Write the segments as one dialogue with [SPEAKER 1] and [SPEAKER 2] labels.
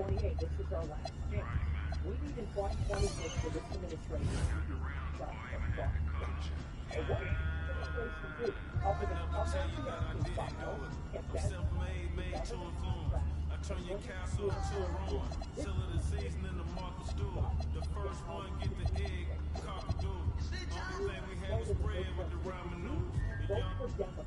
[SPEAKER 1] 2028. This is our last chance. We need in 2026 for this administration to do just the fuck. And what is the administration do? Helping us cover our BS file and then
[SPEAKER 2] turn your castle into a ruin. Till of the season in the market stool. The first one get the egg, cock-a-doodle. Only thing we had was bread with the ramen noodles. The young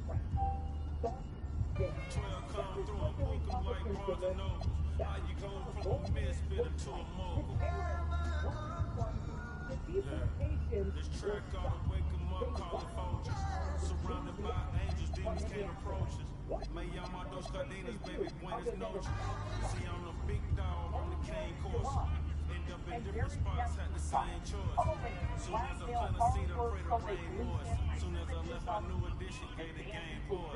[SPEAKER 2] 12 come through and book them like Barnes and Noble. How you go from a misfit to a mogul? This track ought to wake them up, call it vultures. Surrounded by angels, demons can't approach us. Me llamo dos cadenas, baby, buenas noches. See, I'm the big dog, I'm the king course. End up in different spots, had the same choice. Soon as I plant a seed, I pray the rain pours. Soon as I left, I knew addition gave the game pause.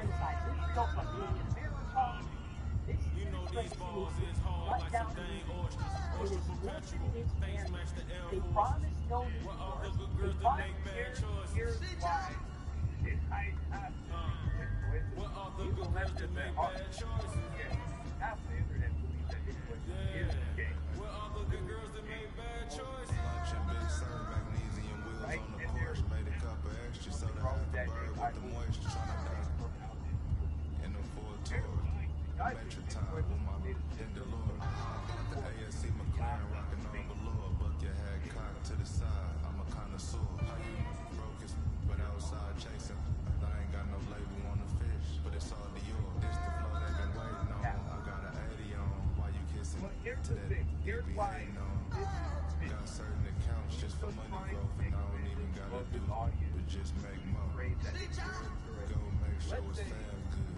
[SPEAKER 2] You know these balls is hard like some dang oysters. Oyster perpetual, things match the Air Force. What all the good girls that make bad choices? What all the good girls that make bad choices? What all the good girls that make bad choices?
[SPEAKER 3] Luncheon, big serve, magnesium wheels on the Porsche. Made a cup of extra so that I could bird with the moisture. Tryna die in the full tour. Metro time with my Indolore. The ASC McLaren rocking on velour. Buck your head cocked to the side. I'm a connoisseur. How you broke it, but outside chasing. I ain't got no label on the fish, but it's all Dior. This the flow they've been waiting on. I got an 80 on. Why you kissing to that? Here's why. Got certain accounts just for money growth, and I don't even gotta do it, but just make more. Go make sure it's fam good.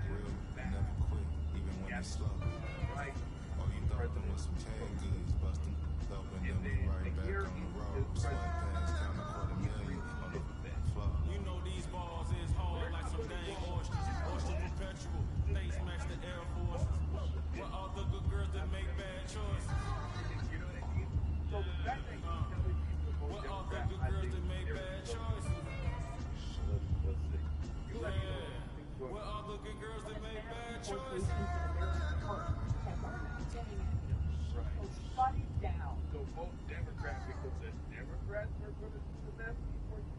[SPEAKER 3] Real, never quit, even when it's slow. Oh, you thought them was some canned goods, bustin', thumping them right back on the road. Sweatpants, count $250,000 on the floor.
[SPEAKER 2] You know these balls is hard like some dang oysters. Oyster perpetual, face match the Air Force. What all the good girls that make bad choices? What all the good girls that make bad choices? Yeah. What all the good girls that make bad choices?
[SPEAKER 1] Down.
[SPEAKER 4] So vote Democrat because the Democrats are going to do the best for you.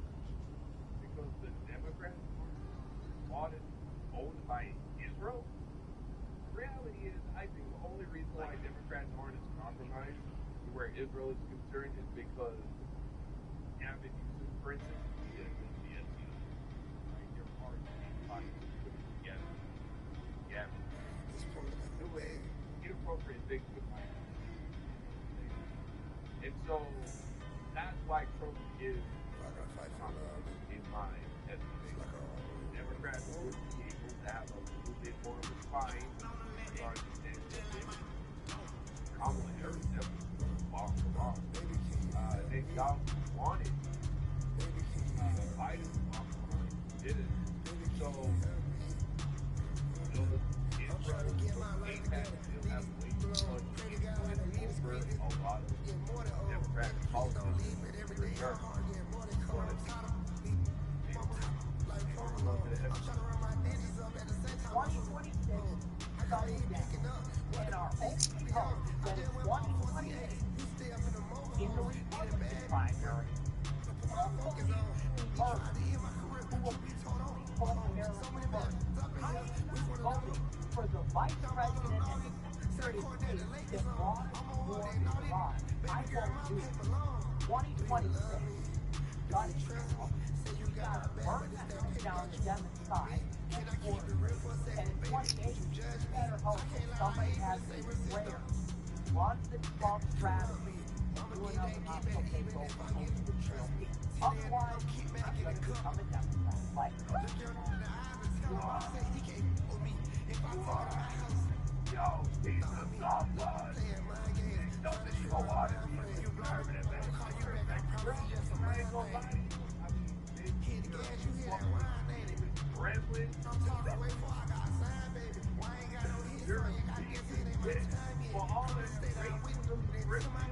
[SPEAKER 4] Because the Democrats are owned by Israel. The reality is, I think the only reason why Democrats aren't as compromised where Israel is concerned is because Gavin Newsom, for instance, is right? Your party put it together. Gavin, inappropriate things with my. And so that's why Trump is in my estimation. Democrats would be able to have a little bit more of a spine regarding this. Kamala Harris definitely walked the walk. They y'all wanted Biden to walk the walk. He did it. So Israel ain't had to still have way too much over a lot of Democratic policies in return.
[SPEAKER 1] And our only hope that in 2028, in the Republican primary, voting for the vice president and the secretary of state that brought war to Iran. I won't do it. 2026, gun control. You gotta burn that house down the Demon side. And in 28, you better hope that somebody has a rare, run the Trump strategy, do another hostile takeover over the trail. Otherwise, I'm gonna become a Democrat. Like, you are. Yo, he's a soft one. He doesn't go on it. He's a permanent man. I ain't gonna lie. Brentwood, for all this racism,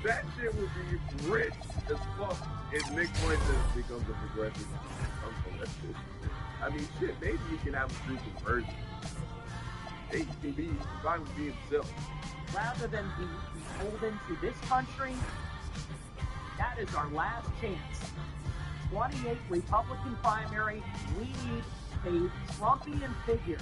[SPEAKER 4] That shit would be rich as fuck if Nick Fuentes becomes a progressive uncle. That shit. I mean, shit, maybe he can have a true conversion. He can be fine with being himself.
[SPEAKER 1] Rather than be beholden to this country, that is our last chance. 28 Republican primary, we need a Trumpian figure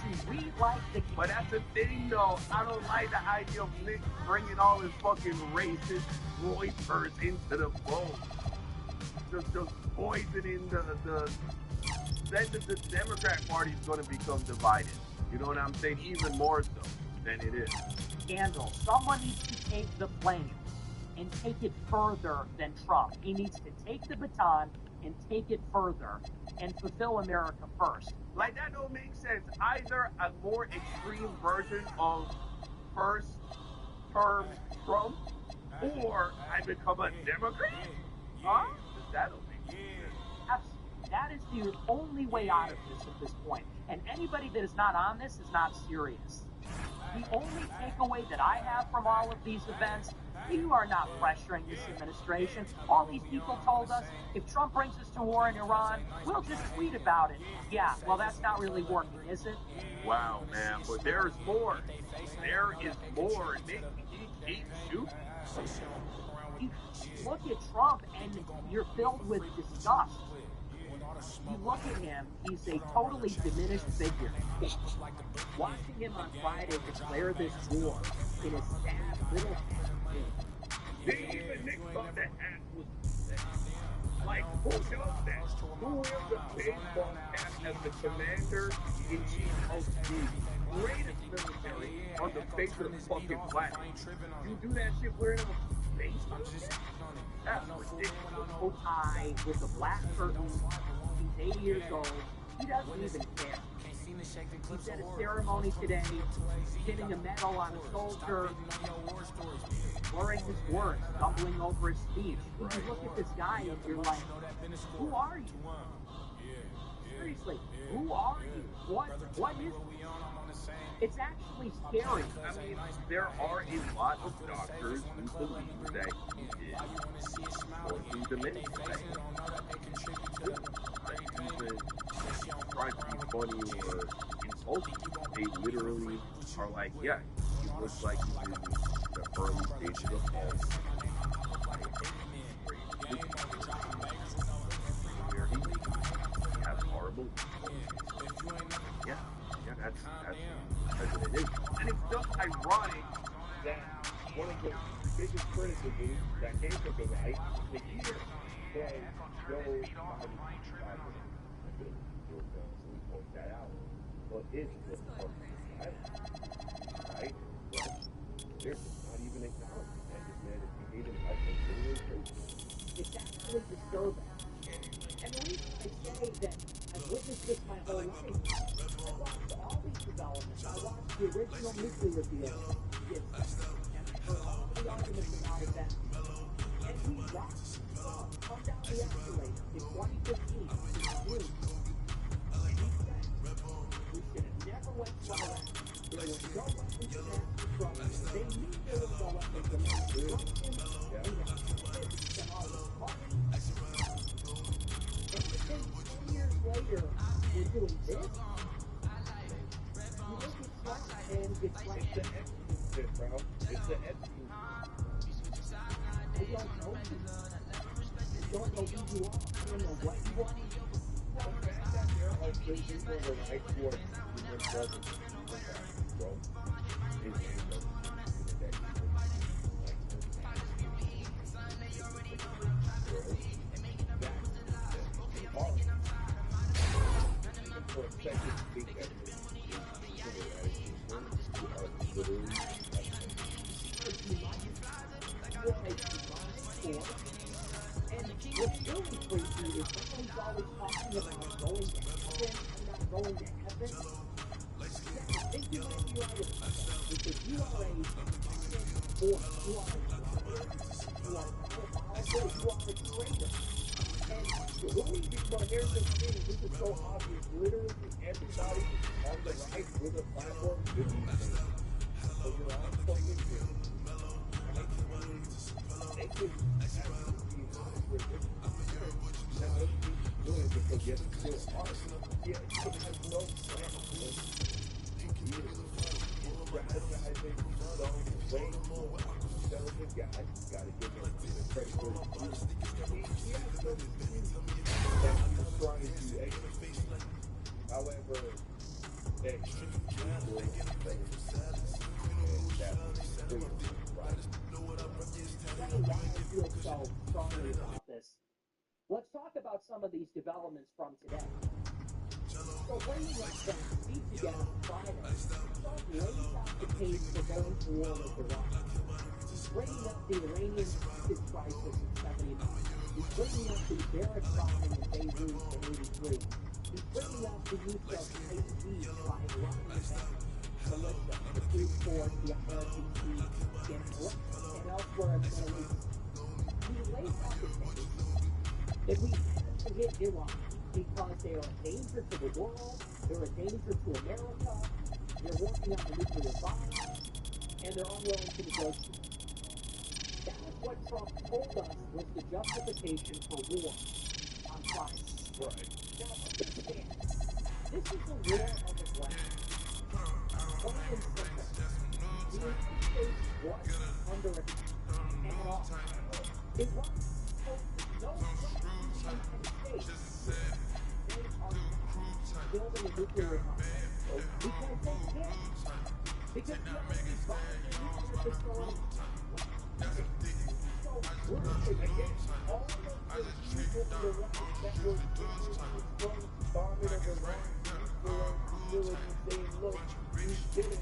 [SPEAKER 1] to relight the...
[SPEAKER 4] But that's the thing, though. I don't like the idea of Nick bringing all his fucking racist Reuters into the fold. Just poisoning the said that the Democrat Party is going to become divided. You know what I'm saying? Even more so than it is.
[SPEAKER 1] Scandal. Someone needs to take the blame and take it further than Trump. He needs to take the baton and take it further and fulfill America first.
[SPEAKER 4] Like, that don't make sense. Either a more extreme version of first-term Trump, or I become a Democrat? Huh? That don't make sense.
[SPEAKER 1] That is the only way out of this at this point. And anybody that is not on this is not serious. The only takeaway that I have from all of these events, you are not pressuring this administration. All these people told us, if Trump brings us to war in Iran, we'll just tweet about it. Yeah, well, that's not really working, is it?
[SPEAKER 4] Wow, man, but there's more. There is more. Nick, keep shooting.
[SPEAKER 1] You look at Trump and you're filled with disgust. You look at him, he's a totally diminished figure. Watching him on Friday declare this war in a sad little hat.
[SPEAKER 4] Even Nick thought that hat was sick. Like, who does that? Who wears a baseball cap as the commander-in-chief of the greatest military on the face of the fucking planet? You do that shit wearing a baseball cap? That's ridiculous.
[SPEAKER 1] Tie with a black curtain. He's 80 years old. He doesn't even care. He's at a ceremony today, pinning a medal on a soldier, blurring his words, stumbling over his speech. You look at this guy and you're like, who are you? Seriously, who are you? What is this? It's actually scary.
[SPEAKER 4] I mean, there are a lot of doctors who believe that he did something Dominican. Even trying to be funny or insulting, they literally are like, yeah, he looks like he's in the early stages of fall. Where he has horrible. Yeah, that's what it is. And it's just ironic that one of the biggest criticisms that came from the right the year was Joe Biden. We point that out. But it's just right? Well, there's not even acknowledging that this man is behaving like a literal person.
[SPEAKER 1] It's actually disturbing. And the reason I say that I've witnessed this my whole life, I watched all these developments. I watched the original nuclear deal get and I heard all the arguments about it then. And he watched Trump come down the escalator in 2015 in June. And he said, we should have never went to Iraq. There was no weapons of mass destruction. They knew there was no weapons of mass destruction. They had kids and all this money. And to think 10 years later, we're doing this? You look at Trump and it's like
[SPEAKER 4] the Epstein shit, bro. It's the Epstein.
[SPEAKER 1] They don't know you. They don't know who you are. They don't know what you want.
[SPEAKER 4] The fact that there are three people that I court human presence bro, is for a second to think that
[SPEAKER 1] and what's really crazy is someone's always talking about going to heaven and not going to heaven. Yeah, I think you might be right about that. Because you are a force, you are a liar, you are powerful, you are a traitor. And
[SPEAKER 4] but here's the thing, this is so obvious. Literally everybody on the right with a platform is these. So you're all fucking good. They could doing because yet it's still art. Yeah, it has no sense. Strategizing, so way more intelligent guy. Gotta give him credit for his he has some things that he's trying to execute. However, they should be doing things. And that's clear, right?
[SPEAKER 1] why I feel so strongly about this. Let's talk about some of these developments from today. So bringing up that speech again on Friday, Trump lays out the case for going to war with Iran. He's bringing up the Iranian hostage crisis in 79. He's bringing up the Barrett bombing in Beirut in 83. He's bringing up the use of IEDs by Iranian militia, the Quds Force, the IRGC, in Iraq and elsewhere in the Middle East. He lays out the case that we have to hit Iran because they are a danger to the world, they're a danger to America, they're working on a nuclear bomb, and they're unwilling to negotiate. That is what Trump told us was the justification for war on Friday.
[SPEAKER 2] Right.
[SPEAKER 1] Now, understand, this is a war of aggression. Plain and simple. The United States was under attack. And Iran poses no threat to the United States. They are not building a nuclear bomb. Because they can't. Because the already bombed their nuclear facility. So we're against all of the people in the right that were from bombing of Iran nuclear facilities saying, look, we did it.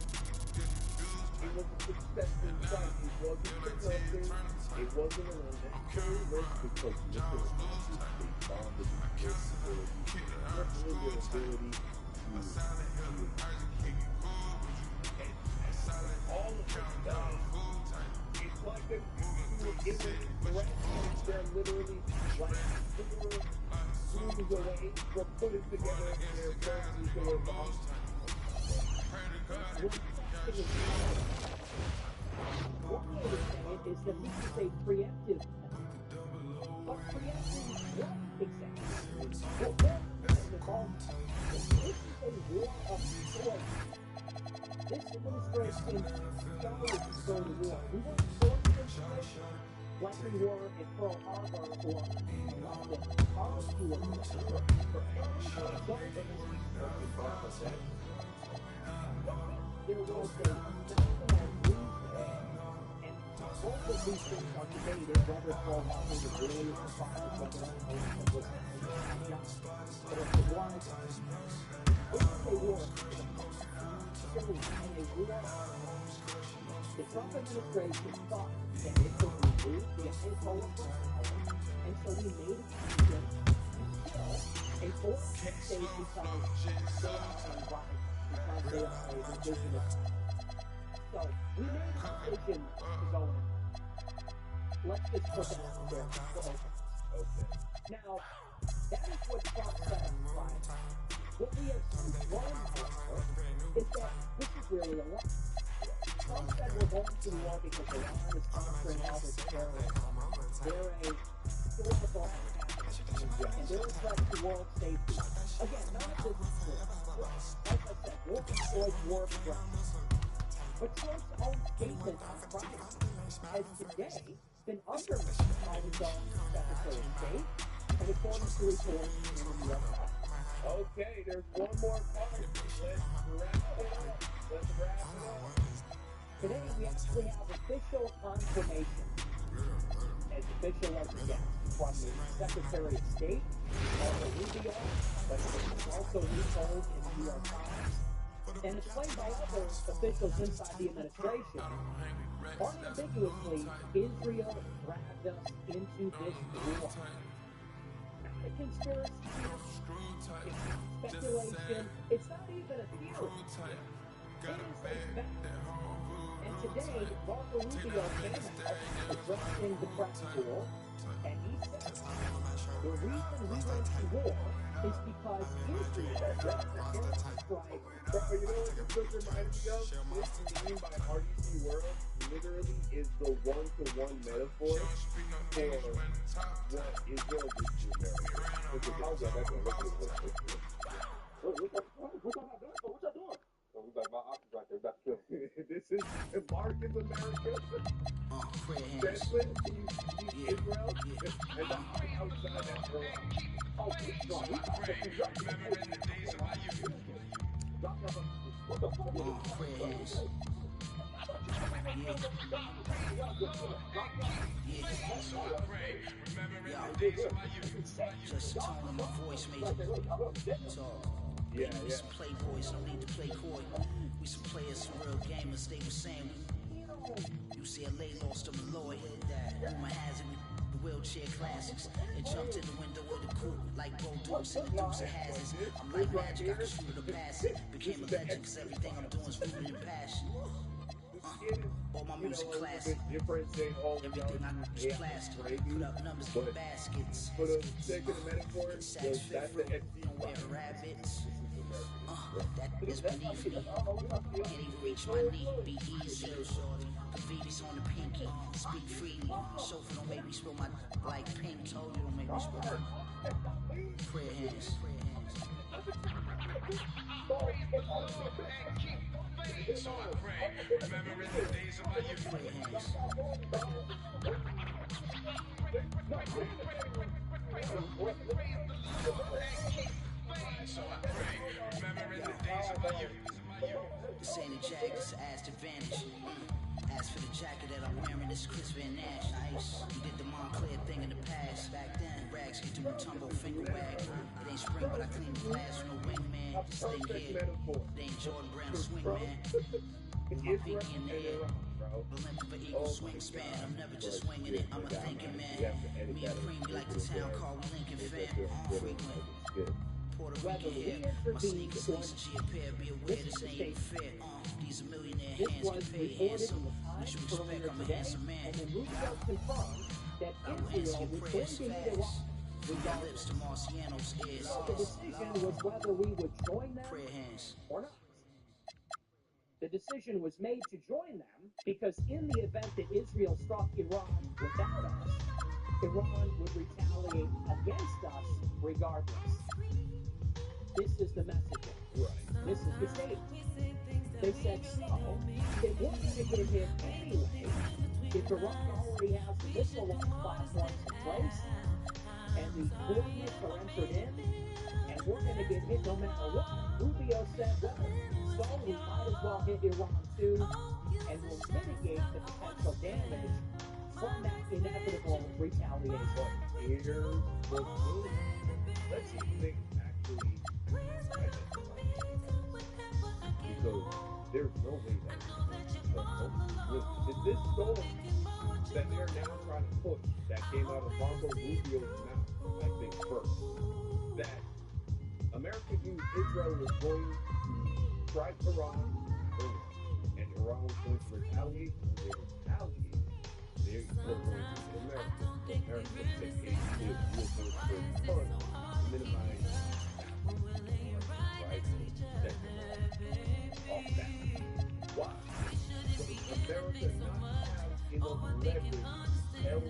[SPEAKER 1] It was a successful site. It wasn't productive. It wasn't an unnecessary risk because nuclear bombs, they bombed the nuclear facility. Certainly their ability to all of this stuff. It's like a threat. They're literally like 4 moves away from putting together their first nuclear bomb. One way to say it is that this is a preemptive attack. But preemptive what exactly? Well, war is involved. This is a war of choice. This administration chose to go to war. We weren't forced into it like we were in Pearl Harbor or London. Ours to a war. There was a national movement, and both of these things are debated, whether Pearl Harbor was really a fire, whether it was but if it was a war, silly, and a war, the Trump administration thought that it could remove the Ayatollah from power, and so we made a decision to kill a foreign state because they are a rival. Because they are a revisionist. So, we made a decision to go in. Let's just put that out there for open. Now, that is what Trump said on Friday. What we have since learned, however, is that this is really a lie. Trump said we're going to war because Iran is sponsoring all this terrorism. They're a political attack, and they're a threat to world safety. Again, none of this is true. Like I said, war destroys war threats. But Trump's own statement on Friday has today been undermined by his own Secretary of State and according to reports in the New York Times.
[SPEAKER 4] Okay, there's one more part. Let's wrap it up.
[SPEAKER 1] Today we actually have official confirmation, as official as it gets, from the Secretary of State, Marco Rubio, but it was also retold in the New York Times, and explained by other officials inside the administration. Unambiguously, Israel dragged us into this war. Not a conspiracy, it's not speculation, it's not even a theory. It is a fact. And today, Marco Rubio came out addressing the press corps, and he said, the reason we went to war is because Israel led the terrorist strike.
[SPEAKER 4] Bro, you know what this just reminds me of? This meme by RDC World literally is the one-to-one metaphor for what Israel did to America. Which is how that What y'all doing? We got my options right there. That's good. This is Mark is America. Desmond, he's Israel. And the outside that's Iran. Oh, Israel. We got the what the fuck is this?
[SPEAKER 5] Just tone of my voice made it. So Baby, we some playboys, no need to play coy. We some players, some real gamers. They were saying UCLA lost to Malloy. Rumor has it the wheelchair classics. And jumped in the window of the coupe like Bo Dukes and the Dukes of Hazards. I'm like magic, I can shoot it or pass it. Became a legend because everything I'm doing is rooted in passion. All my music classic. Everything I do is plastic. Put up numbers in baskets.
[SPEAKER 6] For the sake of the metaphor,
[SPEAKER 5] Sacks
[SPEAKER 6] that's
[SPEAKER 5] fit
[SPEAKER 6] the
[SPEAKER 5] fruit. Don't wear rabbits. That is beneath me. Can't even reach my knee. Be easy. Graffiti's on the pinky. Speak freely. Chauffeur don't make me spill my like pink. Told you don't make me spill my prayer hands.
[SPEAKER 2] So I pray, remembering the days of my youth.
[SPEAKER 5] Prayer hands.
[SPEAKER 2] So I pray, remembering the days of my youth.
[SPEAKER 5] This ain't a jacket, it's an ass advantage. As for the jacket that I'm wearing, it's Chris Van Nash. Nice. We did the Montclair thing in the past. Back then, rags get to Mutombo finger wag. It ain't spring, but I clean the glass with no wingman. This thing here, it ain't Jordan Brown swing man. With my pinky in the air. Olympic for eagle swing span. I'm never just winging it, I'm a thinking man. Me and Cream, we like the town car, we Lincoln fan. Frequent. Puerto Rican here. My sneakers least G a pair. Be aware this ain't even fair. These a millionaire hands can pay handsome. What you expect? I'm a handsome man.
[SPEAKER 1] And then Rubio confirmed that
[SPEAKER 5] I will
[SPEAKER 1] Israel
[SPEAKER 5] answer your
[SPEAKER 1] was
[SPEAKER 5] prayers
[SPEAKER 1] going to hit
[SPEAKER 5] fast.
[SPEAKER 1] Iran.
[SPEAKER 5] From your lips to Marciano's ears.
[SPEAKER 1] The decision was whether we would join them
[SPEAKER 5] Prayer hands.
[SPEAKER 1] or not. The decision was made to join them because in the event that Israel struck Iran without us, Iran would retaliate against us regardless. This is the messaging.
[SPEAKER 6] Right.
[SPEAKER 1] This is the state. They said so. They weren't going to get hit anyway. If Iran already has the missile launch platforms in place and the coordinates are entered in, and we're going to get hit no matter what, Rubio said, well, so we might as well hit Iran too, and we'll mitigate the potential damage from that inevitable retaliation.
[SPEAKER 6] Here's the thing. Let's see if they actually because there's no way that this story that they're now trying to push that came out of Marco Rubio's mouth, I think first, that America knew Israel was going to strike Iran and Iran was going to retaliate, and they retaliated. They were going to America. America said, hey, we're going to fund to minimize off that. Why? So America not have enough leverage to tell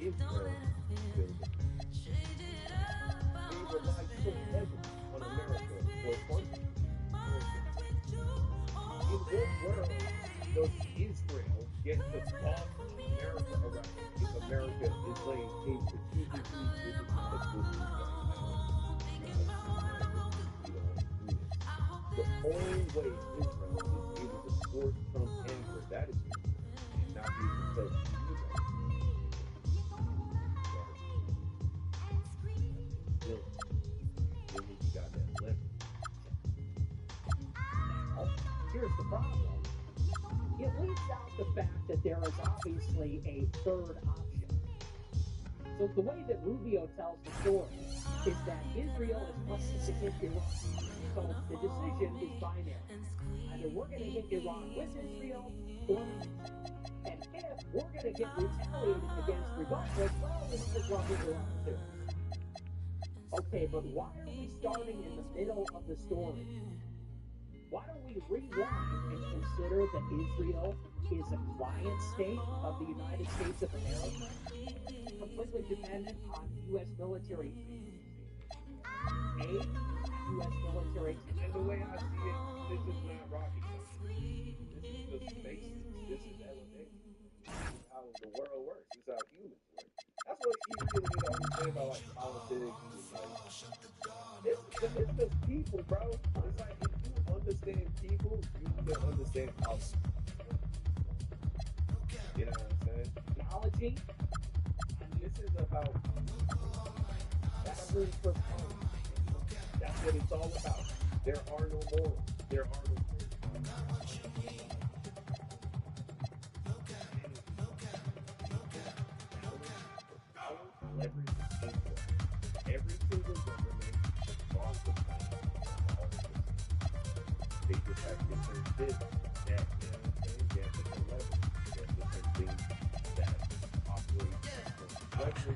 [SPEAKER 6] Israel to build it. We rely so heavily on America for funding. In what world does Israel get to boss America around if America is laying claim strategically with its the only way Israel is able to force Trump answer that is not be able to tell you you got that leverage.
[SPEAKER 1] Now, here's the problem. It leaves out the fact that there is obviously a third option. So the way that Rubio tells the story is that Israel is planning to hit Iran. So the decision is binary. Either we're going to hit Iran with Israel or not. And if we're going to get retaliated against regardless, well, we might as well hit Iran too. Okay, but why are we starting in the middle of the story? Why don't we rewind and consider that Israel is a client state of the United States of America, completely dependent on U.S. military aid, U.S. military.
[SPEAKER 6] And the way I see it, this is not rocket science. This is just basics. This is elevation. This is how the world works. This is how humans work. That's what you really need to understand about like politics. It's just people, bro. It's like if you understand people, you can understand politics. You know what I'm saying?
[SPEAKER 1] Technology.
[SPEAKER 6] And this is about battling for power. That's what it's all about. There are no morals. There are no leverage, influence. Every single government across the planet is all the same. They just have different bits that, you know what I'm saying? They have different leverage. They have different things that operate leverage. They have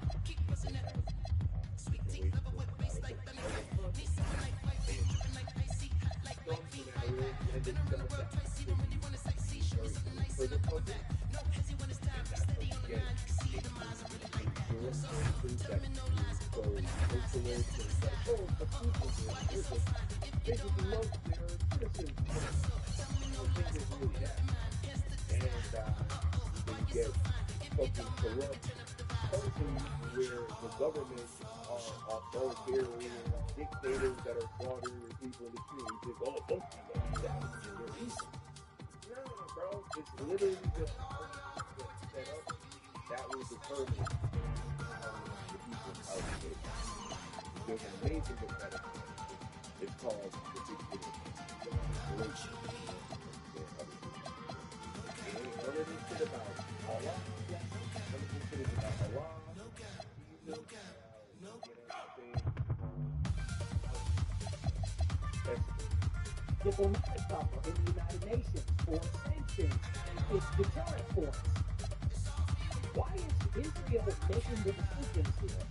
[SPEAKER 6] for the public. And that's how you get insurance services that you go virtual to like, oh, the people there, they just love their citizens. I don't think it's really that. And then you get fucking corrupt persons where the government are authoritarian dictators that are slaughtering people in the street. You think, oh, those people are that. They're evil. No, bro. It's literally just set up that will determine the people's outfit. There's an amazing book that it's called The Big Relation. And none of this shit about Allah. None of this shit is about Allah. Jesus.
[SPEAKER 1] Diplomatic power in the United Nations for sanctions and its deterrent force. Why is Israel making the decisions here?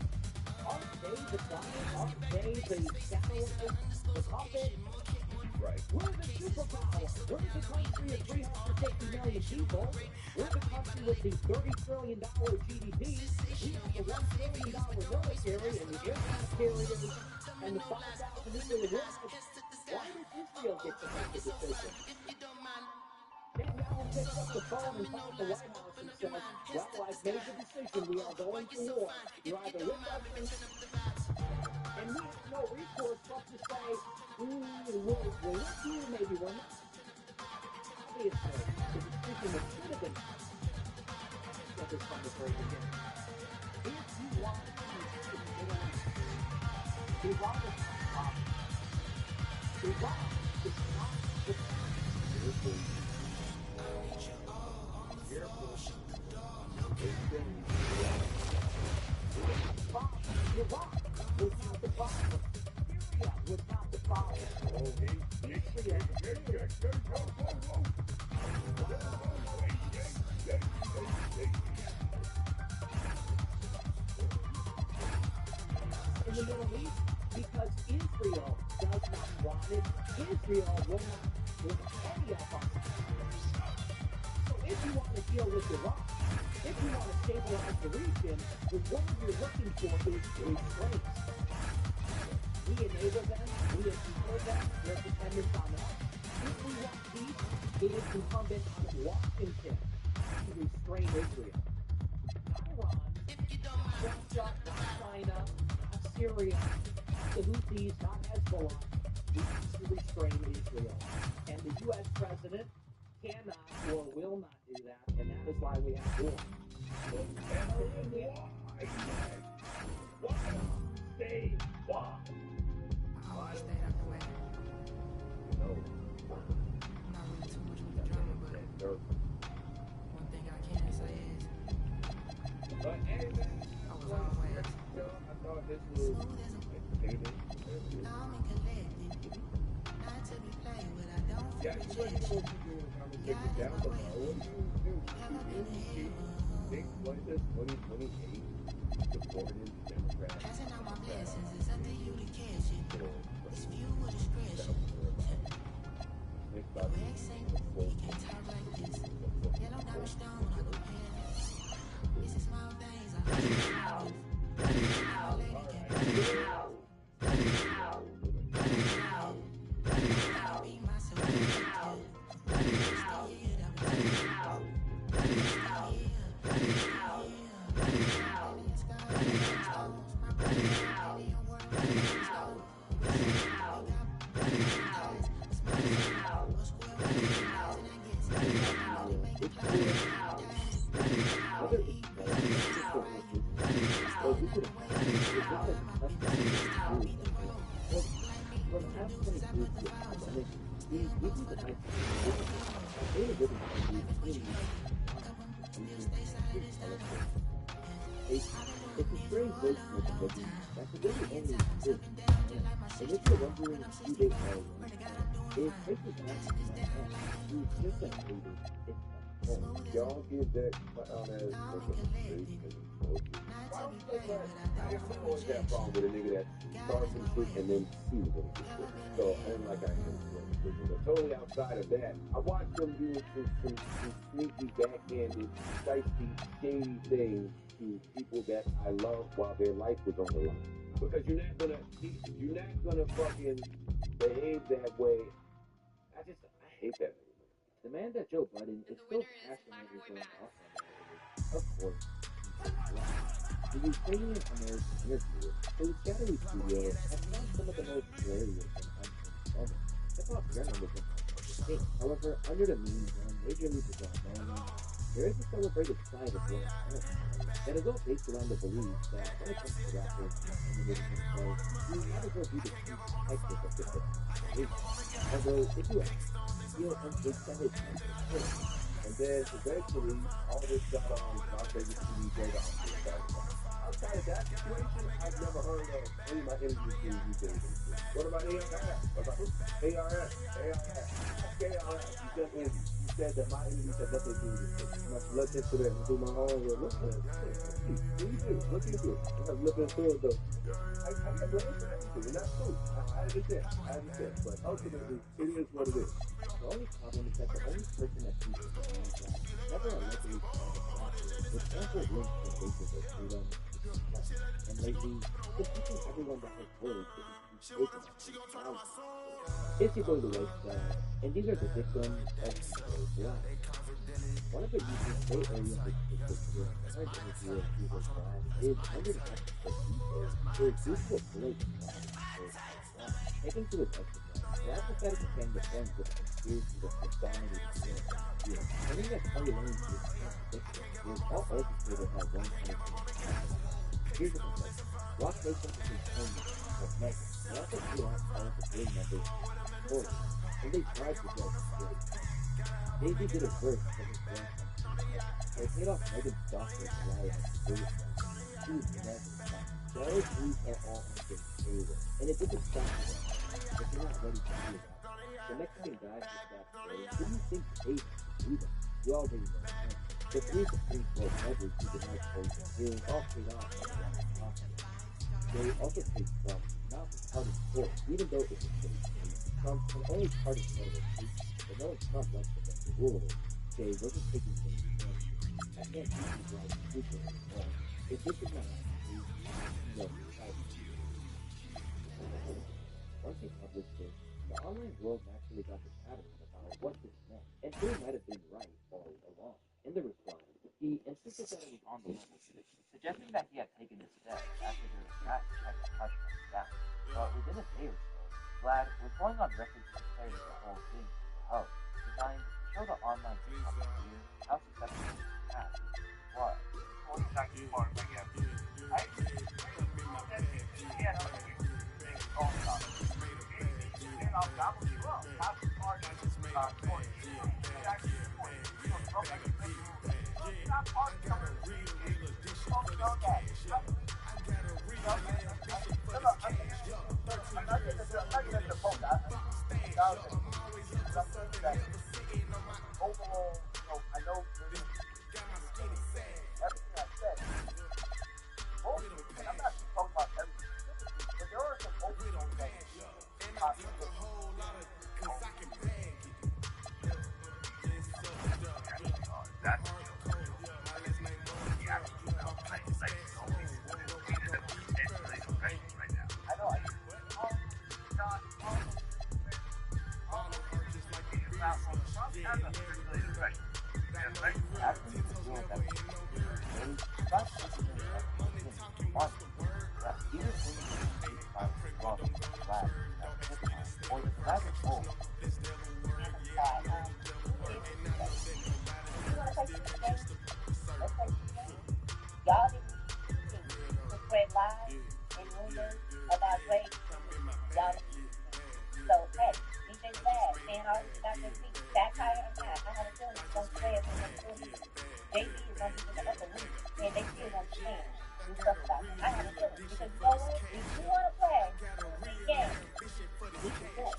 [SPEAKER 1] Aren't they the client? Aren't they the shadow of the puppet?
[SPEAKER 6] Right.
[SPEAKER 1] We're the superpower. We're the country of 350 million people. We're the country with the $30 trillion GDP. We have the $1 trillion military and the aircraft carriers and the 5,000 nuclear weapons. Why does Israel get to make the decision? Netanyahu picks up the phone and calls the White House and says, well, I've made the decision. We are going to war. You're either with us and we have no recourse but to say, we're with you, maybe we're not. Obviously, the decision that should have been said this from the very beginning. If you want to Iran is not the problem. Iran is not the problem. Iraq was not the problem. Syria was not the problem. In the Middle East, because Israel does not want it, Israel will not want any of us. So if you want to deal with Iraq, if you want to stabilize the region, the one you're looking for is restraint. We enable them, we empower them, they're dependent on us. If we want peace, it is incumbent on Washington to restrain Israel. Not Iran, not Russia, not China, not Syria, not the Houthis, not Hezbollah. We need to restrain Israel. And the U.S. president cannot or will not do that, and that is why we have war.
[SPEAKER 6] Why? Stay why?
[SPEAKER 7] I always stayed out the way.
[SPEAKER 6] You know,
[SPEAKER 7] Not really too much with the drama, but one thing I can say is
[SPEAKER 6] but anyway,
[SPEAKER 7] I was always
[SPEAKER 6] I thought this was entertaining.
[SPEAKER 5] Calm and collected, not to be played with. I don't
[SPEAKER 6] Yeah,
[SPEAKER 5] feel
[SPEAKER 6] you
[SPEAKER 5] rejection.
[SPEAKER 6] want to do a conversation down below. What do you think when this 2028 supported Democrats?
[SPEAKER 5] Passing out my blessings, it's up to you to catch it. It's view with discretion.
[SPEAKER 6] Think about
[SPEAKER 5] Your ex ain't, he can't talk like this. Yellow diamond stone, I compare this. This is small things, I hope. I'll be myself. Stay here, that
[SPEAKER 1] Well,
[SPEAKER 6] these are the nice they were living it's a strange notion of the living that could really only exist. And if you're wondering who they are, it's basically who's just a hater. It's y'all give that clown as like a straight and bullshit. I always have a problem with a nigga that starts some shit and then he's gonna get shit. So and like I am, but totally outside of that, I watched them do some sneaky, backhanded, dicey, shady things to people that I love while their life was on the line. Because you're not gonna fucking behave that way. I hate that nigga. The man that Joe Budden is so passionately going off on that is, of course, the Ukrainian American interviewer whose shadowy studio has found some of the most hilarious and unhinged moments hip-hop journalism has ever seen. However, under the meme zone, Major League Baseball, there is a celebrated side of Will that is all based around the belief that when it comes to rappers and individual themselves, you might as well be the chief detective of the hip-hop. Although, if you ask, they said it and then eventually all this got on my favorite TV show that outside of that situation, I've never heard of any of my interviews being used. What about ARS? What about ARS? You said that my interviews had nothing to do with this. Look into that and do my own work. Look into it. Look into it. Look into it though. I get ready for everything, and that's cool. I understand. But ultimately, it is what it is. The only problem is that the only person that seems to be never allegedly with ample room for basis of freedom. And lately, it's teaching everyone that has words to be taken as it's your boy the White Side, and these are the victims of the black. One of the reasons they oriented to this current interview of Jesus Black is under the emphasis is due to a blatant taken to its exercise. Black decided to fan the friends with a conspiracy that was dominating the world. Turning that Kelly Lane to a victim was all orchestrated by one person. Here's the confession. Rock Nation is his own of Megan. They also paid off all of the big members and they tried to judge the story. Daisy did a verse for his grandson. They paid off Megan's doctor to lie at the biggest one. She was never stopped. Those things are all on the table. And it didn't stop them. But you're not ready to do that. The Mexican guy who got story, who do you think paid to do that? You already know. The three Supreme Court judges who denied poison hearing all paid off on the They also paid Trump not to pardon court, even though it was Trump can only pardon federal cases, but knowing Trump wants to make the rule, Jay wasn't taking things seriously. I can't keep these guys secret anymore. If this is not once he published this, the online world naturally got the pattern about what this meant, and Jay might have been right all along. In the response, he insisted that it was on the list, suggesting that he had taken this step after the rat check touch went down. But within a day or so, Vlad was going on record to declare that the whole thing was a hoax, designed to show the online TikTok viewers how successful the past was.
[SPEAKER 1] Overall, I know everything I said. I'm not talking about everything, but there are some overtones that not going to be that high on that. I have a feeling he's going to stay at the next league. JB is going to be in the upper league, and they still going to change and stuff about him. I have a feeling because you know what? If you want to play the game, you can play.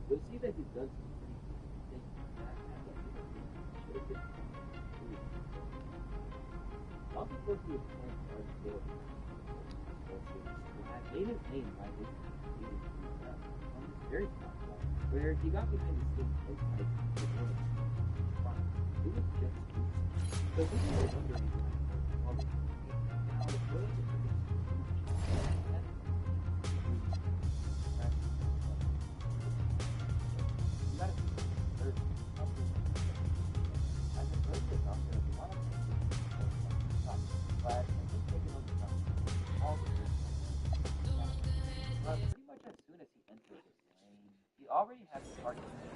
[SPEAKER 6] You'll see that he's done some pretty good things. Long before he was playing hard field, made his name by this on this very top line, where he got behind the scenes like the one front. It was just so this is like wondering how the players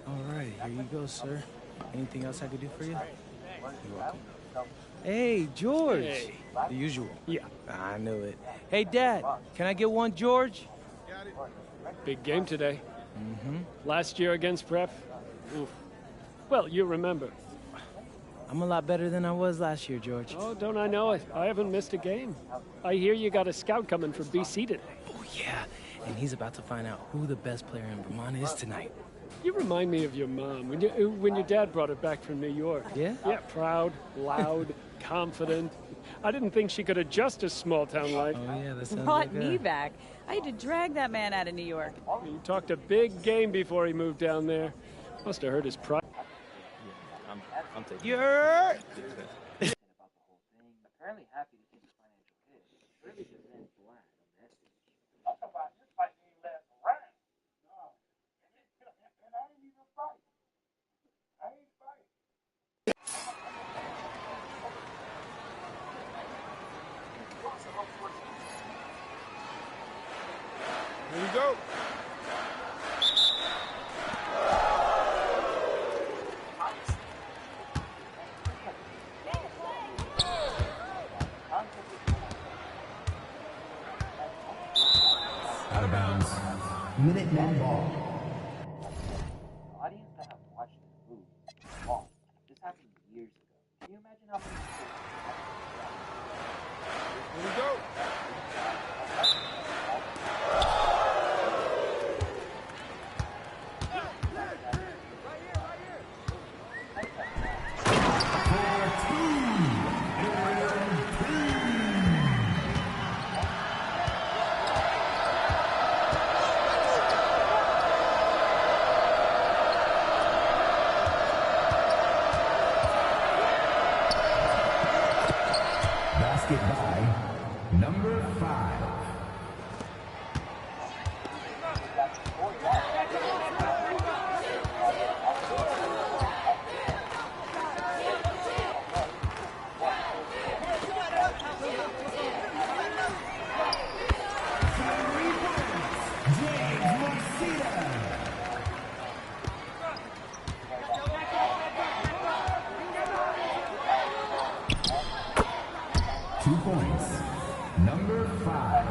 [SPEAKER 8] All right, here you go, sir. Anything else I could do for you? You're welcome. Hey, George.
[SPEAKER 9] Hey.
[SPEAKER 8] The usual.
[SPEAKER 9] Yeah.
[SPEAKER 8] I knew it. Hey, Dad, can I get one, George?
[SPEAKER 9] Big game today.
[SPEAKER 8] Mm-hmm.
[SPEAKER 9] Last year against Prep. Oof. Well, you remember.
[SPEAKER 8] I'm a lot better than I was last year, George.
[SPEAKER 9] Oh, don't I know it? I haven't missed a game. I hear you got a scout coming from BC today.
[SPEAKER 8] Oh, yeah. And he's about to find out who the best player in Vermont is tonight.
[SPEAKER 9] You remind me of your mom when your dad brought her back from New York.
[SPEAKER 8] Yeah?
[SPEAKER 9] Yeah, proud, loud, confident. I didn't think she could adjust a small town life.
[SPEAKER 8] Oh, yeah, that sounds
[SPEAKER 10] Brought
[SPEAKER 8] like
[SPEAKER 10] me
[SPEAKER 8] her.
[SPEAKER 10] back. I had to drag that man out of New York.
[SPEAKER 9] He talked a big game before he moved down there. Must have hurt his pride.
[SPEAKER 8] Yeah, I'm taking
[SPEAKER 1] About the whole thing. Apparently happy to see the financial hit. Really just in flat on that stage.
[SPEAKER 4] I'm talking about this fight ain't last round. No. And I ain't even fight. I ain't fight.
[SPEAKER 2] Here we go.
[SPEAKER 11] Out of bounds. Minuteman ball.
[SPEAKER 1] The audience that have watched this move long. This happened years ago. Can you imagine how many people
[SPEAKER 2] Here we go.
[SPEAKER 11] Basket by number 5. GgNoRaGe. 2 points. Number 5.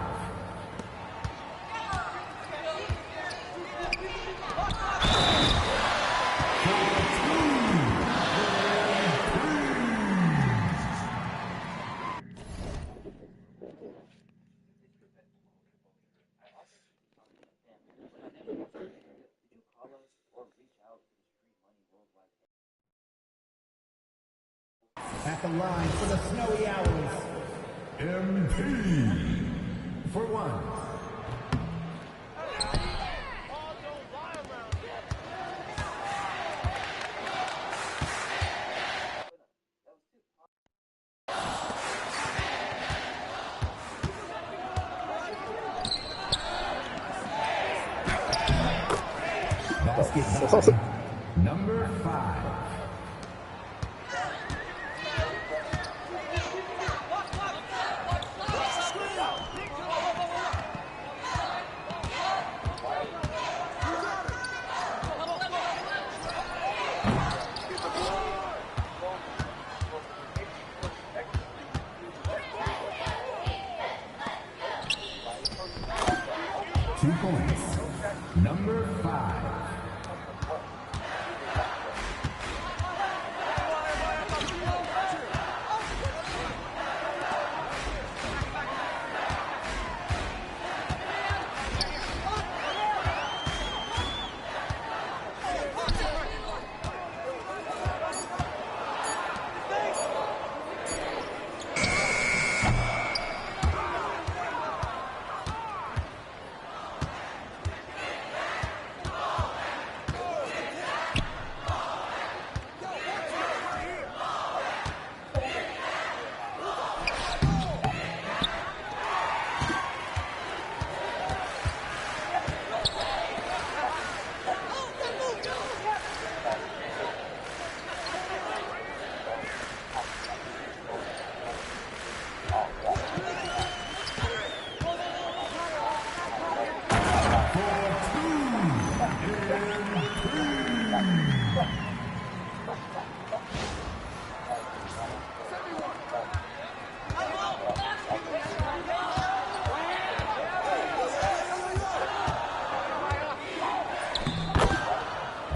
[SPEAKER 11] At the line for the Snowy Owls, MP for 1. Basket number 5. 2 points. Number 5.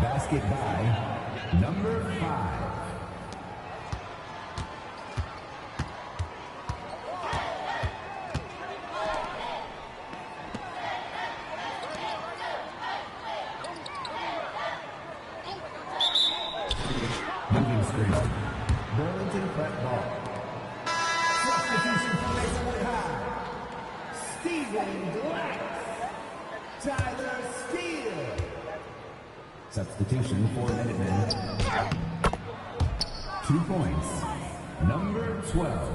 [SPEAKER 11] Basket by number 5. Moving screen. Burlington prep ball. Substitution from Maplewood High. Stephen Glass. Tyler Steele. Substitution for Minutemen. 2 points. Number 12.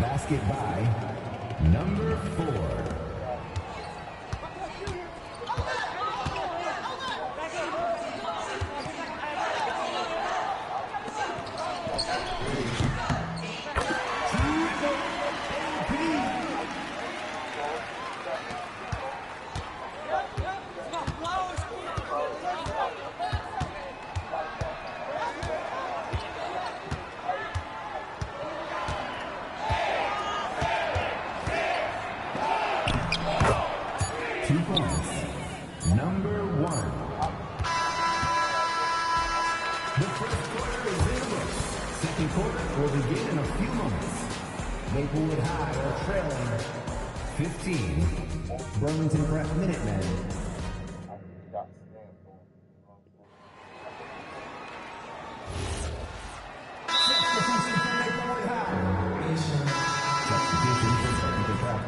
[SPEAKER 11] Basket by number 4. Number 1. The first quarter is in the books. Second quarter will begin in a few moments. Maplewood High are trailing 15. Burlington Prep Minutemen. Substitution for Maplewood High. Substitution for Burlington Prep.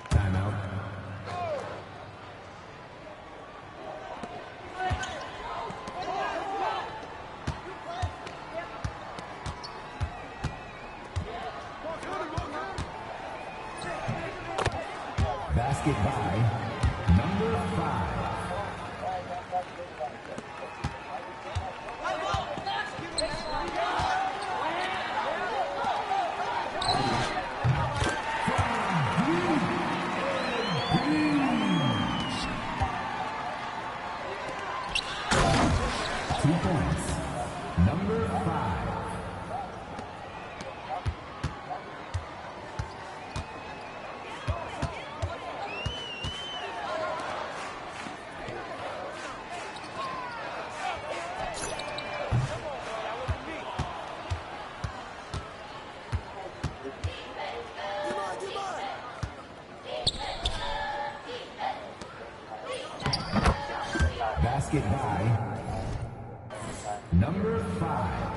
[SPEAKER 11] Timeout. Basket by number 5. Number 5. Basket by number 5.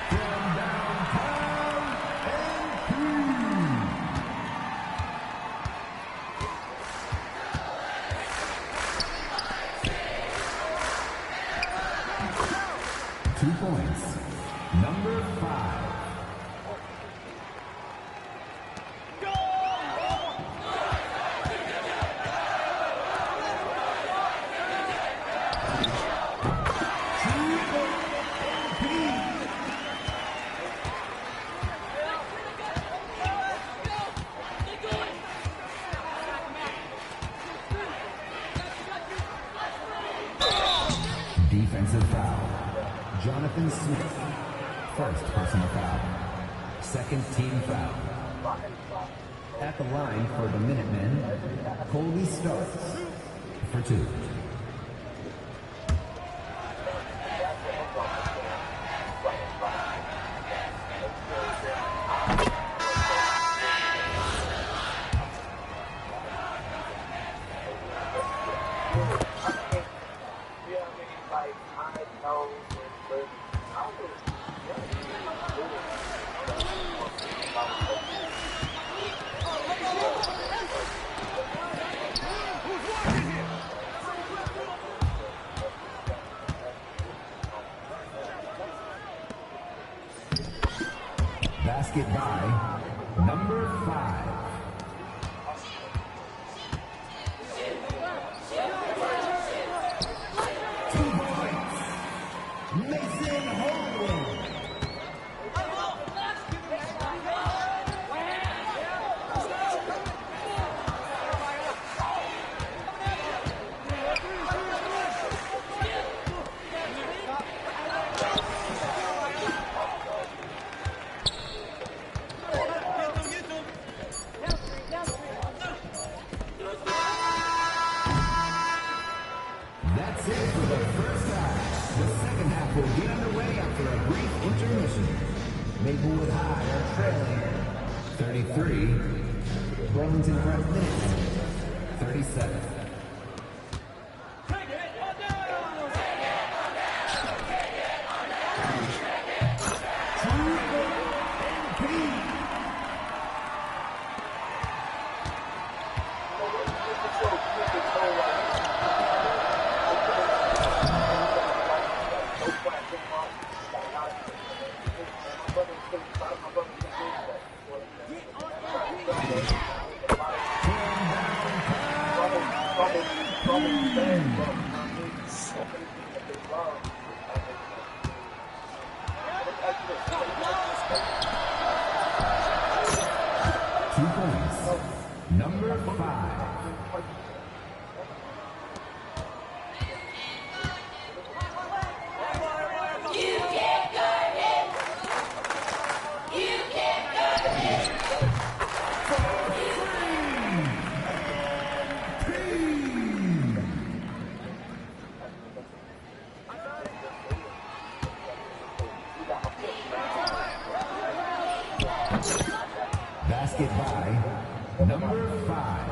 [SPEAKER 11] From downtown and 2 points. Number 5. Defensive foul. Jonathan Smith. First personal foul. Second team foul. At the line for the Minutemen, Colby starts for 2. Basket by number 5. Mason Holden. That's it for the first half. The second half will be underway after a brief intermission. Maplewood High are trailing 33. Burlington Prep Minutemen 37. Number 5. Basket by number 5.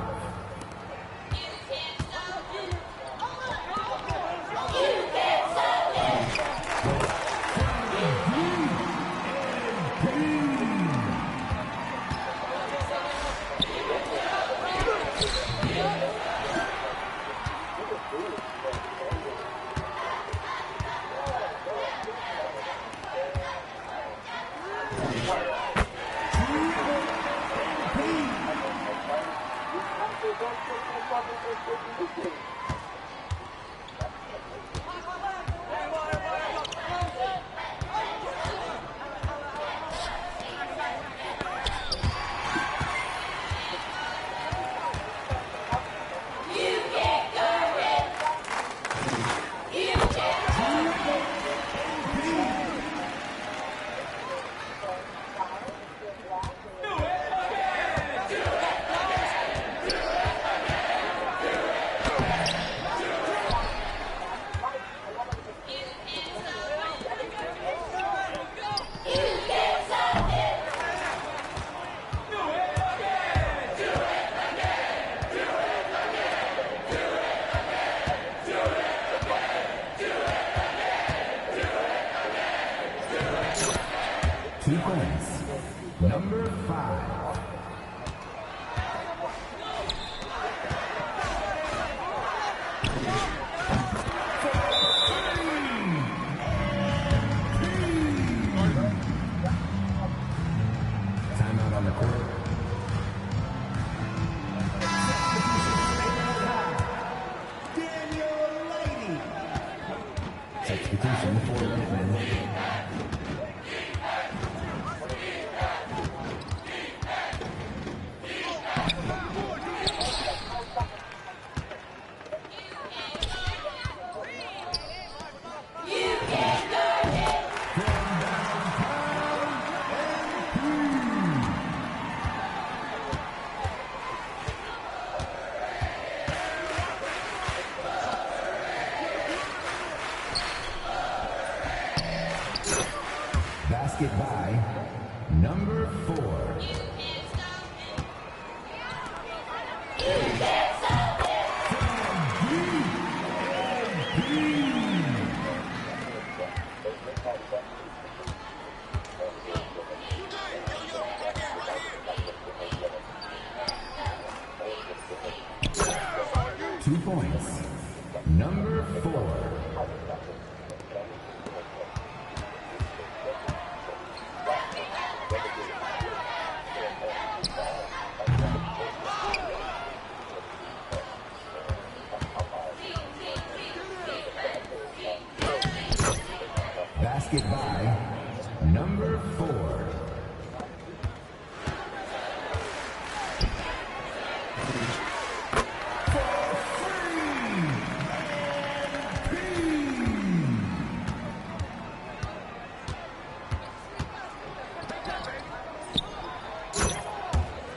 [SPEAKER 11] Substitution for Minutemen. Basket by number 4. Two points. Number 4. Basket by number 4.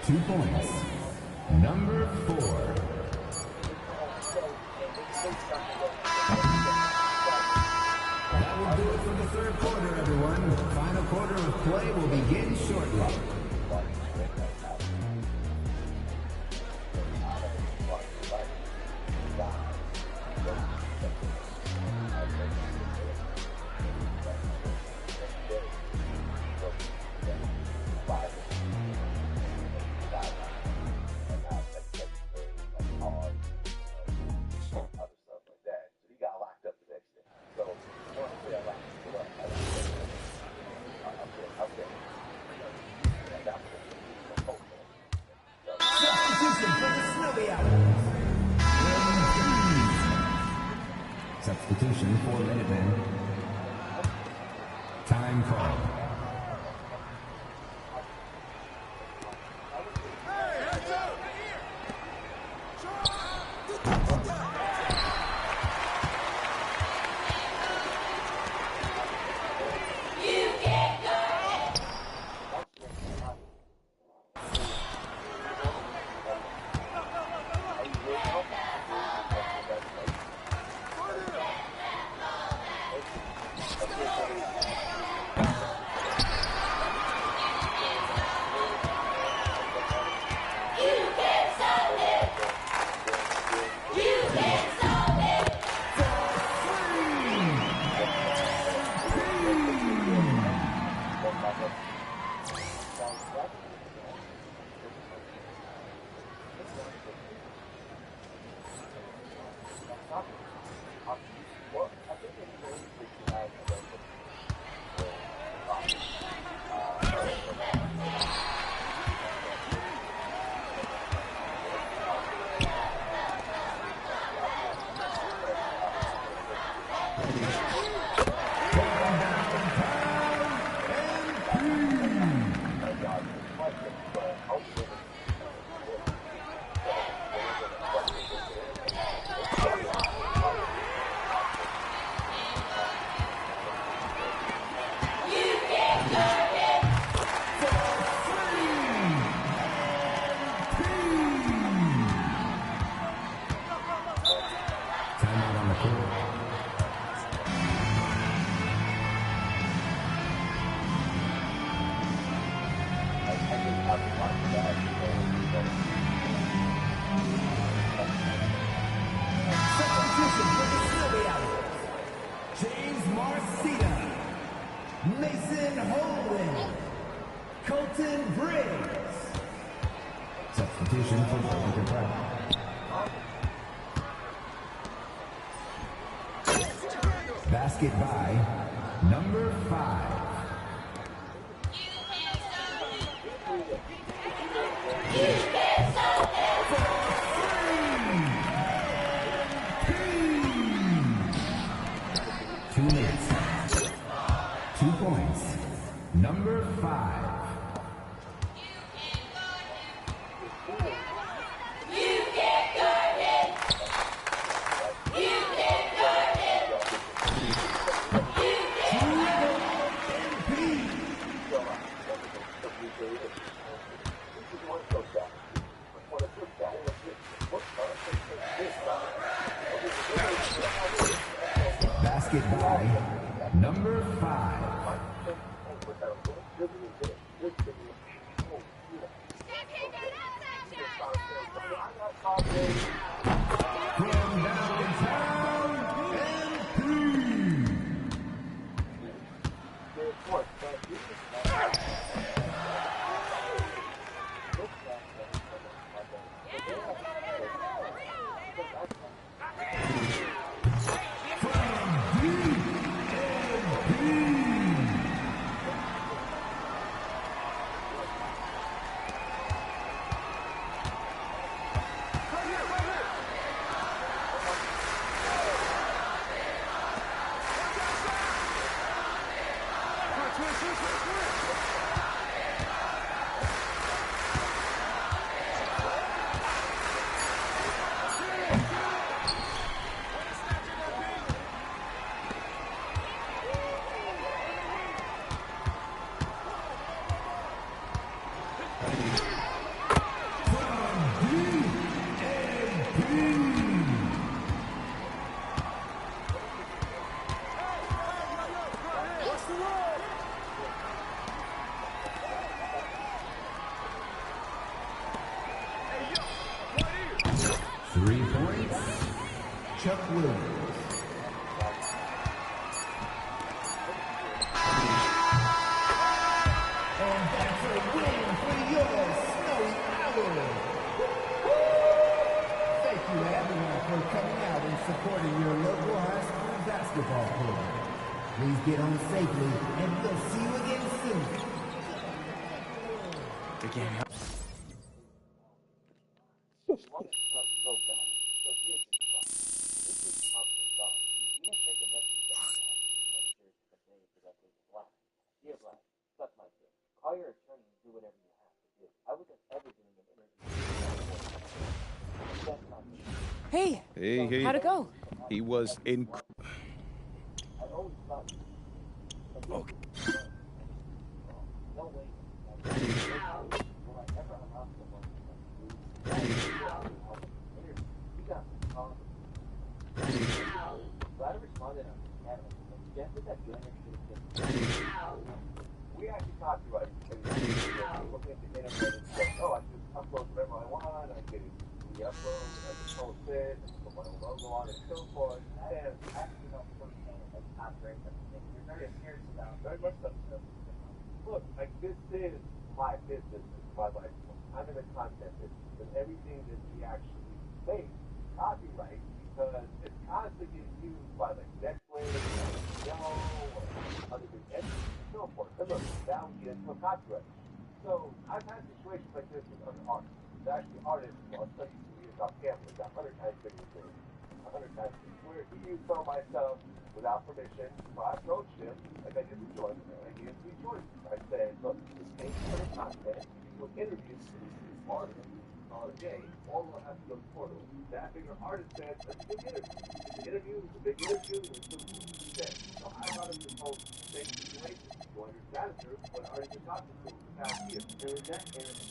[SPEAKER 11] Two points. Number 4. That will do it for the third quarter, everyone. The final quarter of play will begin shortly. Substitution for Minutemen. Time call. Substitution for Lincoln Brown. Basket by number 5. 2 minutes. 2 points. Number 5. Basket by number 5. From downtown and 3. Chuck Williams. And that's a win for your Snowy Owl. Thank you everyone for coming out and supporting your local high school basketball program. Please get home safely and we'll see you again soon.
[SPEAKER 8] Again.
[SPEAKER 1] Call your attorney and do whatever you have to do. I wasn't ever doing an interview.
[SPEAKER 10] Hey, how'd it go?
[SPEAKER 12] He was in.
[SPEAKER 1] I always thought.
[SPEAKER 12] Okay.
[SPEAKER 1] No way. Will I ever allow someone to interview? You got me calling. So I responded on the camera. Jeff is that good we actually talked about it. Look at the internet and say, oh, I can upload whatever I want, I can re-upload, I can post it, I can put my own logo on it, and so forth. And actually not firsthand, like copyright everything. You're very serious about very much so. Look, like this is my business, my life. I'm in the content business, and everything that we actually make, copyright, because it's constantly getting used by like Netflix, Yellow, or other big entities, and so forth. And look, now we get into a copyright. So I've had situations like this with other artists. There's actually artists, well, I'll tell you 2 years off camera, got 100 times bigger than 100 times bigger. Where he used some of my stuff without permission, so I approached him, like I did with Jordan, and I gave him 3 choices. I said, look, this ain't for the content, you will interview artists, RJ, all will have to go to portal. That bigger artist said, let's do the interview. It's a big interview, it's a big said. So I brought up this whole same situation. You understand, sir, what artists are talking to the past year. There was that interview.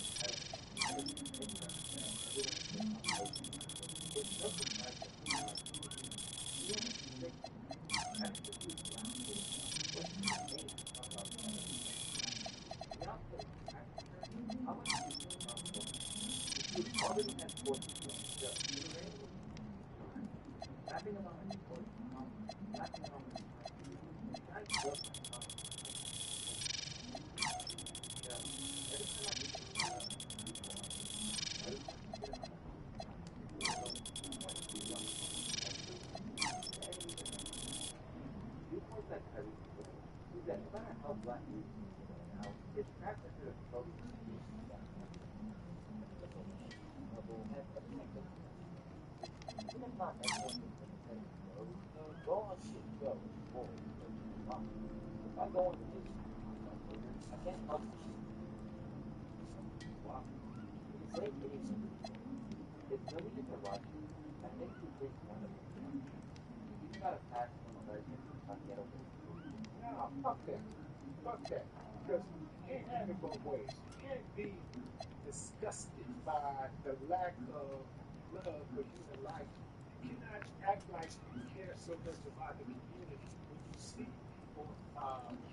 [SPEAKER 1] Go on to the show. I go into this, I can't help it. Wow. It's like it's really in the rush. I think he takes kind of he's got a passion from American to get over it.
[SPEAKER 6] No, fuck that. Fuck that. Because you can't have it both ways. You can't be disgusted by the lack of love for human life. You cannot act like you care so much about the community when you see people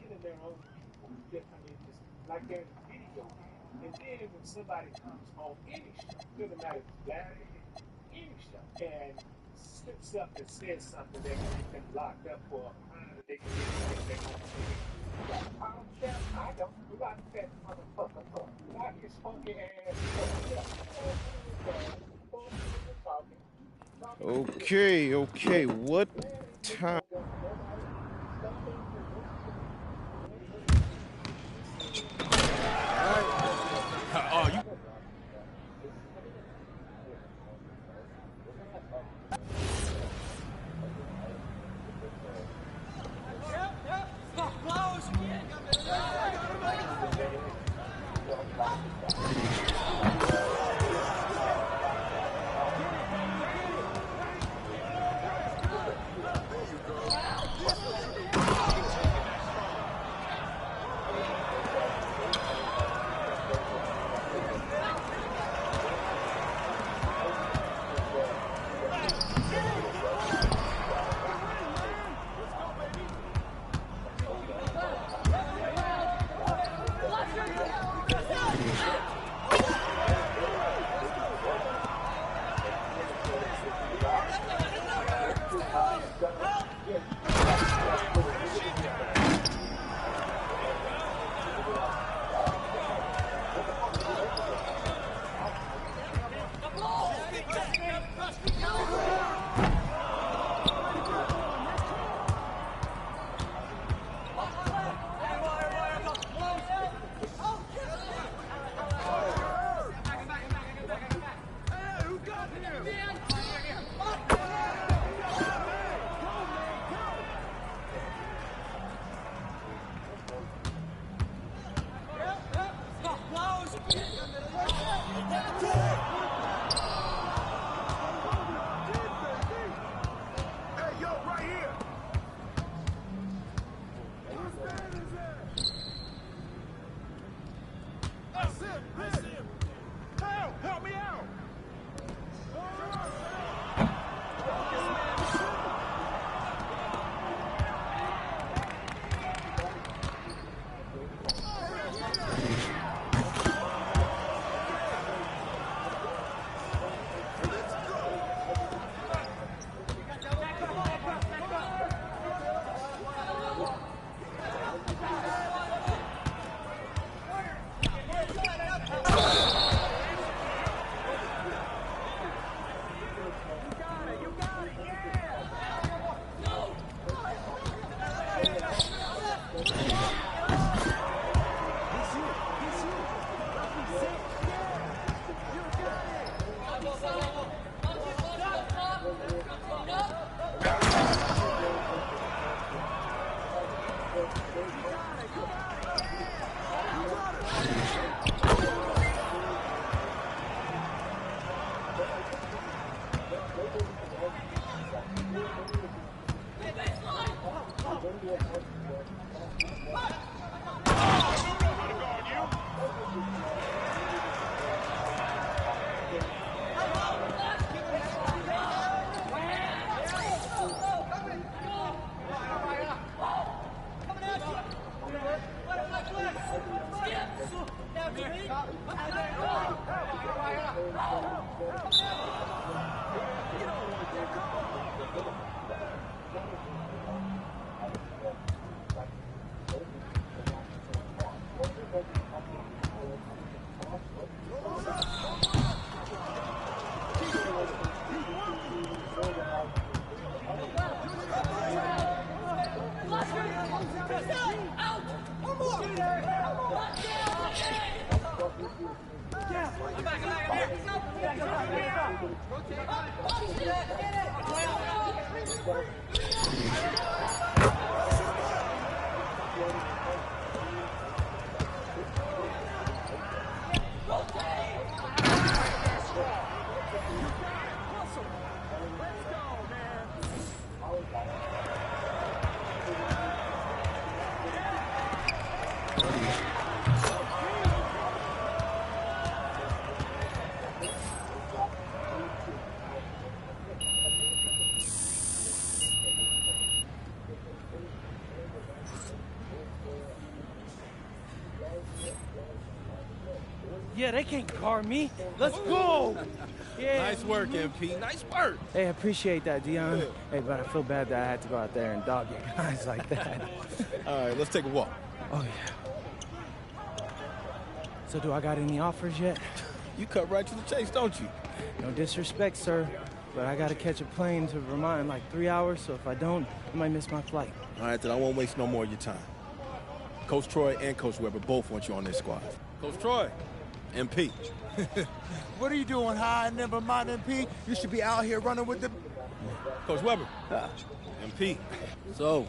[SPEAKER 6] killing their own people. I mean, just like they're in a video game. And then when somebody comes on any show, doesn't matter if it's bad, any show, and slips up and says something that can get them locked up for a crime that they can get if they want to do. I don't care. I don't like that motherfucker. Not his funky ass.
[SPEAKER 12] Okay, what time? Oh, you.
[SPEAKER 8] Yeah, they can't guard me. Let's go. Yeah.
[SPEAKER 12] Nice work, MP. Nice work.
[SPEAKER 8] Hey, I appreciate that, Dion. Hey, but I feel bad that I had to go out there and dog you guys like that.
[SPEAKER 12] All right, let's take a walk.
[SPEAKER 8] Oh, yeah. So do I got any offers yet?
[SPEAKER 12] You cut right to the chase, don't you?
[SPEAKER 8] No disrespect, sir, but I got to catch a plane to Vermont in like 3 hours, so if I don't, I might miss my flight.
[SPEAKER 12] All right, then I won't waste no more of your time. Coach Troy and Coach Weber both want you on their squad. Coach Troy, MP.
[SPEAKER 13] What are you doing, high in Vermont, MP? You should be out here running with the...
[SPEAKER 12] Coach Weber, MP. So,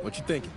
[SPEAKER 12] what you thinking?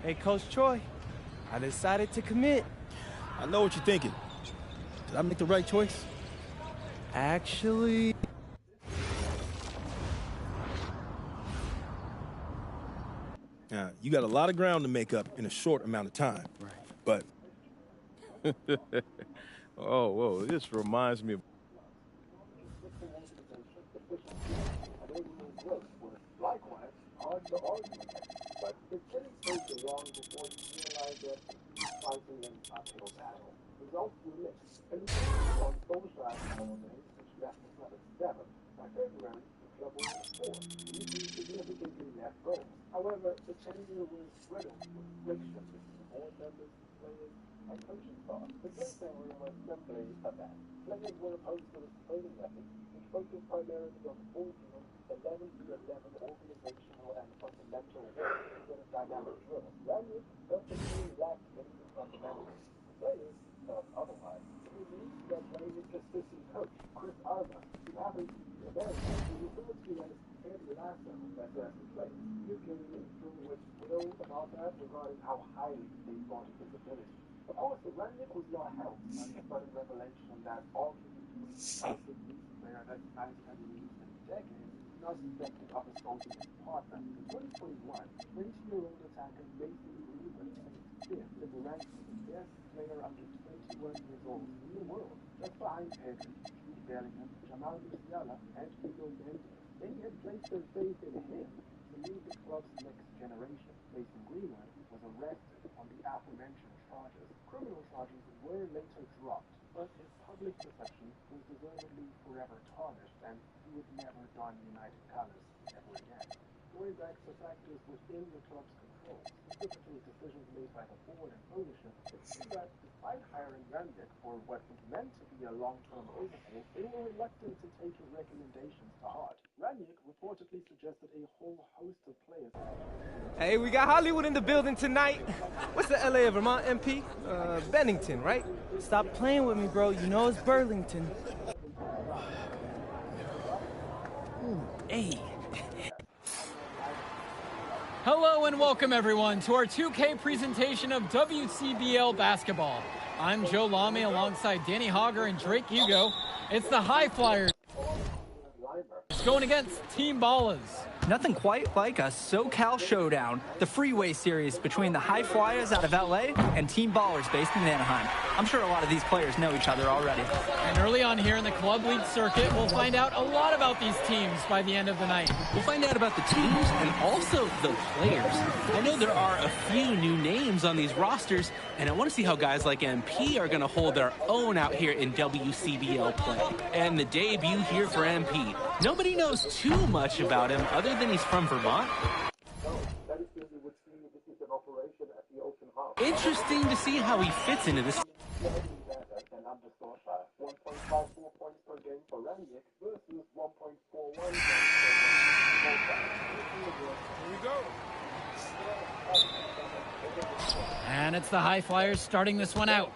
[SPEAKER 8] Hey, Coach Troy, I decided to commit.
[SPEAKER 12] I know what you're thinking. Did I make the right choice?
[SPEAKER 8] Actually...
[SPEAKER 12] Now, you got a lot of ground to make up in a short amount of time. Right. But... oh, whoa, this reminds me of...
[SPEAKER 14] Likewise, hard to argue, but it's getting so long before you realize that you're fighting an uphill battle. Results were mixed, and on Solskjaer's final days, which left the club at 7. By February, the club was at 4, losing significantly less goals. However, the tenure was riddled with friction between board members, players, and coaching staff. The dressing room was simply a mess. Players were opposed to the training method, which focused primarily on the full field 11-to-11 organizational and fundamental work instead of dynamic drills. Rangnick felt the team lacked basic fundamentals. The players felt otherwise. It was news that Rangnick's assistant coach, Chris Arma, who happens to be American, who referred to as Ed Lasso as he played. You can through with will about that regarding how highly they thought of his ability. Of course, Rangnick was not helped by the sudden revelation that arguably the most recent player that United had used in decades not suspected of assaulting his partner. In 2021, 20-year-old attacker Mason Greenwood placed 5th in the ranks of the best player under 21 years old in the world, just behind Pedri, Jude Bellingham, Jamal Musiala, and Nuno Mendes. Many had placed their faith in him to lead the club's next generation. Mason Greenwood was arrested on the aforementioned charges. Criminal charges were later dropped, but his public perception was deservedly forever tarnished, and he would never don United colours ever again. Going back to factors within the club's control, specifically decisions made by the board and ownership, it's true that despite hiring Rangnick for what was meant to be a long-term overhaul, they were reluctant to take his recommendations to heart. Rangnick reportedly suggested a whole host of players.
[SPEAKER 15] Hey, we got Hollywood in the building tonight. What's the LA of Vermont, MP? Bennington, right?
[SPEAKER 8] Stop playing with me, bro. You know it's Burlington.
[SPEAKER 15] Ooh, hey.
[SPEAKER 16] Hello and welcome everyone to our 2K presentation of WCBL basketball. I'm Joe Lamy alongside Danny Hogger and Drake Hugo. It's the High Flyers going against Team Ballas.
[SPEAKER 17] Nothing quite like a SoCal showdown, the freeway series between the High Flyers out of LA and Team Ballers based in Anaheim. I'm sure a lot of these players know each other already.
[SPEAKER 16] And early on here in the club league circuit, we'll find out a lot about these teams by the end of the night.
[SPEAKER 18] We'll find out about the teams and also the players. I know there are a few new names on these rosters, and I want to see how guys like MP are going to hold their own out here in WCBL play. And the debut here for MP. Nobody knows too much about him other than he's from Vermont. Interesting to see how he fits into this.
[SPEAKER 16] And it's the High Flyers starting this one out.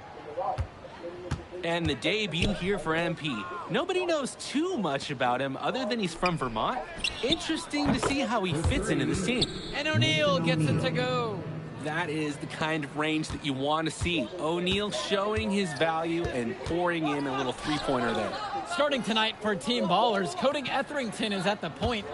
[SPEAKER 18] And the debut here for MP. Nobody knows too much about him other than he's from Vermont. Interesting to see how he fits into this team.
[SPEAKER 16] And O'Neal gets it to go.
[SPEAKER 18] That is the kind of range that you want to see. O'Neal showing his value and pouring in a little three-pointer there.
[SPEAKER 16] Starting tonight for Team Ballers, Cody Etherington is at the point.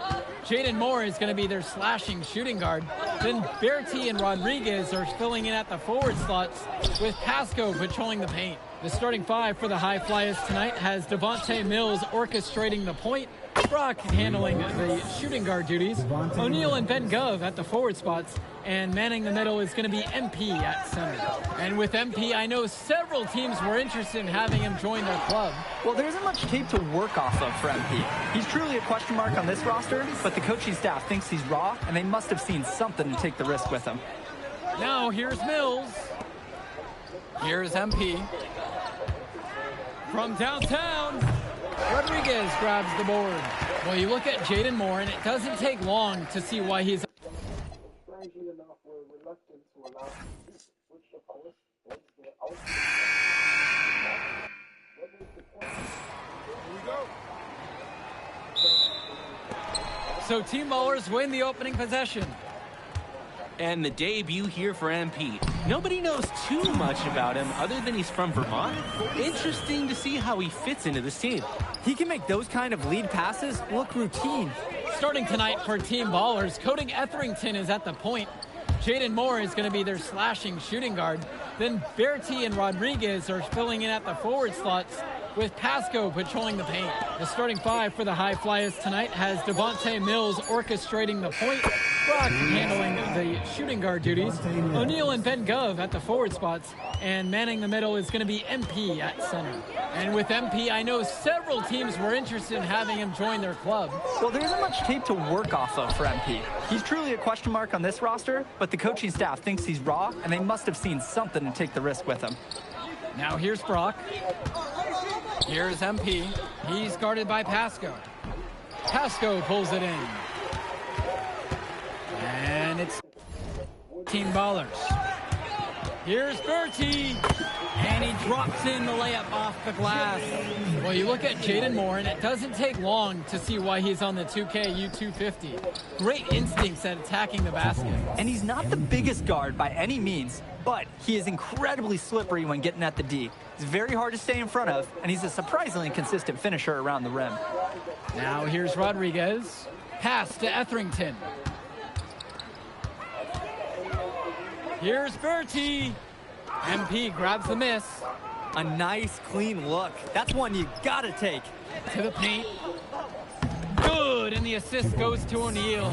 [SPEAKER 16] Jaden Moore is going to be their slashing shooting guard. Then Bertie and Rodriguez are filling in at the forward slots with Pasco patrolling the paint. The starting five for the High Flyers tonight has Devontae Mills orchestrating the point, Brock handling the shooting guard duties, O'Neal and Ben Gov at the forward spots, and manning the middle is going to be MP at center. And with MP, I know several teams were interested in having him join their club.
[SPEAKER 17] Well, there isn't much tape to work off of for MP. He's truly a question mark on this roster, but the coaching staff thinks he's raw, and they must have seen something to take the risk with him.
[SPEAKER 16] Now here's Mills. Here's MP. From downtown, Rodriguez grabs the board. Well, you look at Jaden Moore, and it doesn't take long to see why he's...
[SPEAKER 14] Strangely enough, we're reluctant to allow this, which of course makes the outcome. What is the point? Here we go.
[SPEAKER 16] So Team Ballers win the opening possession.
[SPEAKER 18] And the debut here for MP. Nobody knows too much about him other than he's from Vermont. Interesting to see how he fits into this team.
[SPEAKER 17] He can make those kind of lead passes look routine.
[SPEAKER 16] Starting tonight for Team Ballers, Cody Etherington is at the point. Jaden Moore is going to be their slashing shooting guard. Then Bertie and Rodriguez are filling in at the forward slots with Pasco patrolling the paint. The starting five for the High Flyers tonight has Devontae Mills orchestrating the point, Brock handling the shooting guard duties, O'Neal and Ben Gov at the forward spots, and manning the middle is going to be MP at center. And with MP, I know several teams were interested in having him join their club.
[SPEAKER 17] Well, there isn't much tape to work off of for MP. He's truly a question mark on this roster, but the coaching staff thinks he's raw, and they must have seen something to take the risk with him.
[SPEAKER 16] Now here's Brock. Here's MP. He's guarded by Pasco. Pasco pulls it in. And it's Team Ballers. Here's Bertie. And he drops in the layup off the glass. Well, you look at Jaden Moore, and it doesn't take long to see why he's on the 2K U250. Great instincts at attacking the basket.
[SPEAKER 17] And he's not the biggest guard by any means, but he is incredibly slippery when getting at the D. He's very hard to stay in front of, and he's a surprisingly consistent finisher around the rim.
[SPEAKER 16] Now here's Rodriguez. Pass to Etherington. Here's Bertie. MP grabs the miss.
[SPEAKER 17] A nice, clean look. That's one you gotta take.
[SPEAKER 16] To the paint. Good, and the assist goes to O'Neal.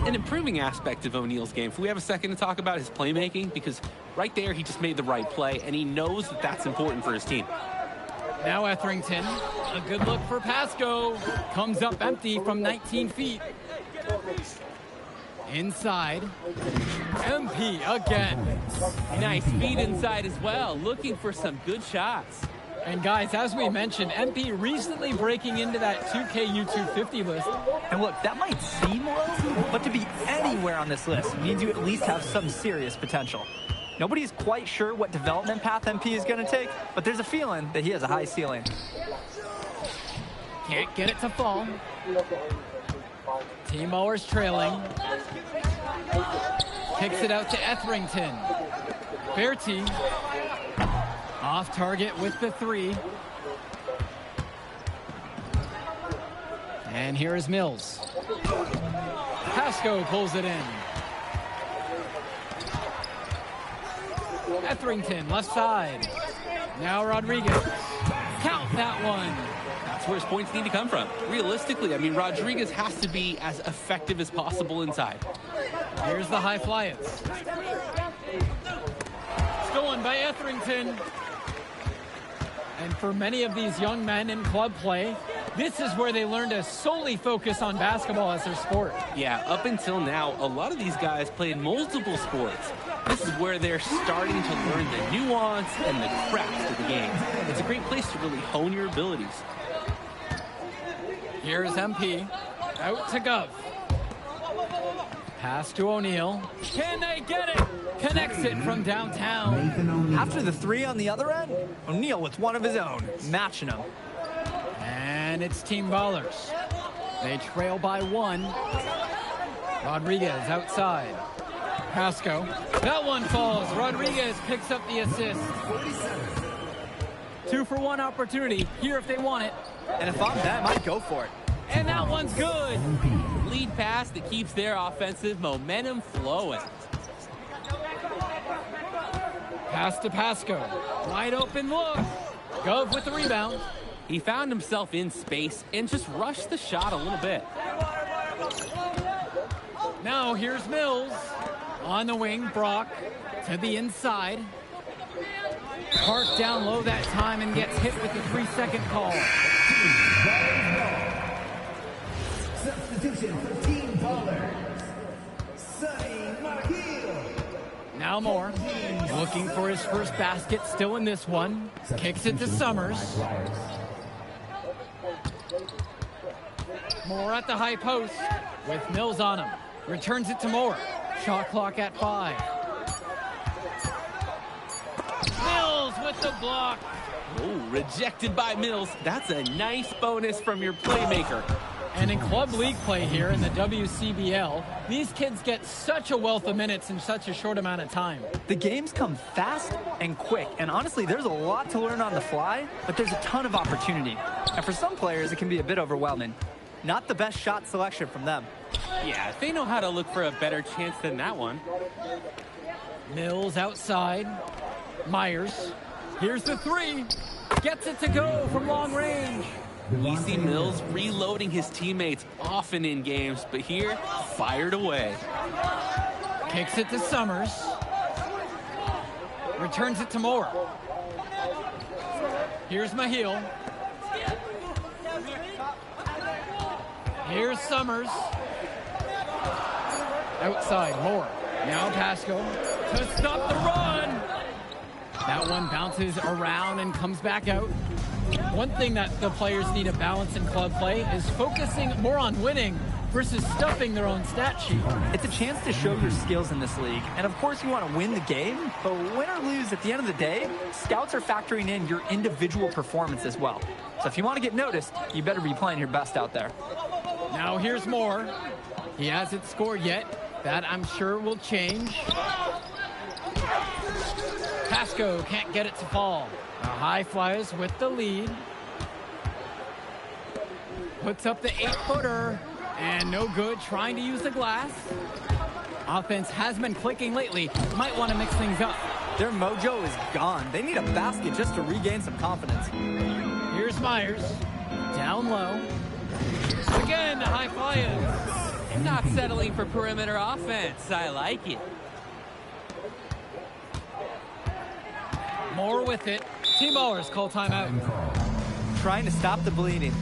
[SPEAKER 18] An improving aspect of O'Neal's game. If we have a second to talk about his playmaking, because right there he just made the right play, and he knows that that's important for his team.
[SPEAKER 16] Now Etherington, a good look for Pasco. Comes up empty from 19 feet. Inside, MP again.
[SPEAKER 18] Nice feed inside as well, looking for some good shots.
[SPEAKER 16] And guys, as we mentioned, MP recently breaking into that 2K U250 list.
[SPEAKER 17] And look, that might seem low, but to be anywhere on this list means you at least have some serious potential. Nobody's quite sure what development path MP is going to take, but there's a feeling that he has a high ceiling.
[SPEAKER 16] Can't get it to fall. Team Ballers trailing. Kicks it out to Etherington. Bertie off target with the three. And here is Mills. Pasco pulls it in. Etherington, left side. Now Rodriguez. Count that one.
[SPEAKER 18] That's where his points need to come from. Realistically, I mean, Rodriguez has to be as effective as possible inside.
[SPEAKER 16] Here's the High Flyers. Stolen by Etherington. And for many of these young men in club play, this is where they learn to solely focus on basketball as their sport.
[SPEAKER 18] Yeah, up until now, a lot of these guys played multiple sports. This is where they're starting to learn the nuance and the craft of the game. It's a great place to really hone your abilities.
[SPEAKER 16] Here's MP. Out to Gov. Pass to O'Neal. Can they get it? Connects it from downtown.
[SPEAKER 17] After the three on the other end, O'Neal with one of his own, matching him.
[SPEAKER 16] And it's Team Ballers. They trail by one. Rodriguez outside. Pasco. That one falls. Rodriguez picks up the assist. 2-for-1 opportunity here if they want it.
[SPEAKER 17] And if I'm them, I'd go for it.
[SPEAKER 16] And that one's good.
[SPEAKER 18] Lead pass that keeps their offensive momentum flowing.
[SPEAKER 16] Pass to Pasco. Wide open look. Gove with the rebound.
[SPEAKER 18] He found himself in space and just rushed the shot a little bit.
[SPEAKER 16] Now here's Mills. On the wing, Brock to the inside. Park down low that time and gets hit with the 3-second call.
[SPEAKER 11] Substitution for Team Ballers. Sonny Margil.
[SPEAKER 16] Now Moore, looking for his first basket, still in this one. Kicks it to Summers. Moore at the high post with Mills on him. Returns it to Moore. Shot clock at 5. Mills with the block.
[SPEAKER 18] Oh, rejected by Mills. That's a nice bonus from your playmaker.
[SPEAKER 16] And in club league play here in the WCBL, these kids get such a wealth of minutes in such a short amount of time.
[SPEAKER 17] The games come fast and quick, and honestly, there's a lot to learn on the fly, but there's a ton of opportunity. And for some players, it can be a bit overwhelming. Not the best shot selection from them.
[SPEAKER 18] Yeah, they know how to look for a better chance than that one.
[SPEAKER 16] Mills outside. Myers. Here's the 3. Gets it to go from long range.
[SPEAKER 18] You see Mills reloading his teammates often in games, but here, fired away.
[SPEAKER 16] Kicks it to Summers. Returns it to Moore. Here's Mahil. Here's Summers. Outside, Moore. Now Pasco to stop the run. That one bounces around and comes back out. One thing that the players need to balance in club play is focusing more on winning versus stuffing their own stat sheet.
[SPEAKER 17] It's a chance to show your skills in this league. And of course you want to win the game, but win or lose, at the end of the day, scouts are factoring in your individual performance as well. So if you want to get noticed, you better be playing your best out there.
[SPEAKER 16] Now here's Moore. He hasn't scored yet. That I'm sure will change. Pasco can't get it to fall. The High Flyers with the lead. Puts up the 8-footer. And no good, trying to use the glass. Offense has been clicking lately. Might want to mix things up.
[SPEAKER 17] Their mojo is gone. They need a basket just to regain some confidence.
[SPEAKER 16] Here's Myers. Down low. Again, the High Flyers.
[SPEAKER 18] Not settling for perimeter offense. I like it.
[SPEAKER 16] Moore with it. Team Ballers call timeout.
[SPEAKER 17] Trying to stop the bleeding.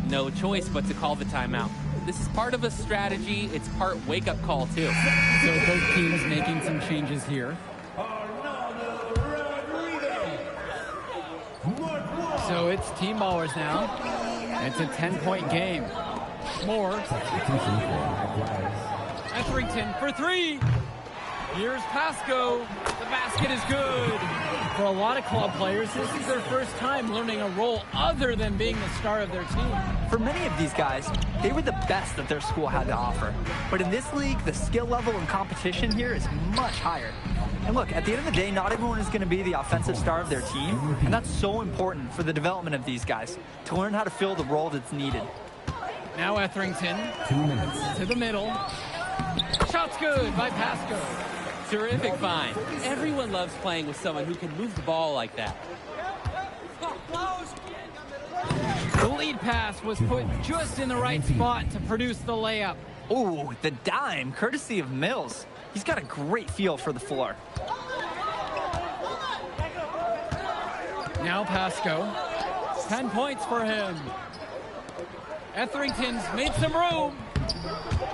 [SPEAKER 18] No choice but to call the timeout. This is part of a strategy. It's part wake-up call, too.
[SPEAKER 16] So both teams making some changes here. So it's Team Ballers now. It's a 10-point game. Moore. Etherington for 3. Here's Pasco. The basket is good. For a lot of club players, this is their first time learning a role other than being the star of their team.
[SPEAKER 17] For many of these guys, they were the best that their school had to offer. But in this league, the skill level and competition here is much higher. And look, at the end of the day, not everyone is going to be the offensive star of their team, and that's so important for the development of these guys, to learn how to fill the role that's needed.
[SPEAKER 16] Now Etherington to the middle. Shot's good by Pasco.
[SPEAKER 18] Terrific find. Everyone loves playing with someone who can move the ball like that.
[SPEAKER 16] The lead pass was put just in the right spot to produce the layup.
[SPEAKER 17] Ooh, the dime, courtesy of Mills. He's got a great feel for the floor.
[SPEAKER 16] Now Pasco. 10 points for him. Etherington's made some room.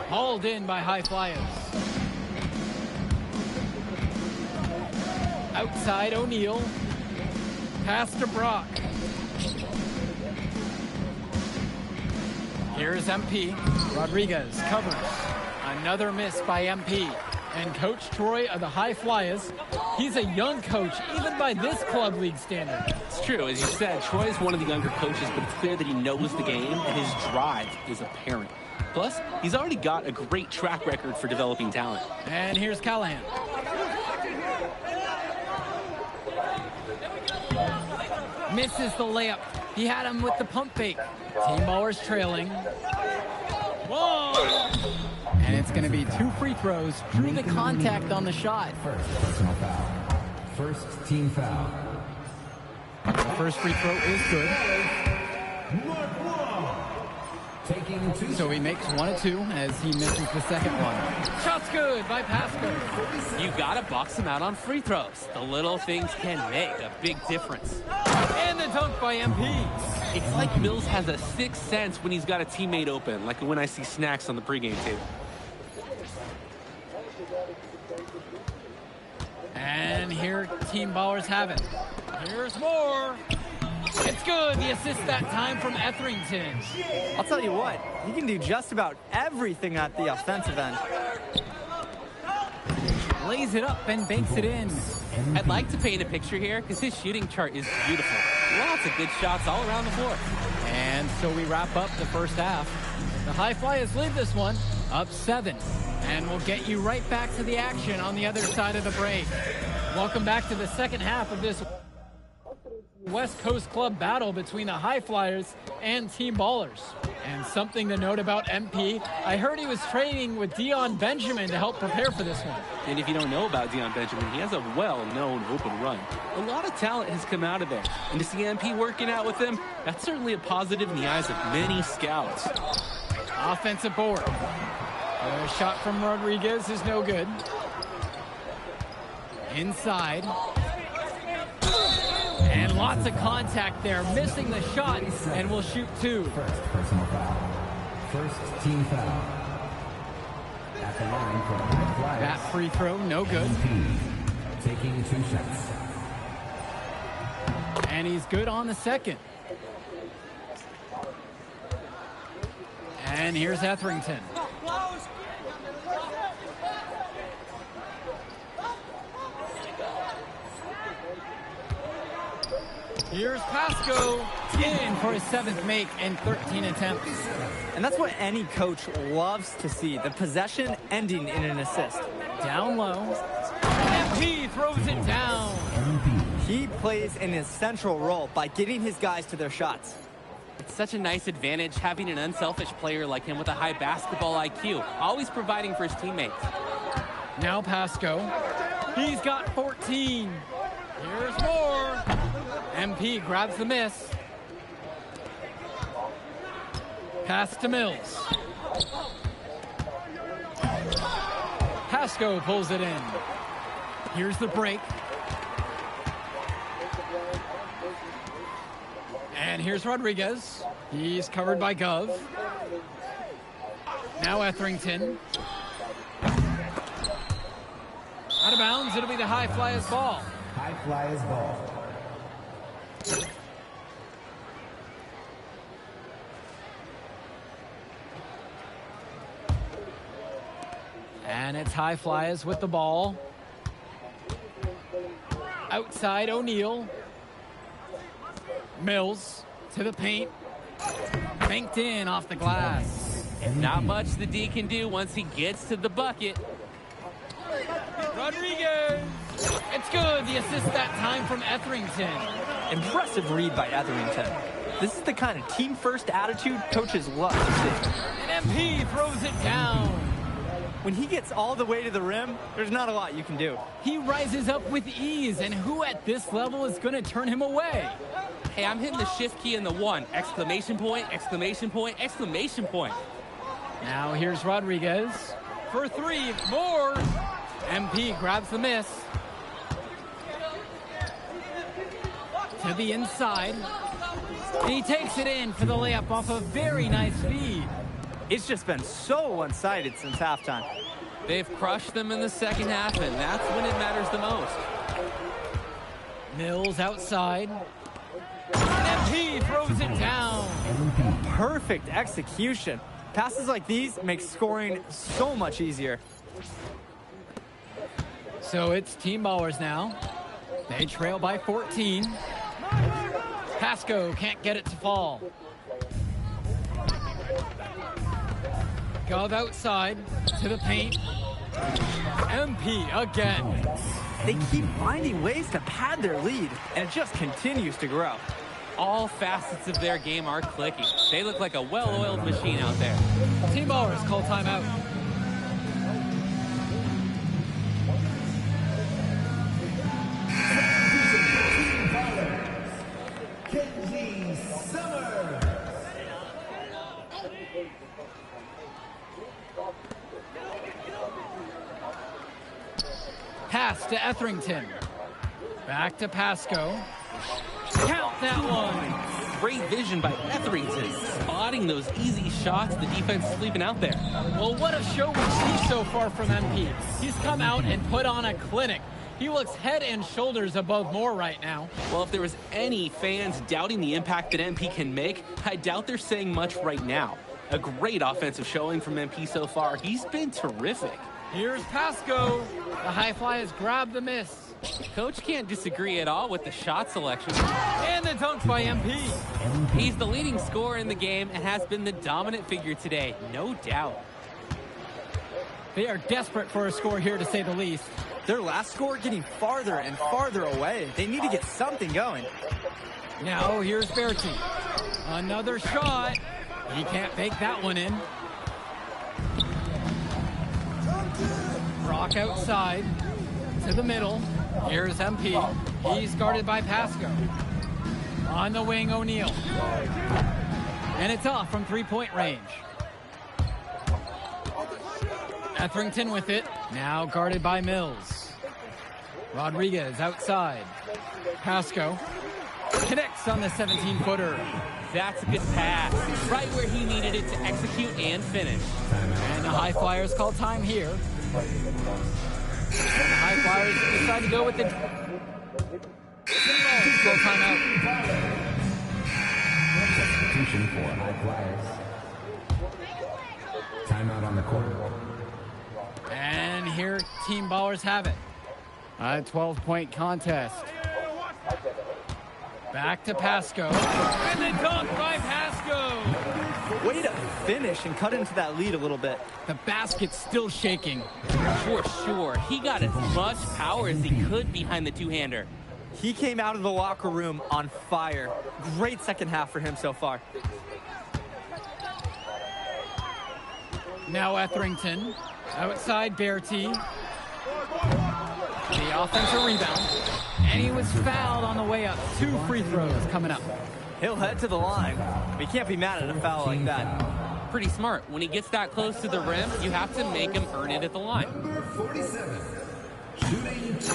[SPEAKER 16] Hauled in by High Flyers. Outside O'Neal. Pass to Brock. Here's MP. Rodriguez covers. Another miss by MP. And Coach Troy of the High Flyers, he's a young coach, even by this club league standard.
[SPEAKER 18] It's true. As you said, Troy's one of the younger coaches, but it's clear that he knows the game, and his drive is apparent. Plus, he's already got a great track record for developing talent.
[SPEAKER 16] And here's Callahan. Misses the layup. He had him with the pump fake. Team Ballers trailing. Whoa! And it's going to be 2 free throws. Drew the contact on the shot.
[SPEAKER 11] First personal foul. First team foul.
[SPEAKER 16] The first free throw is good.
[SPEAKER 11] Taking 2.
[SPEAKER 16] So he makes 1 of 2 as he misses the second one. Shot's good by Pasco.
[SPEAKER 18] You gotta box him out on free throws. The little things can make a big difference.
[SPEAKER 16] And the dunk by MP.
[SPEAKER 18] It's like Mills has a sixth sense when he's got a teammate open, like when I see Snacks on the pregame table.
[SPEAKER 16] And here Team Ballers have it. Here's more. It's good. The assist that time from Etherington.
[SPEAKER 17] I'll tell you what, he can do just about everything at the offensive end.
[SPEAKER 16] Lays it up and banks it in.
[SPEAKER 18] I'd like to paint a picture here because his shooting chart is beautiful. Lots of good shots all around the floor.
[SPEAKER 16] And so we wrap up the first half. The High Flyers lead this one up 7. And we'll get you right back to the action on the other side of the break. Welcome back to the second half of this West Coast Club battle between the High Flyers and Team Ballers. And something to note about MP, I heard he was training with Dion Benjamin to help prepare for this one.
[SPEAKER 18] And if you don't know about Dion Benjamin, he has a well-known open run. A lot of talent has come out of there. And to see MP working out with him, that's certainly a positive in the eyes of many scouts.
[SPEAKER 16] Offensive board. A shot from Rodriguez is no good. Inside. And lots of contact there, missing the shot, and will shoot 2.
[SPEAKER 11] First personal foul. First team foul. At the line for the High Flyers.
[SPEAKER 16] That free throw, no good.
[SPEAKER 11] Taking 2 shots.
[SPEAKER 16] And he's good on the second. And here's Etherington. Here's Pasco in for his 7th make in 13 attempts.
[SPEAKER 17] And that's what any coach loves to see, the possession ending in an assist.
[SPEAKER 16] Down low. MP throws it down.
[SPEAKER 17] He plays an essential role by getting his guys to their shots.
[SPEAKER 18] It's such a nice advantage having an unselfish player like him with a high basketball IQ, always providing for his teammates.
[SPEAKER 16] Now Pasco. He's got 14. Here's more. MP grabs the miss. Pass to Mills. Pasco pulls it in. Here's the break. And here's Rodriguez. He's covered by Gov. Now Etherington. Out of bounds, it'll be the High Flyers ball.
[SPEAKER 11] High Flyers ball.
[SPEAKER 16] And it's High Flyers with the ball. Outside O'Neal. Mills to the paint. Banked in off the glass.
[SPEAKER 18] Not much the D can do once he gets to the bucket.
[SPEAKER 16] Rodriguez. It's good. The assist that time from Etherington.
[SPEAKER 17] Impressive read by Etherington. This is the kind of team-first attitude coaches love to see.
[SPEAKER 16] And MP throws it down.
[SPEAKER 17] When he gets all the way to the rim, there's not a lot you can do.
[SPEAKER 16] He rises up with ease, and who at this level is going to turn him away?
[SPEAKER 18] Hey, I'm hitting the shift key in the 1. Exclamation point, exclamation point, exclamation point.
[SPEAKER 16] Now here's Rodriguez for 3. More. MP grabs the miss. To the inside. And he takes it in for the layup off a very nice feed.
[SPEAKER 17] It's just been so one-sided since halftime.
[SPEAKER 18] They've crushed them in the second half, and that's when it matters the most.
[SPEAKER 16] Mills outside. MP throws it down.
[SPEAKER 17] Perfect execution. Passes like these make scoring so much easier.
[SPEAKER 16] So it's Team Ballers now. They trail by 14. Pasco can't get it to fall. Gov outside to the paint. MP again.
[SPEAKER 17] They keep finding ways to pad their lead, and it just continues to grow.
[SPEAKER 18] All facets of their game are clicking. They look like a well-oiled machine out there.
[SPEAKER 16] Team ballers call timeout. Pass to Etherington. Back to Pasco. Count that one.
[SPEAKER 18] Great vision by Etherington, spotting those easy shots the defense is leaving out there.
[SPEAKER 16] Well, what a show we've seen so far from MP. He's come out and put on a clinic. He looks head and shoulders above Moore right now.
[SPEAKER 18] Well, if there was any fans doubting the impact that MP can make, I doubt they're saying much right now. A great offensive showing from MP so far. He's been terrific.
[SPEAKER 16] Here's Pasco. The high fly has grabbed the miss.
[SPEAKER 18] Coach can't disagree at all with the shot selection.
[SPEAKER 16] And the dunk by MP.
[SPEAKER 18] He's the leading scorer in the game and has been the dominant figure today, no doubt.
[SPEAKER 16] They are desperate for a score here, to say the least.
[SPEAKER 17] Their last score getting farther and farther away. They need to get something going.
[SPEAKER 16] Now here's Berti. Another shot. He can't bake that one in. Brock outside to the middle. Here's MP. He's guarded by Pasco. On the wing, O'Neal. And it's off from three-point range. Etherington with it. Now guarded by Mills. Rodriguez outside. Pasco connects on the 17-footer.
[SPEAKER 18] That's a good pass. Right where he needed it to execute and finish.
[SPEAKER 16] And the High Flyers call time here. And the High Flyers decide to go with the call timeout.
[SPEAKER 11] Substitution for High Flyers. Timeout on the court.
[SPEAKER 16] And here Team Ballers have it. A 12-point contest. Back to Pasco. And the dunk by Pasco.
[SPEAKER 17] Way to finish and cut into that lead a little bit.
[SPEAKER 16] The basket's still shaking.
[SPEAKER 18] For sure. He got as much power as he could behind the two-hander.
[SPEAKER 17] He came out of the locker room on fire. Great second half for him so far.
[SPEAKER 16] Now Etherington. Outside Berti. The offensive rebound. And he was fouled on the way up. 2 free throws coming up.
[SPEAKER 17] He'll head to the line. We can't be mad at a foul like that.
[SPEAKER 18] Pretty smart. When he gets that close to the rim, you have to make him earn it at the line.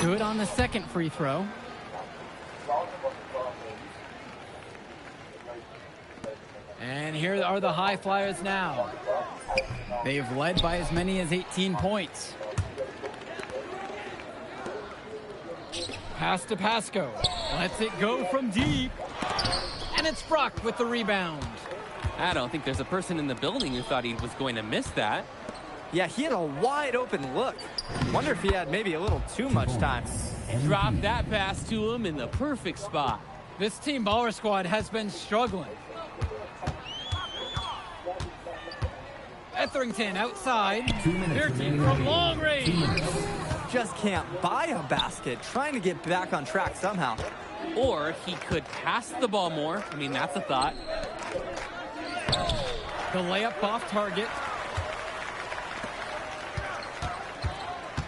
[SPEAKER 16] Good on the second free throw. And here are the High Flyers now. They've led by as many as 18 points. Pass to Pasco. Lets it go from deep. And it's Brock with the rebound.
[SPEAKER 18] I don't think there's a person in the building who thought he was going to miss that.
[SPEAKER 17] Yeah, he had a wide open look. Wonder if he had maybe a little too much time.
[SPEAKER 18] Drop that pass to him in the perfect spot.
[SPEAKER 16] This Team Baller squad has been struggling. Etherington outside. Their team from long range.
[SPEAKER 17] Just can't buy a basket. Trying to get back on track somehow.
[SPEAKER 18] Or he could pass the ball more. I mean, that's a thought.
[SPEAKER 16] The layup off target.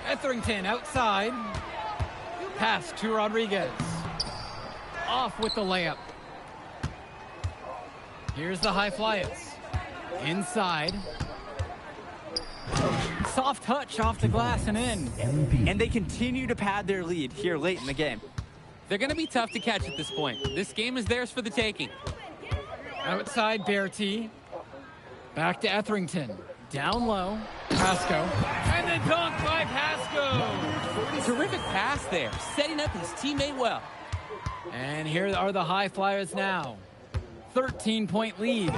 [SPEAKER 16] Etherington outside. Pass to Rodriguez. Off with the layup. Here's the High Flyers. Inside. Soft touch off the glass and in.
[SPEAKER 17] And they continue to pad their lead here late in the game.
[SPEAKER 18] They're going to be tough to catch at this point. This game is theirs for the taking.
[SPEAKER 16] Outside Berti. Back to Etherington. Down low. Pasco. And the dunk by Pasco.
[SPEAKER 18] Terrific pass there. Setting up his teammate well.
[SPEAKER 16] And here are the High Flyers now. 13-point lead.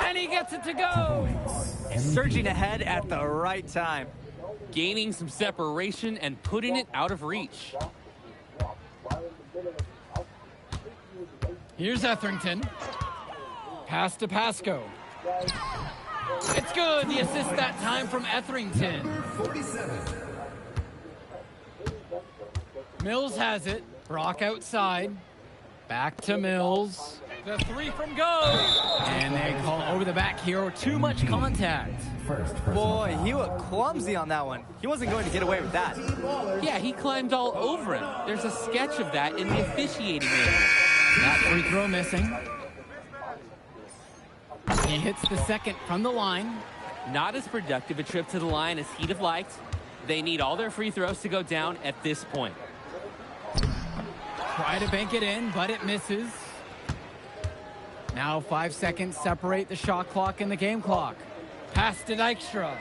[SPEAKER 16] And he gets it to go.
[SPEAKER 17] Surging ahead at the right time.
[SPEAKER 18] Gaining some separation and putting it out of reach.
[SPEAKER 16] Here's Etherington. Pass to Pasco. It's good. The assist that time from Etherington.
[SPEAKER 11] 47.
[SPEAKER 16] Mills has it. Brock outside. Back to Mills. The three from go. And they call over the back here. Too much contact.
[SPEAKER 17] Boy, he was clumsy on that one. He wasn't going to get away with that.
[SPEAKER 18] Yeah, he climbed all over him. There's a sketch of that in the officiating manual.
[SPEAKER 16] That free throw missing. He hits the second from the line.
[SPEAKER 18] Not as productive a trip to the line as he'd have liked. They need all their free throws to go down at this point.
[SPEAKER 16] Try to bank it in, but it misses. Now 5 seconds separate the shot clock and the game clock. Pass to Dykstra.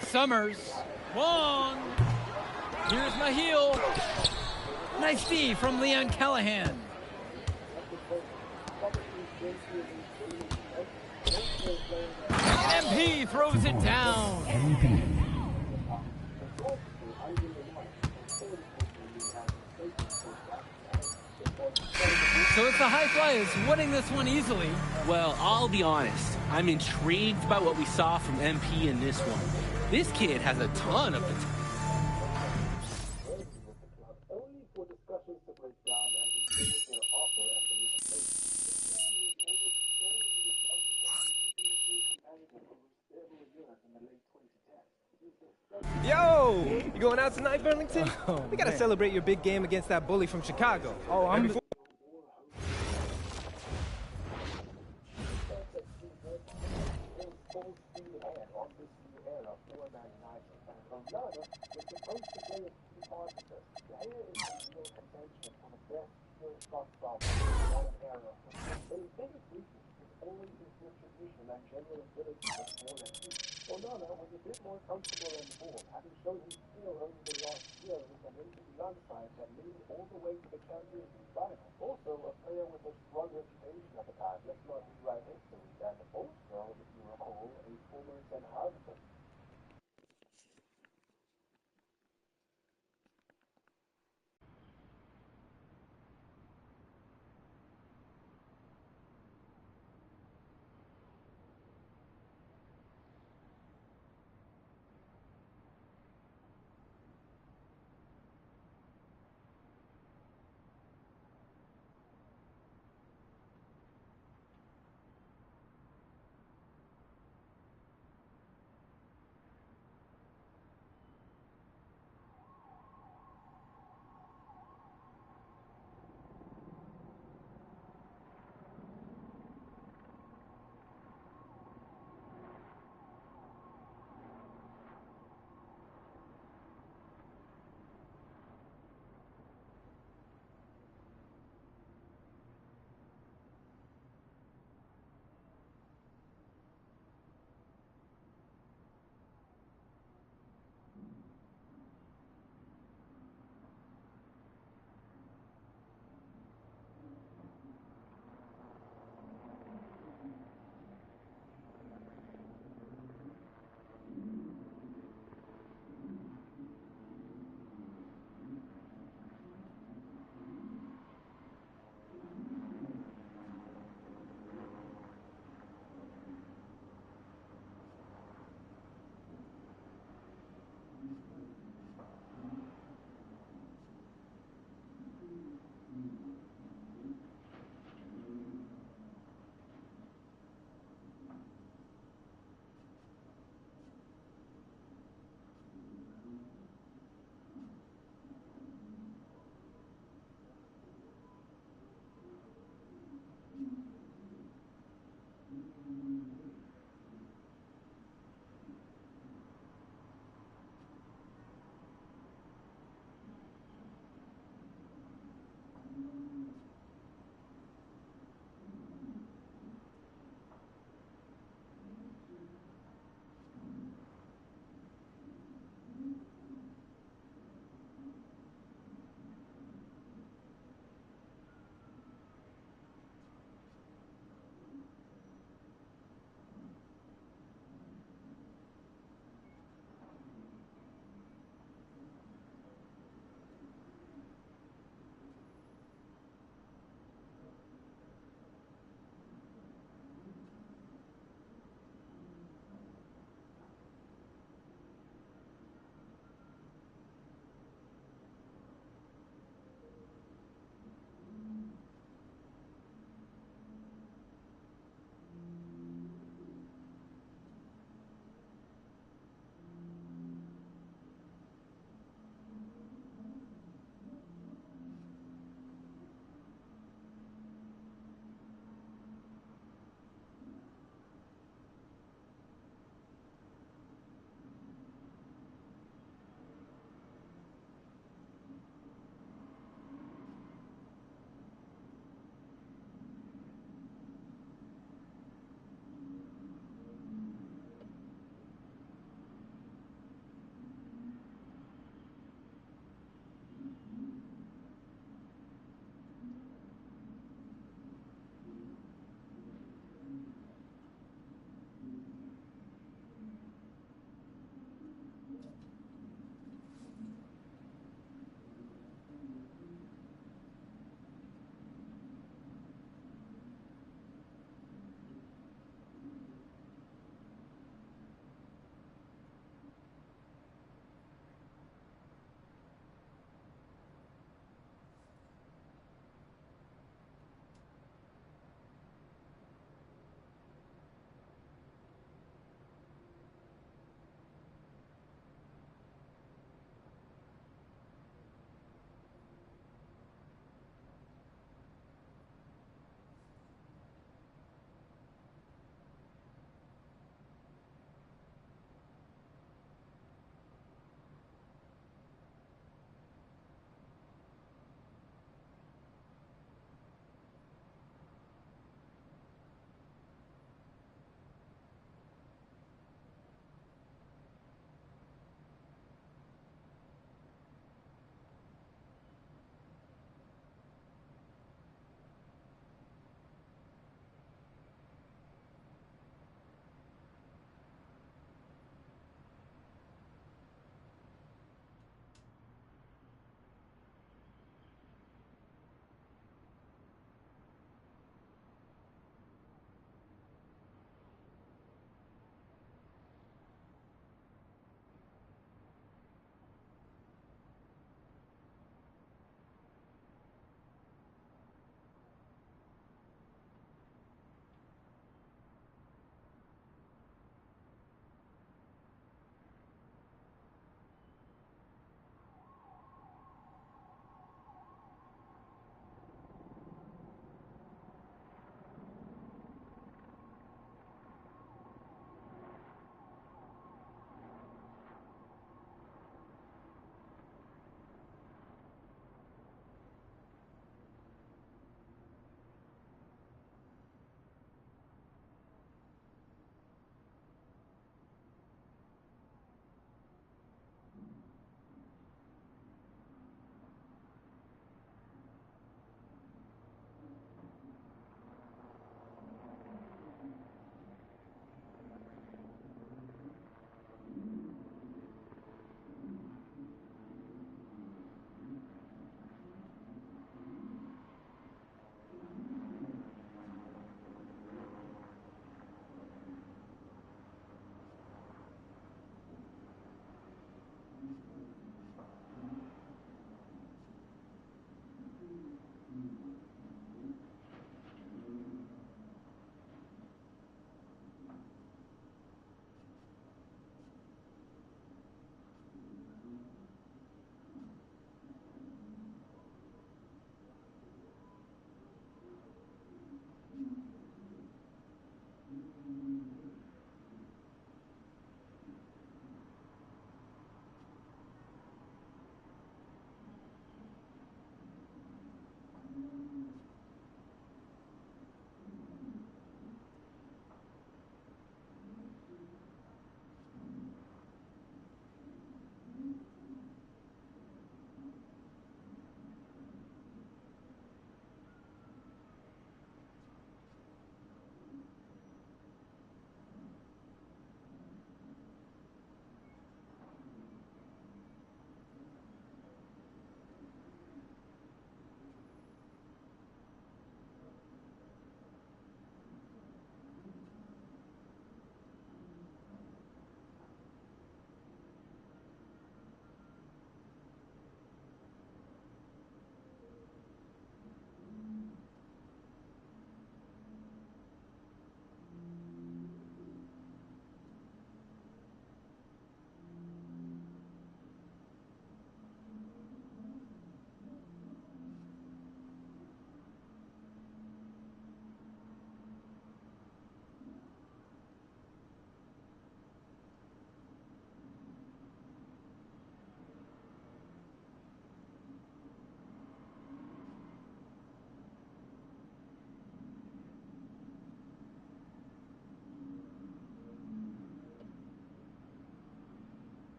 [SPEAKER 16] Summers. Wong. Here's Mahil. Nice D from Leon Callahan. MP throws it down. So it's the High Flyers winning this one easily.
[SPEAKER 18] Well, I'll be honest. I'm intrigued by what we saw from MP in this one. This kid has a ton of potential.
[SPEAKER 15] Yo, you going out tonight, Burlington? We gotta celebrate your big game against that bully from Chicago.
[SPEAKER 8] Oh, I'm.
[SPEAKER 14] Onana was a bit more comfortable on the ball, having shown his skill over the last year with an AC side that made it all the way to the Champions League final. Also, a player with a strong reputation at the time. Let's not rewrite history. And also, if you recall, a former Ten Hag.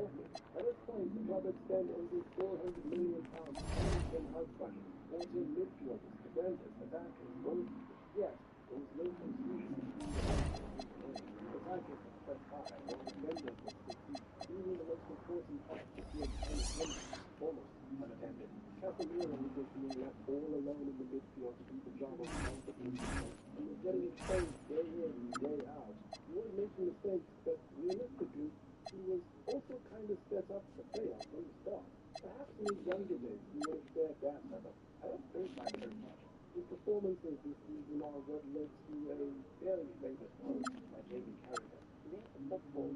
[SPEAKER 14] carefully. At this point, the club had spent over £400 million on in-house money, 14 midfielders, defenders, attackers, goalkeepers. Yet, there was no confusion. Attackers were set high, while defenders were sit deep. Even the most important task was being unattended, almost unattended. Casemiro was just being left all alone in the midfield to do the job of multiple people. He was getting exposed day in, day out. He was making mistakes, but realistically, he was also kind of set up to fail from the start. Perhaps in his younger days, he would have fared better, but I don't think by very much. His performances this season are what led to a very famous quote by Jamie Carragher. Leave football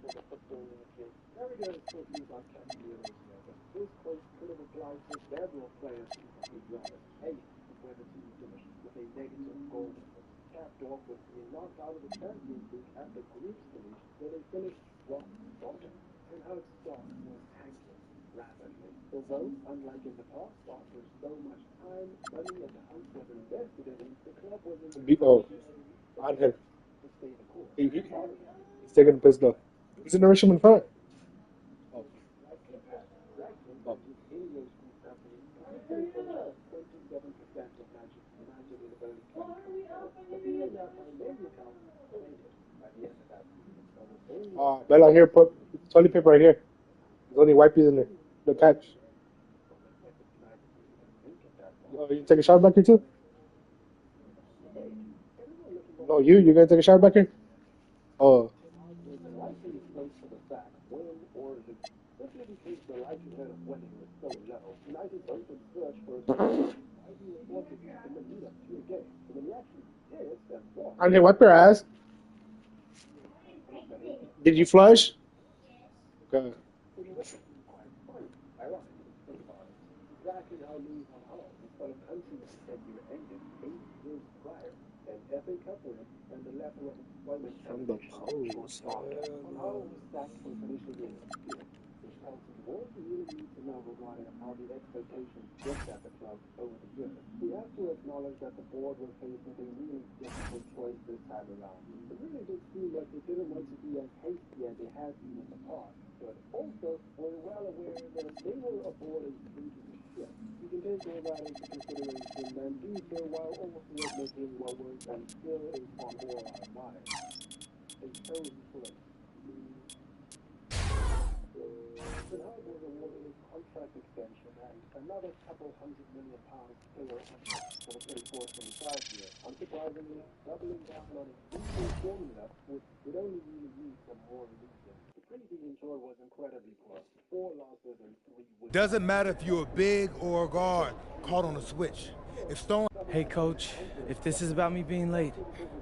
[SPEAKER 14] for the football league. Carragher is confused on Casemiro's here, but this quote could have applied to several players, to be completely honest. Eighth is where the team finished, with a negative goal difference, capped off with being knocked out of the Champions League at the group stage, where they finished rock bottom. Ten Hag's stock was tanking rapidly. Although, unlike in the past, after so much time, money, and the house was invested in him, the club was in the
[SPEAKER 19] Ángel.
[SPEAKER 14] to stay the course.
[SPEAKER 19] He's taking the piss though. Who's in the restroom in front? Oh. Bella, here, put toilet paper right here. There's only wipes in there. The catch. Oh, you take a shower back here too? No, you're gonna take a shower back here? Oh.
[SPEAKER 14] Simply because the likelihood of winning was so low, United's open search for a might be reflected in the lead-up to a game. And when he actually did, then won.
[SPEAKER 19] Ángel, wipe your ass. Did you flush? Okay.
[SPEAKER 14] Exactly how Louis van Gaal, his fellow countryman, tenure ended 8 years prior. An FA Cup win and the letter of employment
[SPEAKER 19] From the pose.
[SPEAKER 14] Van Gaal was sacked for finishing in fifth, which tells you all you really need to know regarding how the expectations dipped at the club over the years. We have to acknowledge that the board was faced with a really difficult choice this time around. It really did seem like they didn't want to be as hasty as they had been in the past, but also were well aware that they were aboard a sinking ship. You can take all that into consideration and do so while also admitting what was and still is on all our minds. A chosen place. Ten Hag was awarded a contract extension and another couple £100 million player option for the 24-25 year. Unsurprisingly, doubling down on a proven formula would only really need some more reasons. The preseason tour was incredibly poor. 4 losses and 3 wins.
[SPEAKER 13] Doesn't matter if you're a big or a guard, caught on a switch. If Stone...
[SPEAKER 8] Hey, Coach, if this is about me being late,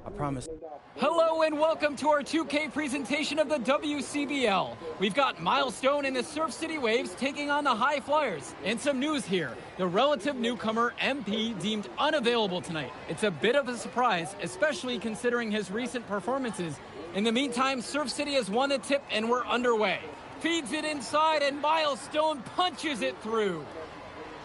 [SPEAKER 8] I promise.
[SPEAKER 16] Hello and welcome to our 2K presentation of the WCBL. We've got Milestone and the Surf City Waves taking on the High Flyers. And some news here. The relative newcomer MP deemed unavailable tonight. It's a bit of a surprise, especially considering his recent performances. In the meantime, Surf City has won the tip and we're underway. Feeds it inside and Milestone punches it through.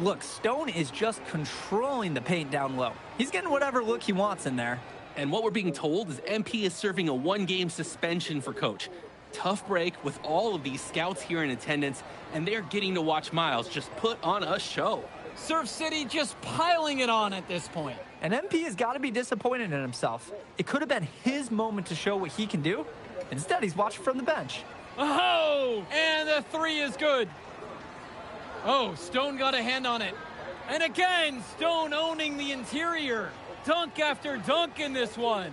[SPEAKER 17] Look, Stone is just controlling the paint down low. He's getting whatever look he wants in there.
[SPEAKER 18] And what we're being told is MP is serving a 1-game suspension for coach. Tough break with all of these scouts here in attendance, and they're getting to watch Miles just put on a show.
[SPEAKER 16] Surf City just piling it on at this point.
[SPEAKER 17] And MP has got to be disappointed in himself. It could have been his moment to show what he can do. Instead, he's watching from the bench.
[SPEAKER 16] Oh, and the 3 is good. Oh, Stone got a hand on it. And again, Stone owning the interior. Dunk after dunk in this one.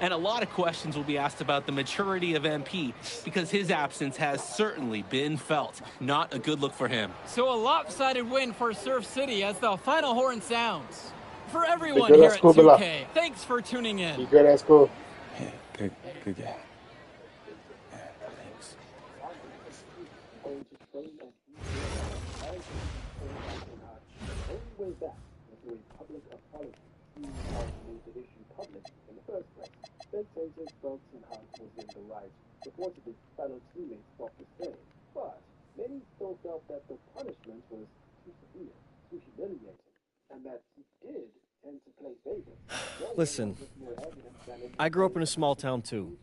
[SPEAKER 18] And a lot of questions will be asked about the maturity of MP because his absence has certainly been felt. Not a good look for him.
[SPEAKER 16] So a lopsided win for Surf City as the final horn sounds. For everyone here at 2K, thanks for tuning in.
[SPEAKER 19] You good at school?
[SPEAKER 8] Yeah, good guy. Thanks.
[SPEAKER 14] Way back into a public apology. He made the issue public in the first place. Spectators felt Ten Hag was in the right. Reportedly, fellow teammates thought the same. But many still felt that the punishment was too severe, too humiliating, and that he did tend to play favorites.
[SPEAKER 20] Listen, I grew up in a small town too.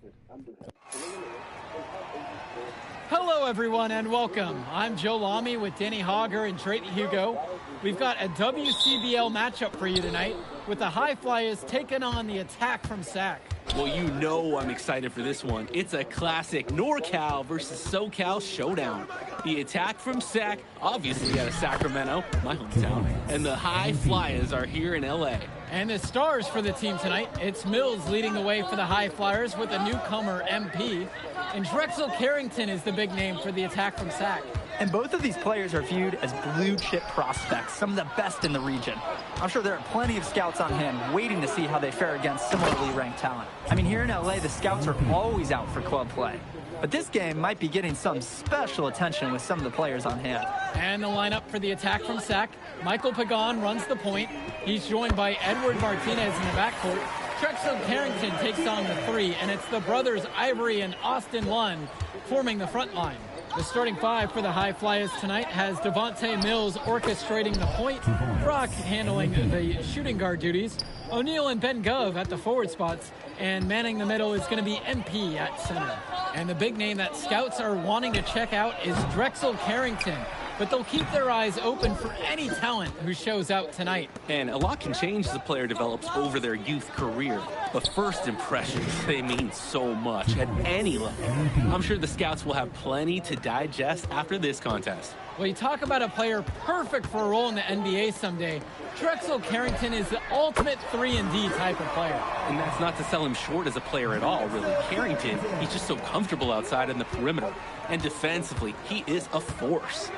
[SPEAKER 16] Hello everyone, and welcome. I'm Joe Lamy with Danny Hogger and Drake Hugo. We've got a WCBL matchup for you tonight with the High Flyers taking on the Attack from Sac.
[SPEAKER 18] Well, you know I'm excited for this one. It's a classic NorCal versus SoCal showdown. The Attack from Sac, obviously out of Sacramento, my hometown, and the High Flyers are here in LA.
[SPEAKER 16] And the stars for the team tonight, it's Mills leading the way for the High Flyers with a newcomer, MP. And Drexel Carrington is the big name for the Attack from Sac.
[SPEAKER 17] And both of these players are viewed as blue-chip prospects, some of the best in the region. I'm sure there are plenty of scouts on hand waiting to see how they fare against similarly ranked talent. I mean, here in LA, the scouts are always out for club play. But this game might be getting some special attention with some of the players on hand.
[SPEAKER 16] And the lineup for the Attack from Sac, Michael Pagan runs the point. He's joined by Edward Martinez in the backcourt. Drexel Carrington takes on the three, and it's the brothers Ivory and Austin Lund forming the front line. The starting five for the High Flyers tonight has Devontae Mills orchestrating the point, Brock handling the shooting guard duties, O'Neal and Ben Gov at the forward spots, and manning the middle is going to be MP at center. And the big name that scouts are wanting to check out is Drexel Carrington, but they'll keep their eyes open for any talent who shows out tonight.
[SPEAKER 18] And a lot can change as a player develops over their youth career. But first impressions, they mean so much at any level. I'm sure the scouts will have plenty to digest after this contest.
[SPEAKER 16] Well, you talk about a player perfect for a role in the NBA someday. Drexel Carrington is the ultimate 3-and-D type of player.
[SPEAKER 18] And that's not to sell him short as a player at all, really. Carrington, he's just so comfortable outside in the perimeter. And defensively, he is a force.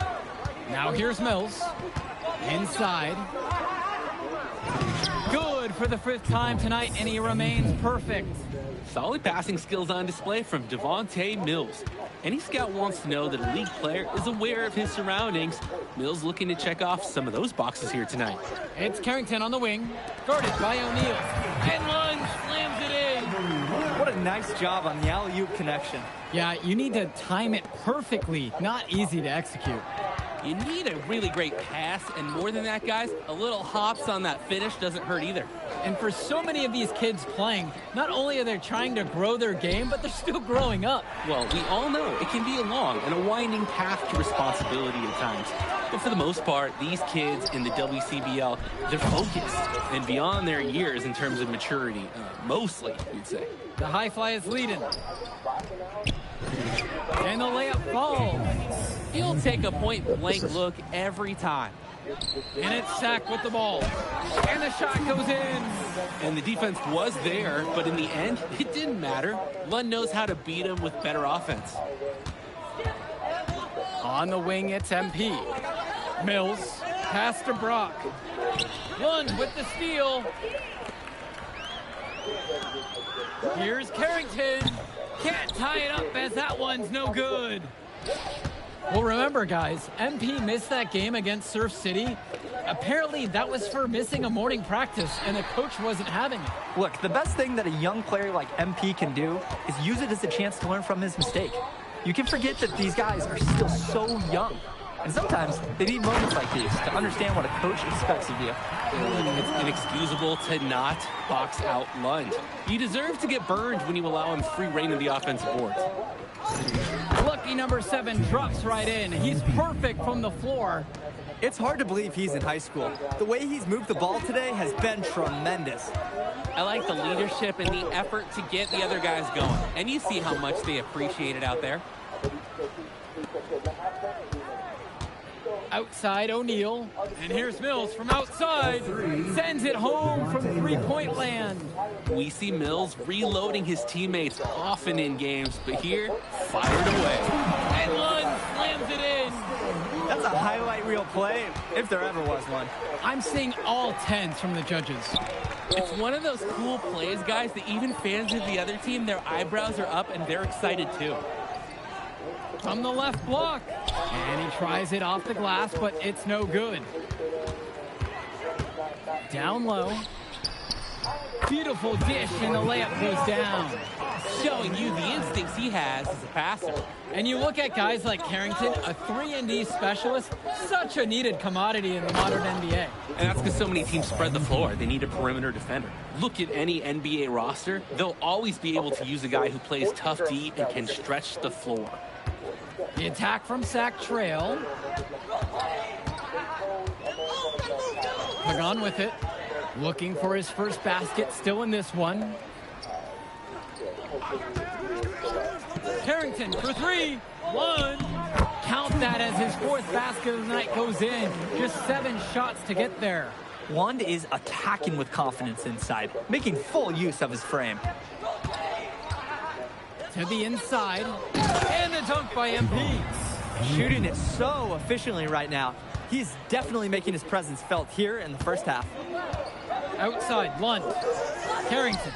[SPEAKER 16] Now here's Mills. Inside. Good for the fifth time tonight, and he remains perfect.
[SPEAKER 18] Solid passing skills on display from Devontae Mills. Any scout wants to know that a league player is aware of his surroundings. Mills looking to check off some of those boxes here tonight.
[SPEAKER 16] It's Carrington on the wing, guarded by O'Neal. And Lund slams it in.
[SPEAKER 17] What a nice job on the alley-oop connection.
[SPEAKER 16] Yeah, you need to time it perfectly. Not easy to execute.
[SPEAKER 18] You need a really great pass, and more than that, guys, a little hops on that finish doesn't hurt either.
[SPEAKER 16] And for so many of these kids playing, not only are they trying to grow their game, but they're still growing up.
[SPEAKER 18] Well, we all know it can be a long and a winding path to responsibility at times. But for the most part, these kids in the WCBL, they're focused and beyond their years in terms of maturity, mostly, we'd say.
[SPEAKER 16] The High Flyers leading. And the layup falls.
[SPEAKER 18] He'll take a point-blank look every time.
[SPEAKER 16] And it's Sac with the ball. And the shot goes in.
[SPEAKER 18] And the defense was there, but in the end, it didn't matter. Lund knows how to beat him with better offense.
[SPEAKER 16] On the wing, it's MP. Mills, pass to Brock. Lund with the steal. Here's Carrington. Can't tie it up as that one's no good. Well, remember, guys, MP missed that game against Surf City. Apparently, that was for missing a morning practice, and the coach wasn't having it.
[SPEAKER 17] Look, the best thing that a young player like MP can do is use it as a chance to learn from his mistake. You can forget that these guys are still so young. And sometimes they need moments like these to understand what a coach expects of you.
[SPEAKER 18] It's inexcusable to not box out Lund. You deserve to get burned when you allow him free reign of the offensive boards.
[SPEAKER 16] Lucky number 7 drops right in. He's perfect from the floor.
[SPEAKER 17] It's hard to believe he's in high school. The way he's moved the ball today has been tremendous.
[SPEAKER 18] I like the leadership and the effort to get the other guys going. And you see how much they appreciate it out there.
[SPEAKER 16] Outside O'Neal, and here's Mills from outside, sends it home from three-point land.
[SPEAKER 18] We see Mills reloading his teammates often in games, but here, fired away.
[SPEAKER 16] And Lund slams it in.
[SPEAKER 17] That's a highlight reel play, if there ever was one.
[SPEAKER 16] I'm seeing all 10s from the judges.
[SPEAKER 18] It's one of those cool plays, guys, that even fans of the other team, their eyebrows are up and they're excited too.
[SPEAKER 16] From the left block. And he tries it off the glass, but it's no good. Down low. Beautiful dish, and the layup goes down.
[SPEAKER 18] Showing you the instincts he has as a passer.
[SPEAKER 16] And you look at guys like Carrington, a 3-and-D specialist, such a needed commodity in the modern NBA.
[SPEAKER 18] And that's because so many teams spread the floor. They need a perimeter defender. Look at any NBA roster. They'll always be able to use a guy who plays tough D and can stretch the floor.
[SPEAKER 16] The attack from Sack Trail. Pagan with it. Looking for his first basket, still in this one. Carrington for three. One. Count that as his fourth basket of the night goes in. Just 7 shots to get there.
[SPEAKER 17] Wand is attacking with confidence inside, making full use of his frame.
[SPEAKER 16] To the inside. And a dunk by MP.
[SPEAKER 17] Shooting it so efficiently right now. He's definitely making his presence felt here in the first half.
[SPEAKER 16] Outside, Lund. Carrington.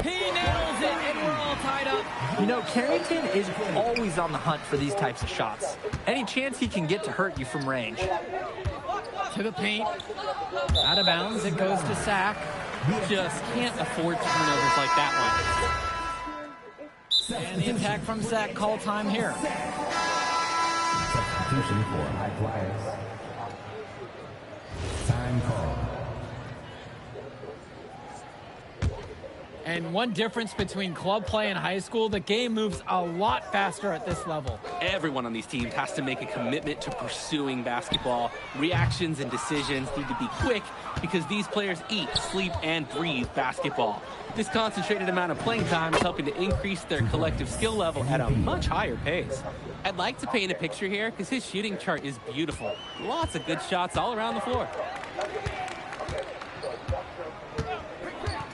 [SPEAKER 16] He nails it, and we're all tied up.
[SPEAKER 17] You know, Carrington is always on the hunt for these types of shots. Any chance he can get to hurt you from range.
[SPEAKER 16] To the paint. Out of bounds, it goes to Sack.
[SPEAKER 18] Just can't afford turnovers like that
[SPEAKER 16] one. And the attack from Sack, call time here.
[SPEAKER 11] Substitution for high flyers. Time call.
[SPEAKER 16] And one difference between club play and high school, the game moves a lot faster at this level.
[SPEAKER 18] Everyone on these teams has to make a commitment to pursuing basketball. Reactions and decisions need to be quick because these players eat, sleep, and breathe basketball. This concentrated amount of playing time is helping to increase their collective skill level at a much higher pace. I'd like to paint a picture here because his shooting chart is beautiful. Lots of good shots all around the floor.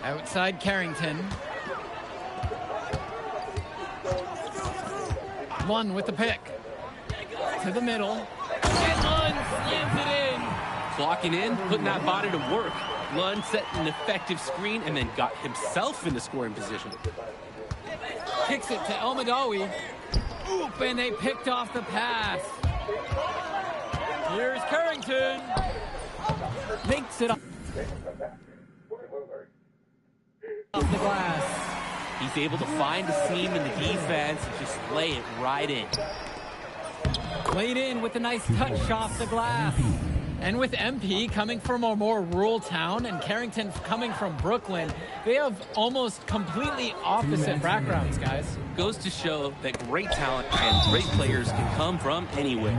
[SPEAKER 16] Outside Carrington. Lund with the pick. To the middle. And Lund slams it in.
[SPEAKER 18] Clocking in, putting that body to work. Lund set an effective screen and then got himself into scoring position.
[SPEAKER 16] Kicks it to El Madawi. Oop, and they picked off the pass. Here's Carrington. Makes it up. Off the glass.
[SPEAKER 18] He's able to find a seam in the defense and just lay it right in.
[SPEAKER 16] Laid in with a nice touch off the glass. And with MP coming from a more rural town and Carrington coming from Brooklyn, they have almost completely opposite backgrounds, guys.
[SPEAKER 18] Goes to show that great talent and great players can come from anywhere.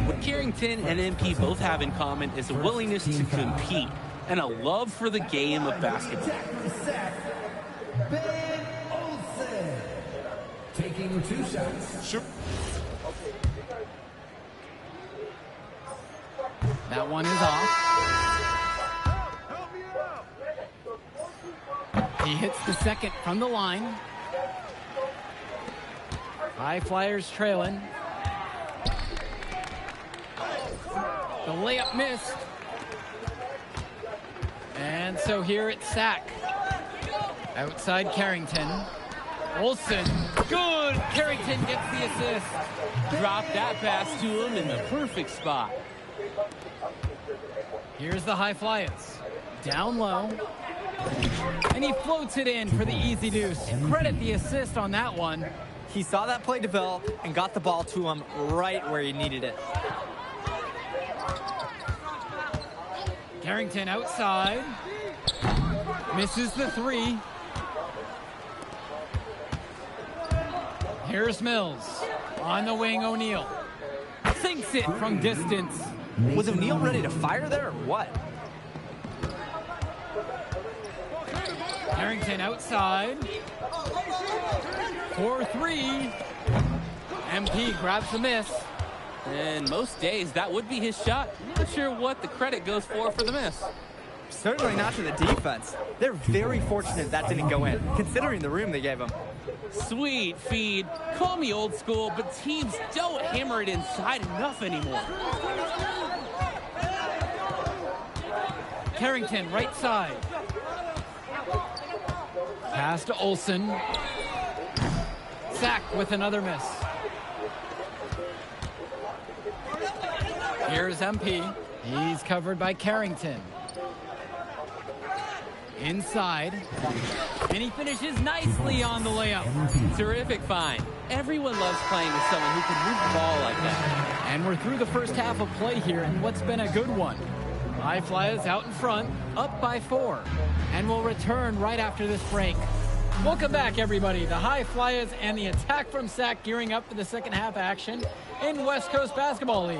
[SPEAKER 18] What Carrington and MP both have in common is a willingness to compete and a love for the game of basketball.
[SPEAKER 11] Ben Olsen taking 2 shots.
[SPEAKER 12] Sure.
[SPEAKER 16] That one is off. He hits the second from the line. High Flyers trailing. The layup missed. And so here it's Sack. Outside Carrington. Olsen. Good. Carrington gets the assist.
[SPEAKER 18] Drop that pass to him in the perfect spot.
[SPEAKER 16] Here's the High Flyers. Down low. And he floats it in for the easy deuce. Credit the assist on that one.
[SPEAKER 17] He saw that play develop and got the ball to him right where he needed it.
[SPEAKER 16] Carrington outside. Misses the 3. Here's Mills. On the wing, O'Neal. Sinks it from distance.
[SPEAKER 17] Was O'Neal ready to fire there or what?
[SPEAKER 16] Carrington outside. 4-3. MP grabs the miss.
[SPEAKER 18] And most days, that would be his shot. Not sure what the credit goes for the miss.
[SPEAKER 17] Certainly not to the defense. They're very fortunate that didn't go in, considering the room they gave him.
[SPEAKER 18] Sweet feed. Call me old school, but teams don't hammer it inside enough anymore.
[SPEAKER 16] Carrington, right side. Pass to Olsen. Sack with another miss. Here's MP. He's covered by Carrington. Inside. And he finishes nicely on the layup.
[SPEAKER 18] Terrific find. Everyone loves playing with someone who can move the ball like that.
[SPEAKER 16] And we're through the first half of play here in what's been a good one. High Flyers out in front, up by 4. And we'll return right after this break. Welcome back, everybody. The High Flyers and the attack from Sac gearing up for the second half action in West Coast Basketball League.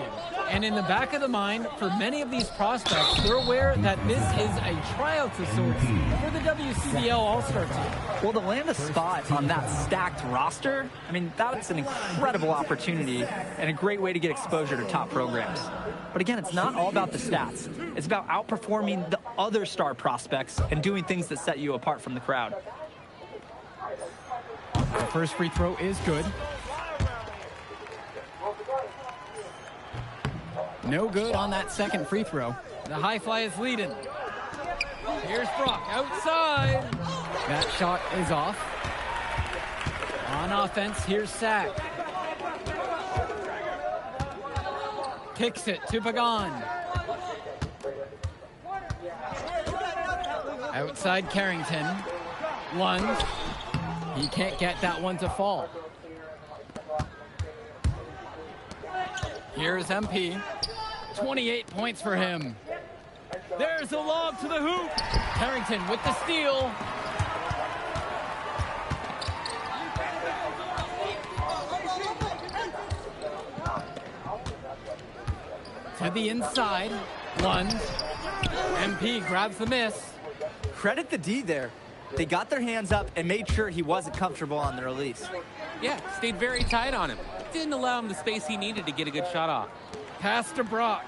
[SPEAKER 16] And in the back of the mind, for many of these prospects, they're aware that this is a tryout of sorts for the WCBL All-Star team.
[SPEAKER 17] Well, to land a spot on that stacked roster, I mean, that's an incredible opportunity and a great way to get exposure to top programs. But again, it's not all about the stats. It's about outperforming the other star prospects and doing things that set you apart from the crowd.
[SPEAKER 16] The first free throw is good. No good on that second free throw. The High Flyers leading. Here's Brock outside. That shot is off. On offense, here's Sack. Kicks it to Pagan. Outside Carrington. Lunge. He can't get that one to fall. Here's MP. 28 points for him. There's a lob to the hoop. Carrington with the steal. To the inside. Lunge. MP grabs the miss.
[SPEAKER 17] Credit the D there. They got their hands up and made sure he wasn't comfortable on the release.
[SPEAKER 18] Yeah, stayed very tight on him. Didn't allow him the space he needed to get a good shot off.
[SPEAKER 16] Pass to Brock.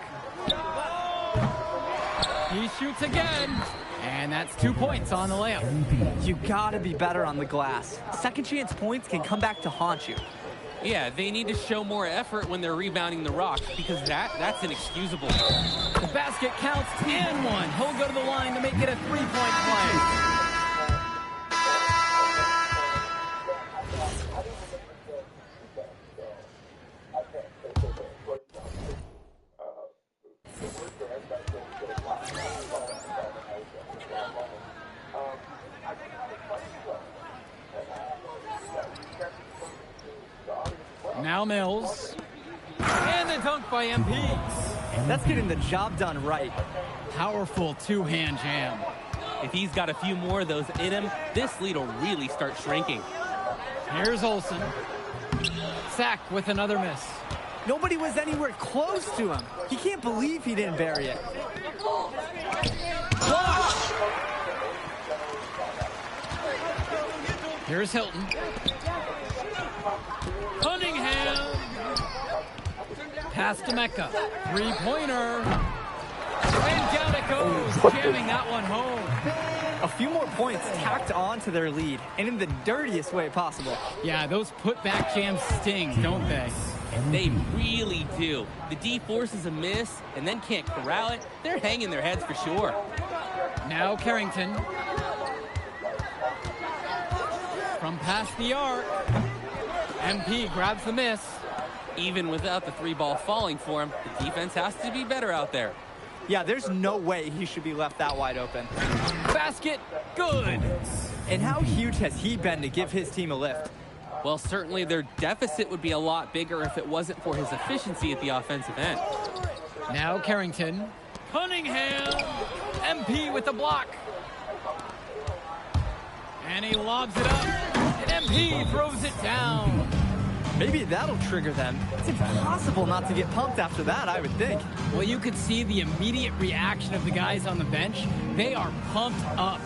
[SPEAKER 16] He shoots again. And that's 2 points on the layup.
[SPEAKER 17] You gotta be better on the glass. Second chance points can come back to haunt you.
[SPEAKER 18] Yeah, they need to show more effort when they're rebounding the rock because that's inexcusable.
[SPEAKER 16] The basket counts and one. He'll go to the line to make it a 3-point play. Now Mills. And the dunk by MP.
[SPEAKER 17] That's getting the job done right.
[SPEAKER 16] Powerful two-hand jam.
[SPEAKER 18] If he's got a few more of those in him, this lead will really start shrinking.
[SPEAKER 16] Here's Olsen. Sack with another miss.
[SPEAKER 17] Nobody was anywhere close to him. He can't believe he didn't bury it.
[SPEAKER 16] Block! Here's Hilton. Cunningham. Pass to Mecca. Three-pointer. And down it goes, jamming that one home.
[SPEAKER 17] A few more points tacked on to their lead, and in the dirtiest way possible.
[SPEAKER 16] Yeah, those put-back jams sting, don't they?
[SPEAKER 18] They really do. The D forces a miss and then can't corral it. They're hanging their heads for sure.
[SPEAKER 16] Now Carrington. From past the arc. MP grabs the miss.
[SPEAKER 18] Even without the three ball falling for him, the defense has to be better out there.
[SPEAKER 17] Yeah, there's no way he should be left that wide open.
[SPEAKER 16] Basket, good.
[SPEAKER 17] And how huge has he been to give his team a lift?
[SPEAKER 18] Well, certainly their deficit would be a lot bigger if it wasn't for his efficiency at the offensive end.
[SPEAKER 16] Now Carrington. Cunningham. MP with the block. And he lobs it up. And MP throws it down.
[SPEAKER 17] Maybe that'll trigger them. It's impossible not to get pumped after that, I would think.
[SPEAKER 16] Well, you could see the immediate reaction of the guys on the bench. They are pumped up.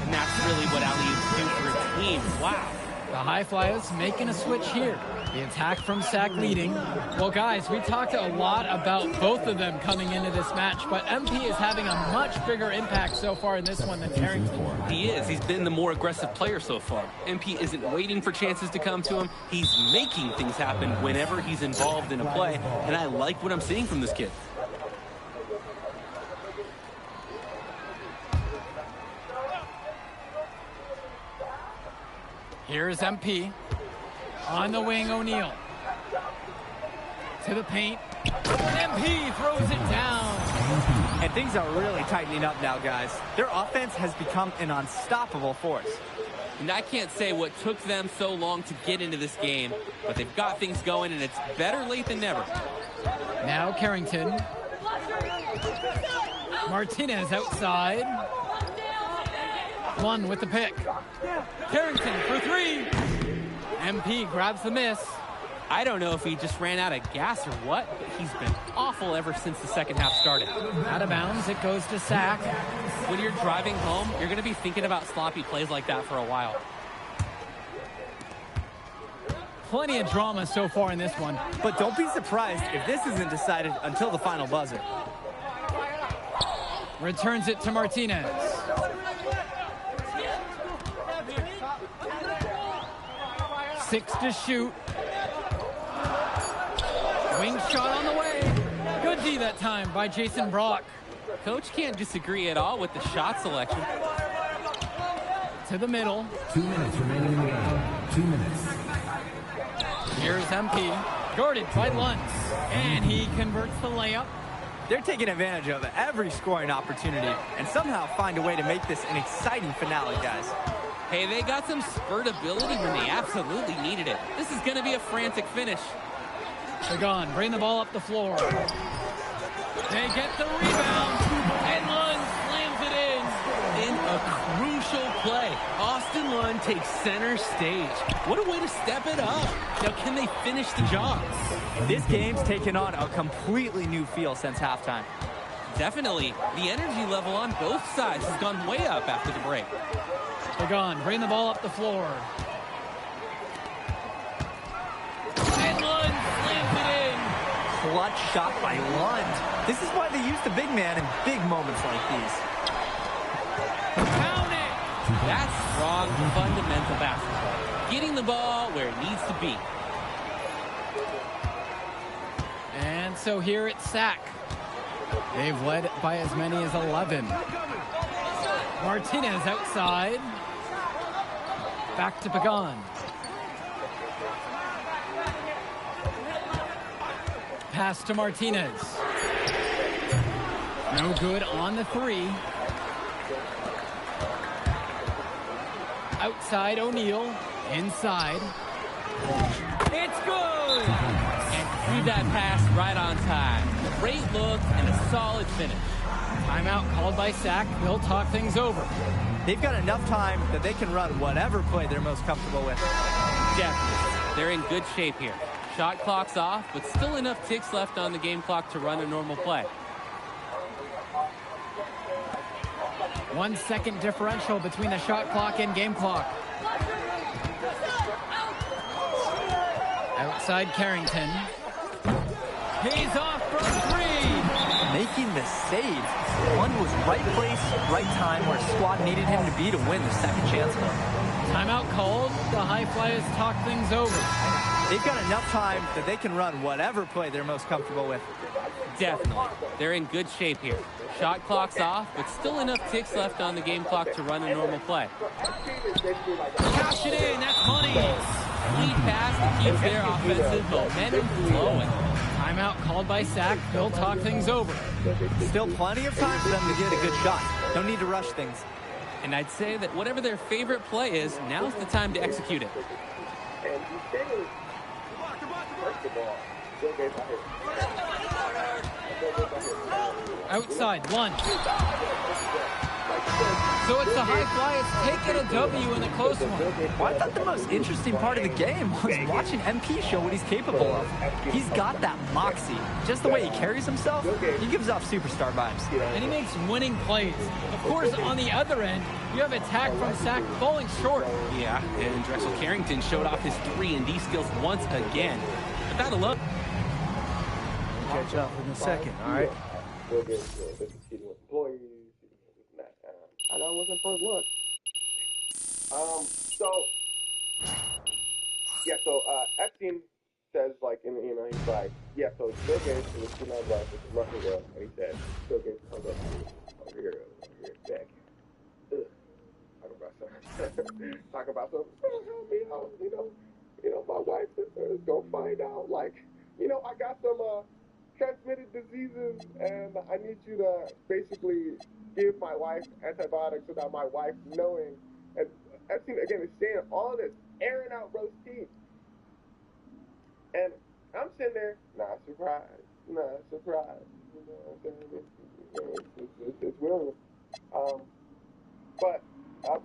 [SPEAKER 18] And that's really what alley-oops do for a team. Wow.
[SPEAKER 16] The High Flyers making a switch here. The attack from Sac leading. Well, guys, we talked a lot about both of them coming into this match, but MP is having a much bigger impact so far in this one than Carrington.
[SPEAKER 18] He is. He's been the more aggressive player so far. MP isn't waiting for chances to come to him. He's making things happen whenever he's involved in a play, and I like what I'm seeing from this kid.
[SPEAKER 16] Here's MP. On the wing, O'Neal. To the paint. MP throws it down.
[SPEAKER 17] And things are really tightening up now, guys. Their offense has become an unstoppable force.
[SPEAKER 18] And I can't say what took them so long to get into this game, but they've got things going, and it's better late than never.
[SPEAKER 16] Now Carrington. Martinez outside. Lund with the pick. Carrington for three. MP grabs the miss.
[SPEAKER 18] I don't know if he just ran out of gas or what, but he's been awful ever since the second half started.
[SPEAKER 16] Out of bounds, it goes to Sack.
[SPEAKER 18] When you're driving home, you're going to be thinking about sloppy plays like that for a while.
[SPEAKER 16] Plenty of drama so far in this one.
[SPEAKER 17] But don't be surprised if this isn't decided until the final buzzer.
[SPEAKER 16] Returns it to Martinez. Six to shoot. Wing shot on the way. Good D that time by Jason Brock.
[SPEAKER 18] Coach can't disagree at all with the shot selection.
[SPEAKER 16] To the middle.
[SPEAKER 11] 2 minutes remaining in the game. 2 minutes.
[SPEAKER 16] Here's MP. Guarded by Lund. And he converts the layup.
[SPEAKER 17] They're taking advantage of every scoring opportunity and somehow find a way to make this an exciting finale, guys.
[SPEAKER 18] Hey, they got some spurt ability when they absolutely needed it. This is going to be a frantic finish.
[SPEAKER 16] Pagan, bring the ball up the floor. They get the rebound, and Lund slams it in
[SPEAKER 18] a crucial play. Austin Lund takes center stage. What a way to step it up. Now, can they finish the job?
[SPEAKER 17] This game's taken on a completely new feel since halftime.
[SPEAKER 18] Definitely. The energy level on both sides has gone way up after the break.
[SPEAKER 16] Pagan, bring the ball up the floor. And Lund slams it in.
[SPEAKER 17] Clutch shot by Lund. This is why they use the big man in big moments like these.
[SPEAKER 16] Count it!
[SPEAKER 18] That's strong, fundamental basketball. Getting the ball where it needs to be.
[SPEAKER 16] And so here it's Sack. They've led by as many as 11. Martinez outside. Back to Pagan. Pass to Martinez. No good on the three. Outside O'Neal. Inside. It's good!
[SPEAKER 18] And see that pass right on time. Great look and a solid finish.
[SPEAKER 16] Timeout called by Sack. They'll talk things over.
[SPEAKER 17] They've got enough time that they can run whatever play they're most comfortable with.
[SPEAKER 18] Definitely. They're in good shape here. Shot clock's off, but still enough ticks left on the game clock to run a normal play.
[SPEAKER 16] 1 second differential between the shot clock and game clock. Outside Carrington. He's off for three.
[SPEAKER 17] Making the save. One was right place, right time where squad needed him to be to win the second chance one.
[SPEAKER 16] Timeout called. The High Flyers talk things over.
[SPEAKER 17] They've got enough time that they can run whatever play they're most comfortable with.
[SPEAKER 18] Definitely. They're in good shape here. Shot clock's off, but still enough ticks left on the game clock to run a normal play.
[SPEAKER 16] Cash it in. That's money.
[SPEAKER 18] Lead pass that keeps their offensive momentum flowing.
[SPEAKER 16] Timeout called by Sack. They'll talk things over.
[SPEAKER 17] Still plenty of time for them to get a good shot. Don't need to rush things.
[SPEAKER 18] And I'd say that whatever their favorite play is, now's the time to execute it.
[SPEAKER 16] Outside, Lund. So it's the High Flyers taking a W in a close one.
[SPEAKER 17] Well, I thought the most interesting part of the game was watching MP show what he's capable of. He's got that moxie. Just the way he carries himself, he gives off superstar vibes.
[SPEAKER 16] And he makes winning plays. Of course, on the other end, you have attack from Sack falling short.
[SPEAKER 18] Yeah, and Drexel Carrington showed off his 3-and-D skills once again. But that'll look.
[SPEAKER 8] Catch up in a second, all right?
[SPEAKER 6] I know it wasn't first look. Epstein says, like, in the email, he's like, yeah, so Bill Gates was shooting on Russ, it's Russell Wilson, and he said, Bill Gates comes up to me, over here, back. Talk about something. Help me out, my wife is gonna find out, like, I got some, transmitted diseases, and I need you to basically give my wife antibiotics without my wife knowing. And Epstein, again, is saying all this, airing out roast teeth. And I'm sitting there, not surprised. It's William. But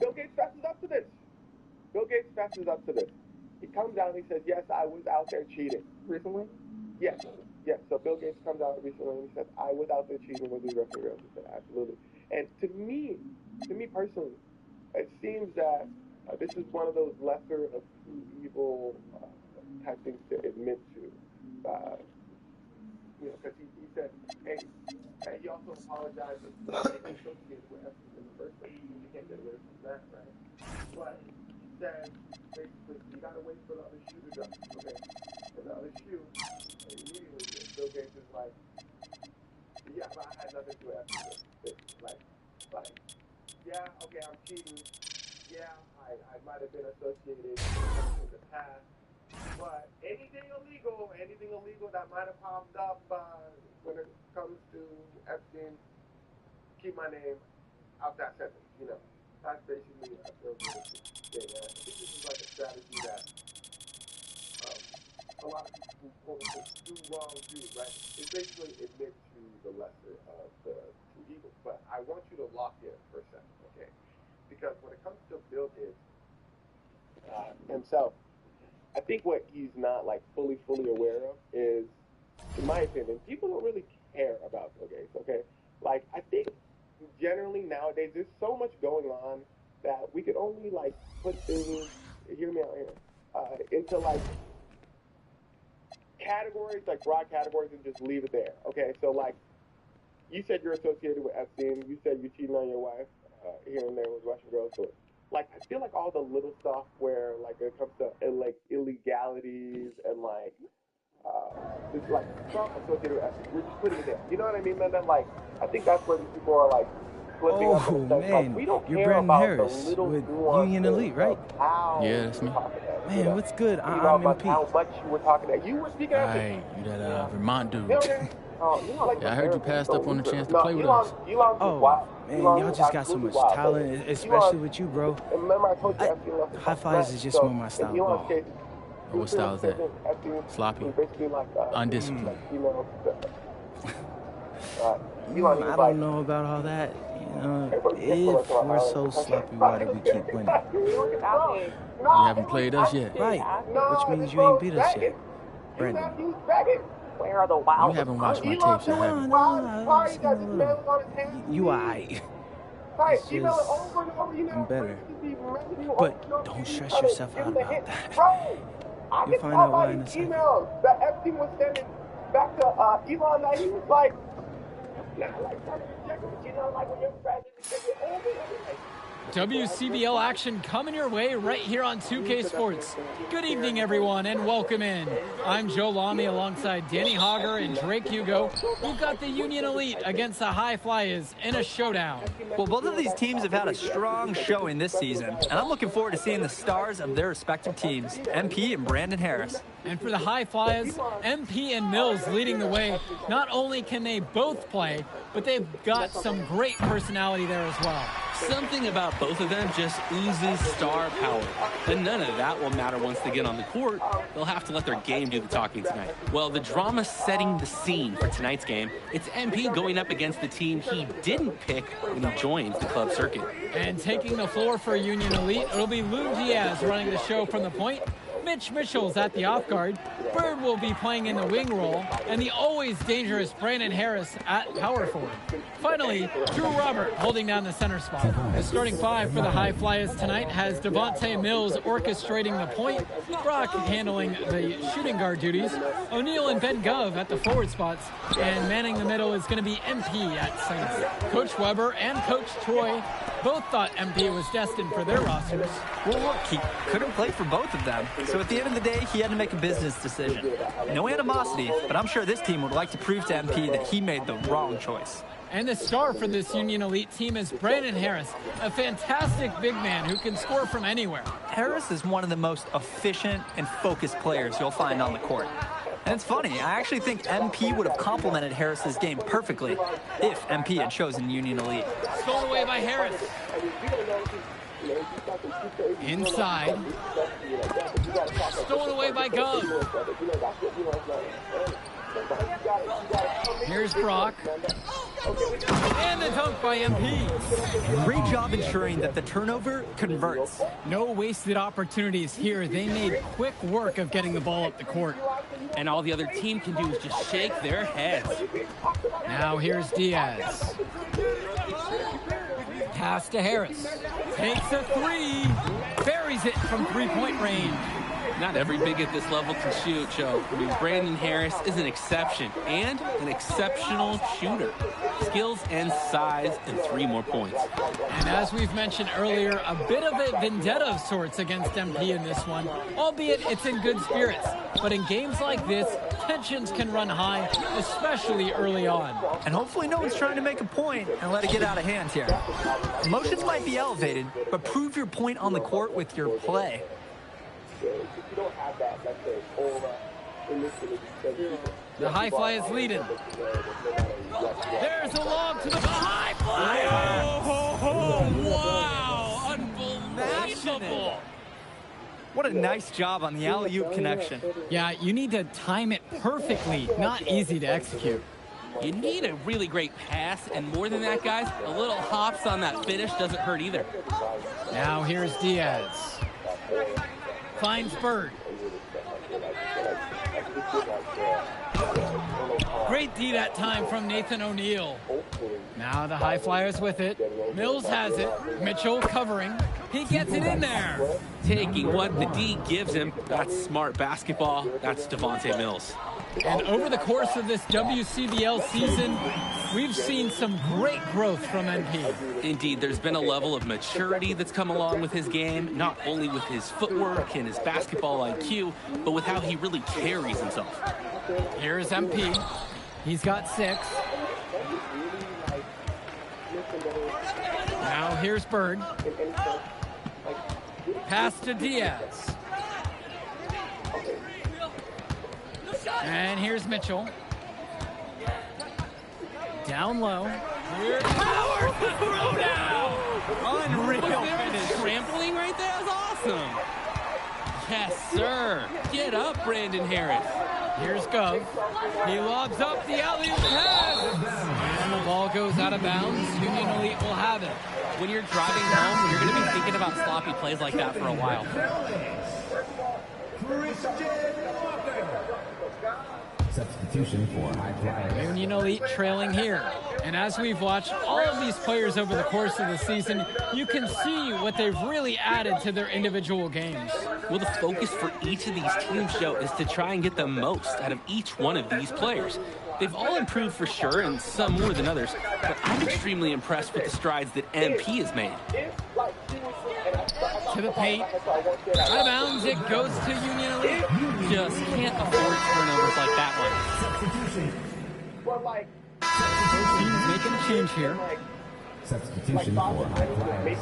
[SPEAKER 4] Bill Gates fesses up to this. Bill Gates fesses up to this. He comes out and he says, yes, I was out there cheating.
[SPEAKER 19] Recently?
[SPEAKER 4] Yes. Yes. So Bill Gates comes out recently and he says, I was out there cheating with these Russian girls. He said, absolutely. And to me personally, it seems that this is one of those lesser of two evil type things to admit to. Because he said, hey, he also apologized for being associated with Epstein in the first place. You can't get away from that, right? But he said, basically, you got to wait for the other shoe to drop, okay? And the other shoe, immediately, Bill Gates is like, yeah, but I had nothing to do with Epstein. Yeah, okay, I'm cheating. Yeah, I might have been associated in the past. But anything illegal that might have popped up when it comes to Epstein, keep my name out that sentence, That's basically a Bill Gates thing. And I think this is like a strategy that a lot of people who quote unquote do wrong do, right? It's basically admit to the lesser of the two evils. But I want you to lock in for a second, okay? Because when it comes to Bill Gates himself, I think what he's not like fully aware of is, in my opinion, people don't really care about Bill Gates, okay? Like, I think generally nowadays there's so much going on that we could only like put things, hear me out here, into like categories, like broad categories, and just leave it there, okay? So like, you said you're associated with Epstein, you said you cheated on your wife here and there with Russian girls, so like, I feel like all the little stuff where, like, it comes to, like, illegalities and, like, just, like, stuff associated with Epstein, we're just putting it there. You know what I mean? And then, like, I think that's where these people are, like, flipping up.
[SPEAKER 8] Oh, man.
[SPEAKER 4] Like, we don't
[SPEAKER 8] You're
[SPEAKER 4] care
[SPEAKER 8] Brandon
[SPEAKER 4] about
[SPEAKER 8] Harris
[SPEAKER 4] the little
[SPEAKER 8] with Union Elite, right?
[SPEAKER 18] Yeah, that's me.
[SPEAKER 8] Man, what's good? I'm
[SPEAKER 4] about
[SPEAKER 8] MP.
[SPEAKER 4] how much you were talking that. You were speaking of
[SPEAKER 18] Right, you that Vermont dude.
[SPEAKER 4] Like,
[SPEAKER 18] Yeah, I heard you passed up on the chance to play with us.
[SPEAKER 8] Oh, man, y'all just got so much talent, especially with you, bro.
[SPEAKER 4] Remember I told you
[SPEAKER 8] High flies is just more my style of ball.
[SPEAKER 18] Oh, what style is that? Sloppy. Undisciplined.
[SPEAKER 8] I don't know about all that. If we're so sloppy, why do we keep winning?
[SPEAKER 18] You haven't played us yet.
[SPEAKER 8] Right, which means you ain't beat us yet. Brandon.
[SPEAKER 1] Where are the wild?
[SPEAKER 18] You haven't watched my tapes yet, have you?
[SPEAKER 8] You alright. It's just, I'm better. But don't stress yourself out about that. You'll find out why in a second.
[SPEAKER 4] That Epstein was sending back to Elon, that he was like, when you're president, you're older.
[SPEAKER 16] WCBL action coming your way right here on 2K Sports. Good evening, everyone, and welcome in. I'm Joe Lamy alongside Danny Hogger and Drake Hugo. We've got the Union Elite against the High Flyers in a showdown.
[SPEAKER 17] Well, both of these teams have had a strong showing this season, and I'm looking forward to seeing the stars of their respective teams, MP and Brandon Harris.
[SPEAKER 16] And for the High Flyers, MP and Mills leading the way. Not only can they both play, but they've got some great personality there as well.
[SPEAKER 18] Something about both of them just oozes star power. And none of that will matter once they get on the court. They'll have to let their game do the talking tonight. Well, the drama setting the scene for tonight's game, it's MP going up against the team he didn't pick when he joined the club circuit.
[SPEAKER 16] And taking the floor for Union Elite, it'll be Lou Diaz running the show from the point. Mitch Mitchell's at the off guard. Bird will be playing in the wing role, and the always dangerous Brandon Harris at power forward. Finally, Drew Robert holding down the center spot. The starting five for the High Flyers tonight has Devontae Mills orchestrating the point, Brock handling the shooting guard duties, O'Neal and Ben Gov at the forward spots, and manning the middle is going to be MP at center. Coach Weber and Coach Troy both thought MP was destined for their rosters.
[SPEAKER 17] Well, look, he couldn't play for both of them. So at the end of the day, he had to make a business decision. No animosity, but I'm sure this team would like to prove to MP that he made the wrong choice.
[SPEAKER 16] And the star for this Union Elite team is Brandon Harris, a fantastic big man who can score from anywhere.
[SPEAKER 17] Harris is one of the most efficient and focused players you'll find on the court. And it's funny, I actually think MP would have complemented Harris's game perfectly if MP had chosen Union Elite.
[SPEAKER 16] Stolen away by Harris. Inside. Stolen away by Gov. Here's Brock. And the dunk by MP.
[SPEAKER 17] Great job ensuring that the turnover converts.
[SPEAKER 16] No wasted opportunities here. They made quick work of getting the ball up the court.
[SPEAKER 18] And all the other team can do is just shake their heads.
[SPEAKER 16] Now here's Diaz. Pass to Harris. Takes a three. Buries it from three-point range.
[SPEAKER 18] Not every big at this level can shoot, Joe. I mean, Brandon Harris is an exception and an exceptional shooter. Skills and size and 3 more points.
[SPEAKER 16] And as we've mentioned earlier, a bit of a vendetta of sorts against MP in this one, albeit it's in good spirits. But in games like this, tensions can run high, especially early on.
[SPEAKER 17] And hopefully no one's trying to make a point and let it get out of hand here. Emotions might be elevated, but prove your point on the court with your play.
[SPEAKER 16] The high fly is leading. There's a lob to the high fly. Wow, unbelievable.
[SPEAKER 17] What a nice job on the alley-oop connection.
[SPEAKER 16] Yeah, you need to time it perfectly. Not easy to execute.
[SPEAKER 18] You need a really great pass, and more than that, guys, a little hops on that finish doesn't hurt either.
[SPEAKER 16] Now here's Diaz. Finds Bird. Great D that time from Nathan O'Neal. Now the high flyers with it. Mills has it. Mitchell covering. He gets it in there.
[SPEAKER 18] Taking what the D gives him. That's smart basketball. That's Devontae Mills.
[SPEAKER 16] And over the course of this WCBL season, we've seen some great growth from MP.
[SPEAKER 18] Indeed, there's been a level of maturity that's come along with his game, not only with his footwork and his basketball IQ, but with how he really carries himself.
[SPEAKER 16] Here's MP. He's got 6. Now here's Bird. Pass to Diaz. And here's Mitchell. Down low. Here's Howard to throw down.
[SPEAKER 18] Unreal finish. Trampling right there is awesome. Yes, sir. Get up, Brandon Harris.
[SPEAKER 16] Here's Gov. He lobs up the alley-oop pass. And the ball goes out of bounds. Union Elite will have it.
[SPEAKER 18] When you're driving home, you're going to be thinking about sloppy plays like that for a while.
[SPEAKER 11] Substitution for high flyers.
[SPEAKER 16] Union Elite trailing here. And as we've watched all of these players over the course of the season, you can see what they've really added to their individual games.
[SPEAKER 18] Well, the focus for each of these teams, Joe, is to try and get the most out of each one of these players. They've all improved for sure, and some more than others, but I'm extremely impressed with the strides that MP has made.
[SPEAKER 16] To the paint. Out of bounds, it goes to Union Elite.
[SPEAKER 18] Just can't afford turnovers like that one.
[SPEAKER 16] Teams making a change here.
[SPEAKER 11] Substitution for high flyers.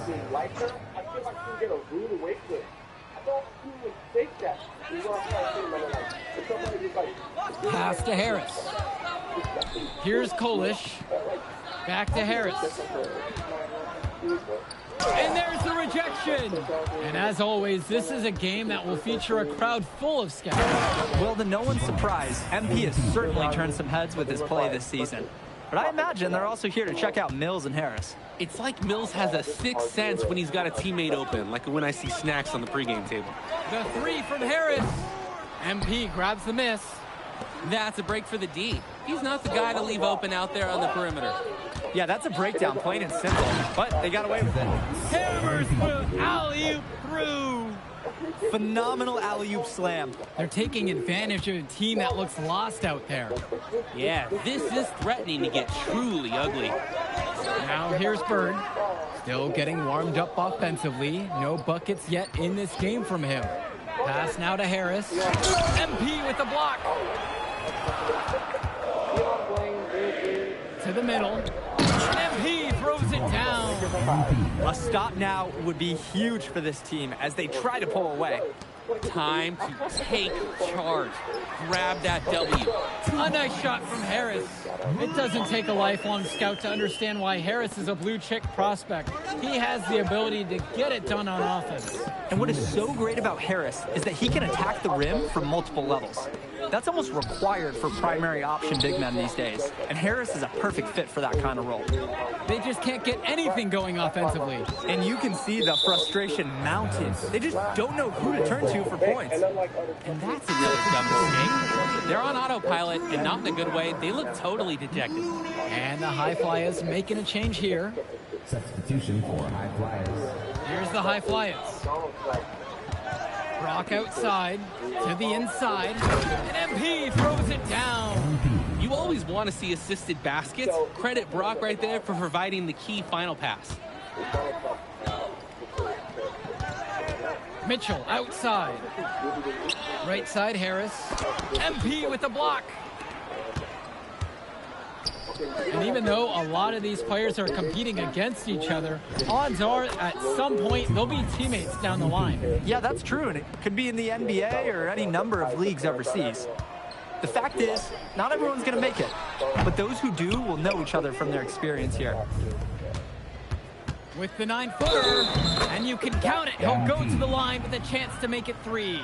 [SPEAKER 16] Pass to Harris. Here's Kolish. Back to Harris. And there's the rejection. And as always, this is a game that will feature a crowd full of scouts.
[SPEAKER 17] Well, to no one's surprise, MP has certainly turned some heads with his play this season. But I imagine they're also here to check out Mills and Harris.
[SPEAKER 18] It's like Mills has a sixth sense when he's got a teammate open, like when I see snacks on the pregame table.
[SPEAKER 16] The 3 from Harris. MP grabs the miss.
[SPEAKER 18] That's a break for the D. He's not the guy to leave open out there on the perimeter.
[SPEAKER 17] Yeah, that's a breakdown, plain and simple. But they got away with it.
[SPEAKER 16] Hammers the alley-oop through.
[SPEAKER 17] Phenomenal alley-oop slam.
[SPEAKER 16] They're taking advantage of a team that looks lost out there.
[SPEAKER 18] Yeah, this is threatening to get truly ugly.
[SPEAKER 16] Now here's Bird. Still getting warmed up offensively. No buckets yet in this game from him. Pass now to Harris. MP with the block. To the middle. MP throws it down.
[SPEAKER 17] A stop now would be huge for this team as they try to pull away.
[SPEAKER 18] Time to take charge. Grab that W.
[SPEAKER 16] A nice shot from Harris. It doesn't take a lifelong scout to understand why Harris is a blue chip prospect. He has the ability to get it done on offense.
[SPEAKER 17] And what is so great about Harris is that he can attack the rim from multiple levels. That's almost required for primary option big men these days, and Harris is a perfect fit for that kind of role.
[SPEAKER 16] They just can't get anything going offensively.
[SPEAKER 17] And you can see the frustration mounting. They just don't know who to turn to for points.
[SPEAKER 18] And that's another dumb mistake. They're on autopilot, and not in a good way. They look totally dejected.
[SPEAKER 16] And the High Flyers making a change here.
[SPEAKER 11] Substitution for High Flyers.
[SPEAKER 16] Here's the High Flyers. Brock outside to the inside, and MP throws it down.
[SPEAKER 18] You always want to see assisted baskets. Credit Brock right there for providing the key final pass.
[SPEAKER 16] Mitchell outside. Right side Harris. MP with the block. And even though a lot of these players are competing against each other, odds are at some point they'll be teammates down the line.
[SPEAKER 17] Yeah, that's true, and it could be in the NBA or any number of leagues overseas. The fact is, not everyone's going to make it, but those who do will know each other from their experience here.
[SPEAKER 16] With the 9-footer, and you can count it, he'll go to the line with a chance to make it 3.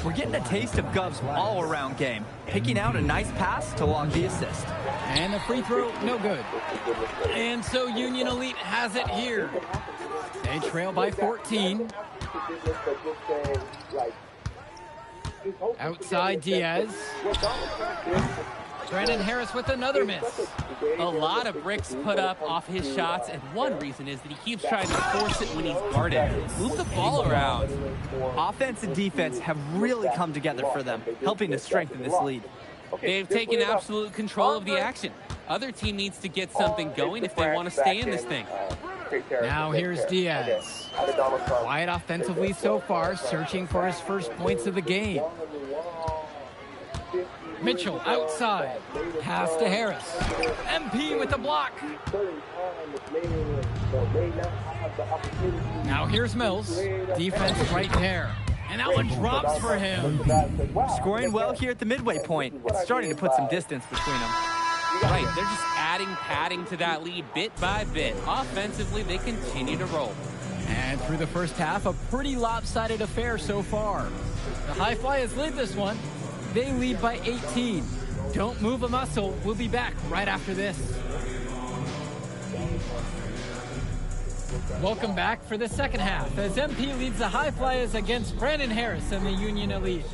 [SPEAKER 17] We're getting a taste of Gov's all-around game, picking out a nice pass to log the assist.
[SPEAKER 16] And the free throw, no good. And so Union Elite has it here. They trail by 14. Outside Diaz. Brandon Harris with another miss.
[SPEAKER 18] A lot of bricks put up off his shots, and one reason is that he keeps trying to force it when he's guarded. Move the ball around.
[SPEAKER 17] Offense and defense have really come together for them, helping to strengthen this lead.
[SPEAKER 18] They've taken absolute control of the action. Other team needs to get something going if they want to stay in this thing.
[SPEAKER 16] Now here's Diaz. Quiet offensively so far, searching for his first points of the game. Mitchell outside. Pass to Harris. MP with the block. Now here's Mills. Defense right there. And that one drops for him.
[SPEAKER 17] Scoring well here at the midway point. It's starting to put some distance between them.
[SPEAKER 18] Right, they're just adding padding to that lead bit by bit. Offensively, they continue to roll.
[SPEAKER 16] And through the first half, a pretty lopsided affair so far. The High Flyers lead this one. They lead by 18. Don't move a muscle. We'll be back right after this. Welcome back for the second half as MP leads the High Flyers against Brandon Harris and the Union Elite.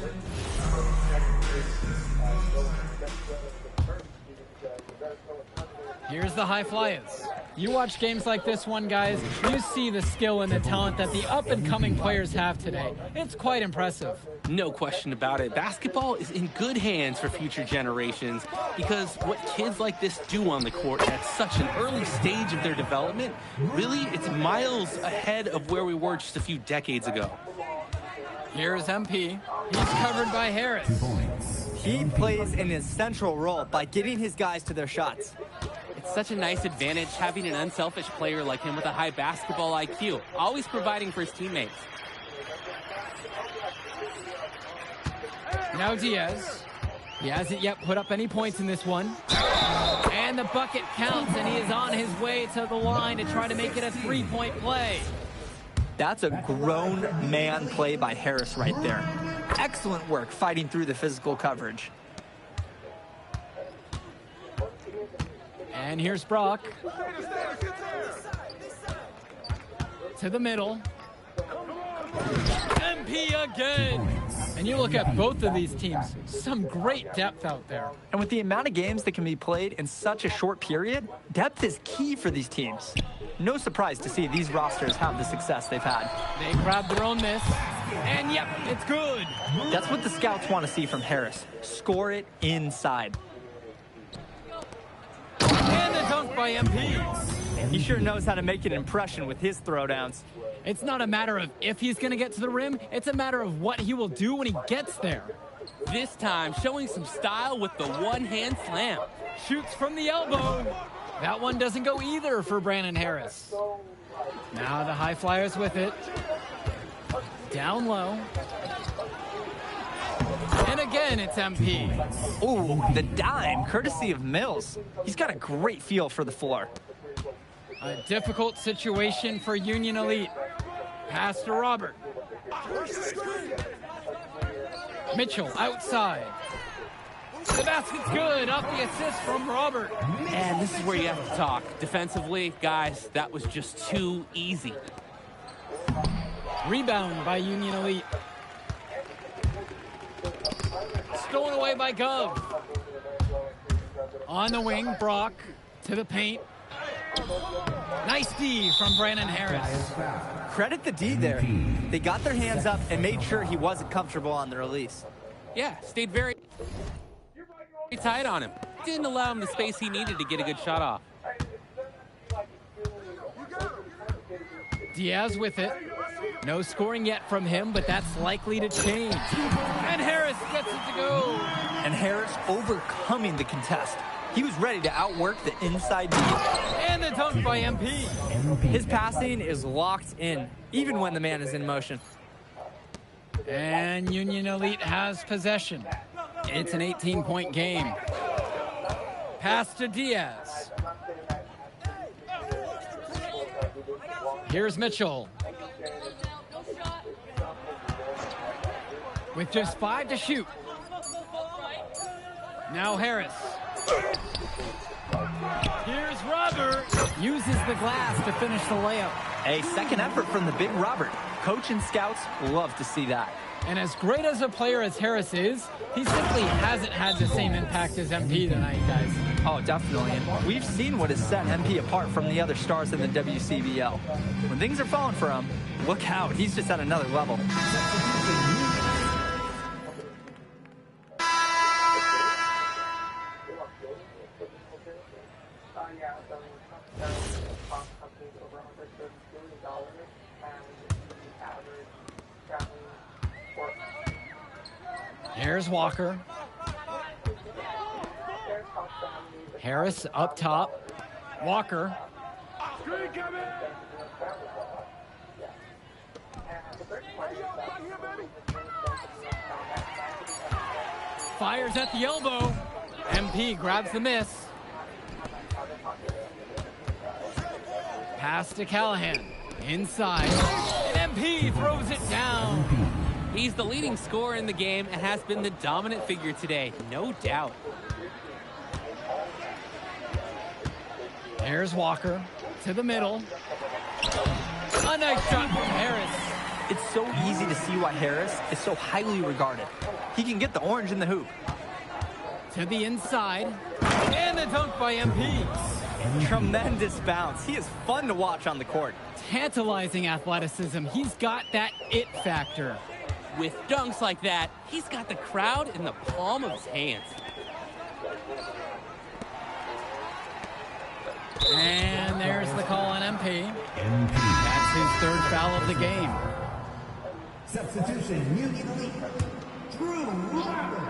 [SPEAKER 16] Here's the High Flyers. You watch games like this one, guys, you see the skill and the talent that the up-and-coming players have today. It's quite impressive.
[SPEAKER 18] No question about it. Basketball is in good hands for future generations because what kids like this do on the court at such an early stage of their development, really, it's miles ahead of where we were just a few decades ago.
[SPEAKER 16] Here's MP. He's covered by Harris.
[SPEAKER 17] He plays an essential role by getting his guys to their shots.
[SPEAKER 18] It's such a nice advantage having an unselfish player like him with a high basketball IQ, always providing for his teammates.
[SPEAKER 16] Now Diaz. He hasn't yet put up any points in this one. And the bucket counts, and he is on his way to the line to try to make it a three-point play.
[SPEAKER 17] That's a grown man play by Harris right there. Excellent work fighting through the physical coverage.
[SPEAKER 16] And here's Brock. To the middle. MP again. And you look at both of these teams, some great depth out there.
[SPEAKER 17] And with the amount of games that can be played in such a short period, depth is key for these teams. No surprise to see these rosters have the success they've had.
[SPEAKER 16] They grabbed their own miss, and yep, it's good.
[SPEAKER 17] That's what the scouts want to see from Harris. Score it inside.
[SPEAKER 16] And the dunk by MP.
[SPEAKER 17] He sure knows how to make an impression with his throwdowns.
[SPEAKER 16] It's not a matter of if he's going to get to the rim, it's a matter of what he will do when he gets there.
[SPEAKER 18] This time, showing some style with the one-hand slam.
[SPEAKER 16] Shoots from the elbow. That one doesn't go either for Brandon Harris. Now the High Flyers with it. Down low. And again, it's MP.
[SPEAKER 17] Ooh, the dime, courtesy of Mills. He's got a great feel for the floor.
[SPEAKER 16] A difficult situation for Union Elite. Pass to Robert. Mitchell outside. The basket's good, off the assist from Robert.
[SPEAKER 18] And this is where you have to talk. Defensively, guys, that was just too easy.
[SPEAKER 16] Rebound by Union Elite. Stolen away by Gov. On the wing, Brock to the paint. Nice D from Brandon Harris.
[SPEAKER 17] Credit the D there. They got their hands up and made sure he wasn't comfortable on the release.
[SPEAKER 18] Yeah, stayed very tight on him. Didn't allow him the space he needed to get a good shot off.
[SPEAKER 16] Diaz with it. No scoring yet from him, but that's likely to change. And Harris gets it to go.
[SPEAKER 17] And Harris overcoming the contest. He was ready to outwork the inside D.
[SPEAKER 16] And the dunk by MP.
[SPEAKER 17] His passing is locked in, even when the man is in motion.
[SPEAKER 16] And Union Elite has possession. It's an 18-point game. Pass to Diaz. Here's Mitchell. With just 5 to shoot. Now Harris. Here's Robert. Uses the glass to finish the layup.
[SPEAKER 17] A second effort from the big Robert. Coach and scouts love to see that.
[SPEAKER 16] And as great as a player as Harris is, he simply hasn't had the same impact as MP tonight, guys.
[SPEAKER 17] Oh, definitely. And we've seen what has set MP apart from the other stars in the WCBL. When things are falling for him, look out. He's just at another level.
[SPEAKER 16] Here's Walker. Harris up top. Walker. Fires at the elbow. MP grabs the miss. Pass to Callahan. Inside. And MP throws it down.
[SPEAKER 18] He's the leading scorer in the game and has been the dominant figure today, no doubt.
[SPEAKER 16] Here's Walker to the middle. A nice shot from Harris.
[SPEAKER 17] It's so easy to see why Harris is so highly regarded. He can get the orange in the hoop.
[SPEAKER 16] To the inside. And the dunk by MP.
[SPEAKER 17] Tremendous bounce. He is fun to watch on the court.
[SPEAKER 16] Tantalizing athleticism. He's got that it factor.
[SPEAKER 18] With dunks like that, he's got the crowd in the palm of his hands.
[SPEAKER 16] And there's the call on MP. That's his third foul of the game.
[SPEAKER 11] Substitution, Union Elite. Drew Robert.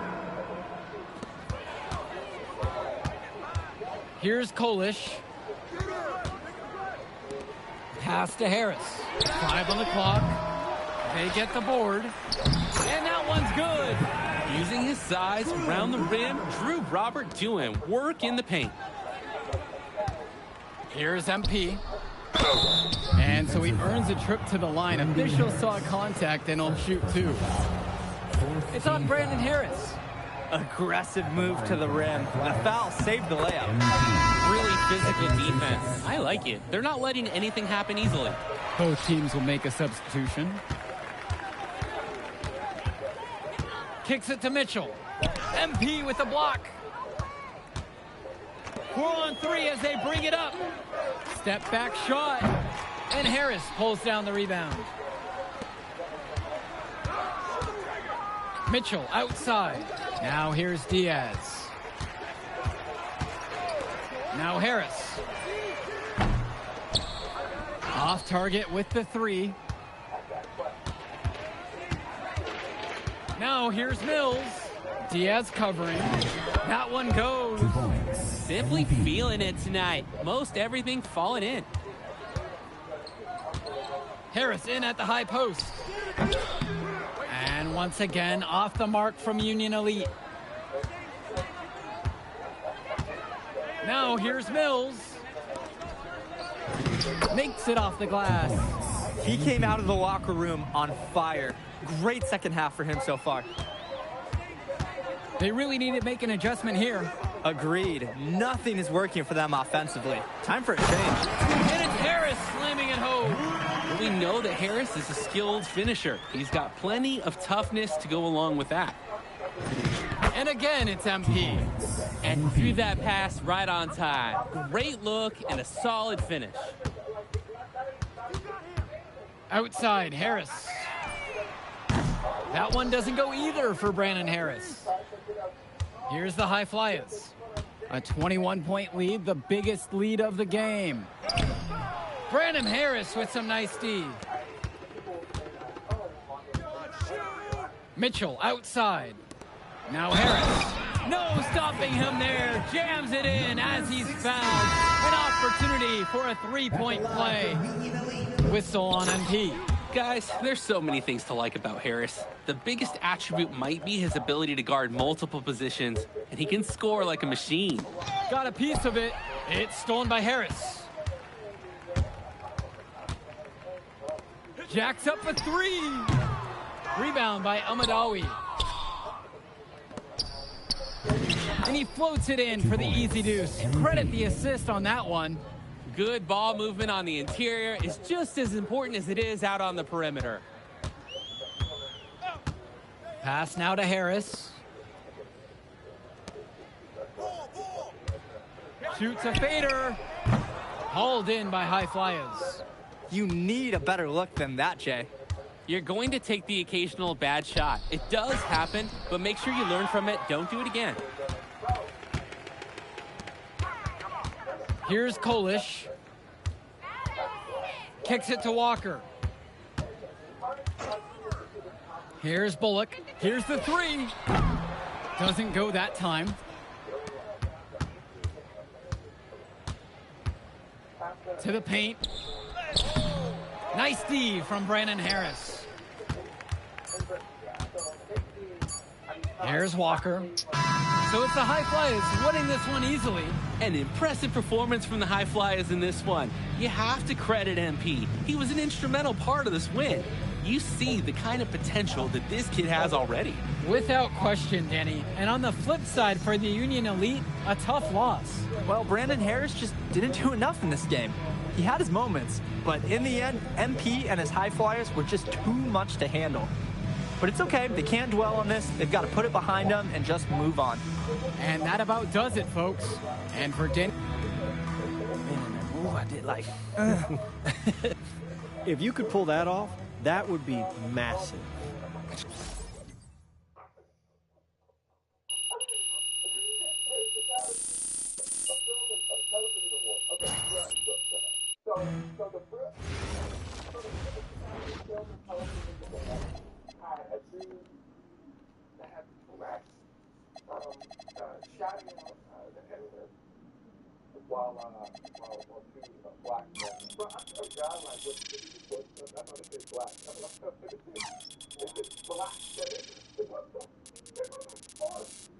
[SPEAKER 16] Here's Kolish. Pass to Harris. 5 on the clock. They get the board. And that one's good.
[SPEAKER 18] Using his size around the rim, Drew Robert doing work in the paint.
[SPEAKER 16] Here's MP. And so he earns a trip to the line. Officials saw contact and he'll shoot 2. It's on Brandon Harris.
[SPEAKER 17] Aggressive move to the rim. The foul saved the layup.
[SPEAKER 18] Really physical defense. I like it. They're not letting anything happen easily.
[SPEAKER 16] Both teams will make a substitution. Kicks it to Mitchell. MP with the block. 4 on 3 as they bring it up. Step back shot. And Harris pulls down the rebound. Mitchell outside. Now here's Diaz. Now Harris. Off target with the 3. Now here's Mills. Diaz covering. That one goes.
[SPEAKER 18] Simply feeling it tonight. Most everything falling in.
[SPEAKER 16] Harris in at the high post. And once again, off the mark from Union Elite. Now here's Mills. Makes it off the glass.
[SPEAKER 17] He came out of the locker room on fire. Great second half for him so far.
[SPEAKER 16] They really need to make an adjustment here.
[SPEAKER 17] Agreed. Nothing is working for them offensively. Time for a change.
[SPEAKER 16] And it's Harris slamming it home.
[SPEAKER 18] We know that Harris is a skilled finisher. He's got plenty of toughness to go along with that.
[SPEAKER 16] And again, it's MP.
[SPEAKER 18] And threw that pass right on time. Great look and a solid finish.
[SPEAKER 16] Outside, Harris. That one doesn't go either for Brandon Harris. Here's the high flyers. A 21-point lead, the biggest lead of the game. Brandon Harris with some nice D. Mitchell outside. Now Harris. No stopping him there. Jams it in as he's fouled. An opportunity for a three-point play. Whistle on MP.
[SPEAKER 18] Guys, there's so many things to like about Harris. The biggest attribute might be his ability to guard multiple positions, and he can score like a machine.
[SPEAKER 16] Got a piece of it. It's stolen by Harris. Jacks up a three. Rebound by Amadawi. And he floats it in for the easy deuce. Credit the assist on that one.
[SPEAKER 18] Good ball movement on the interior is just as important as it is out on the perimeter.
[SPEAKER 16] Pass now to Harris. Shoots a fader. Hauled in by high flyers.
[SPEAKER 17] You need a better look than that, Jay.
[SPEAKER 18] You're going to take the occasional bad shot. It does happen, but make sure you learn from it. Don't do it again.
[SPEAKER 16] Here's Kolish. Kicks it to Walker. Here's Bullock. Here's the three. Doesn't go that time. To the paint. Nice D from Brandon Harris. Here's Walker. So it's the High Flyers winning this one easily.
[SPEAKER 18] An impressive performance from the High Flyers in this one. You have to credit MP. He was an instrumental part of this win. You see the kind of potential that this kid has already.
[SPEAKER 16] Without question, Danny. And on the flip side for the Union Elite, a tough loss.
[SPEAKER 17] Well, Brandon Harris just didn't do enough in this game. He had his moments, but in the end, MP and his High Flyers were just too much to handle. But it's okay. They can't dwell on this. They've got to put it behind them and just move on.
[SPEAKER 16] And that about does it, folks. And for Danny...
[SPEAKER 8] Man, I did like... If you could pull that off, that would be massive.
[SPEAKER 14] While two black men. But I'm so God, like, what that's not a big black. It's black.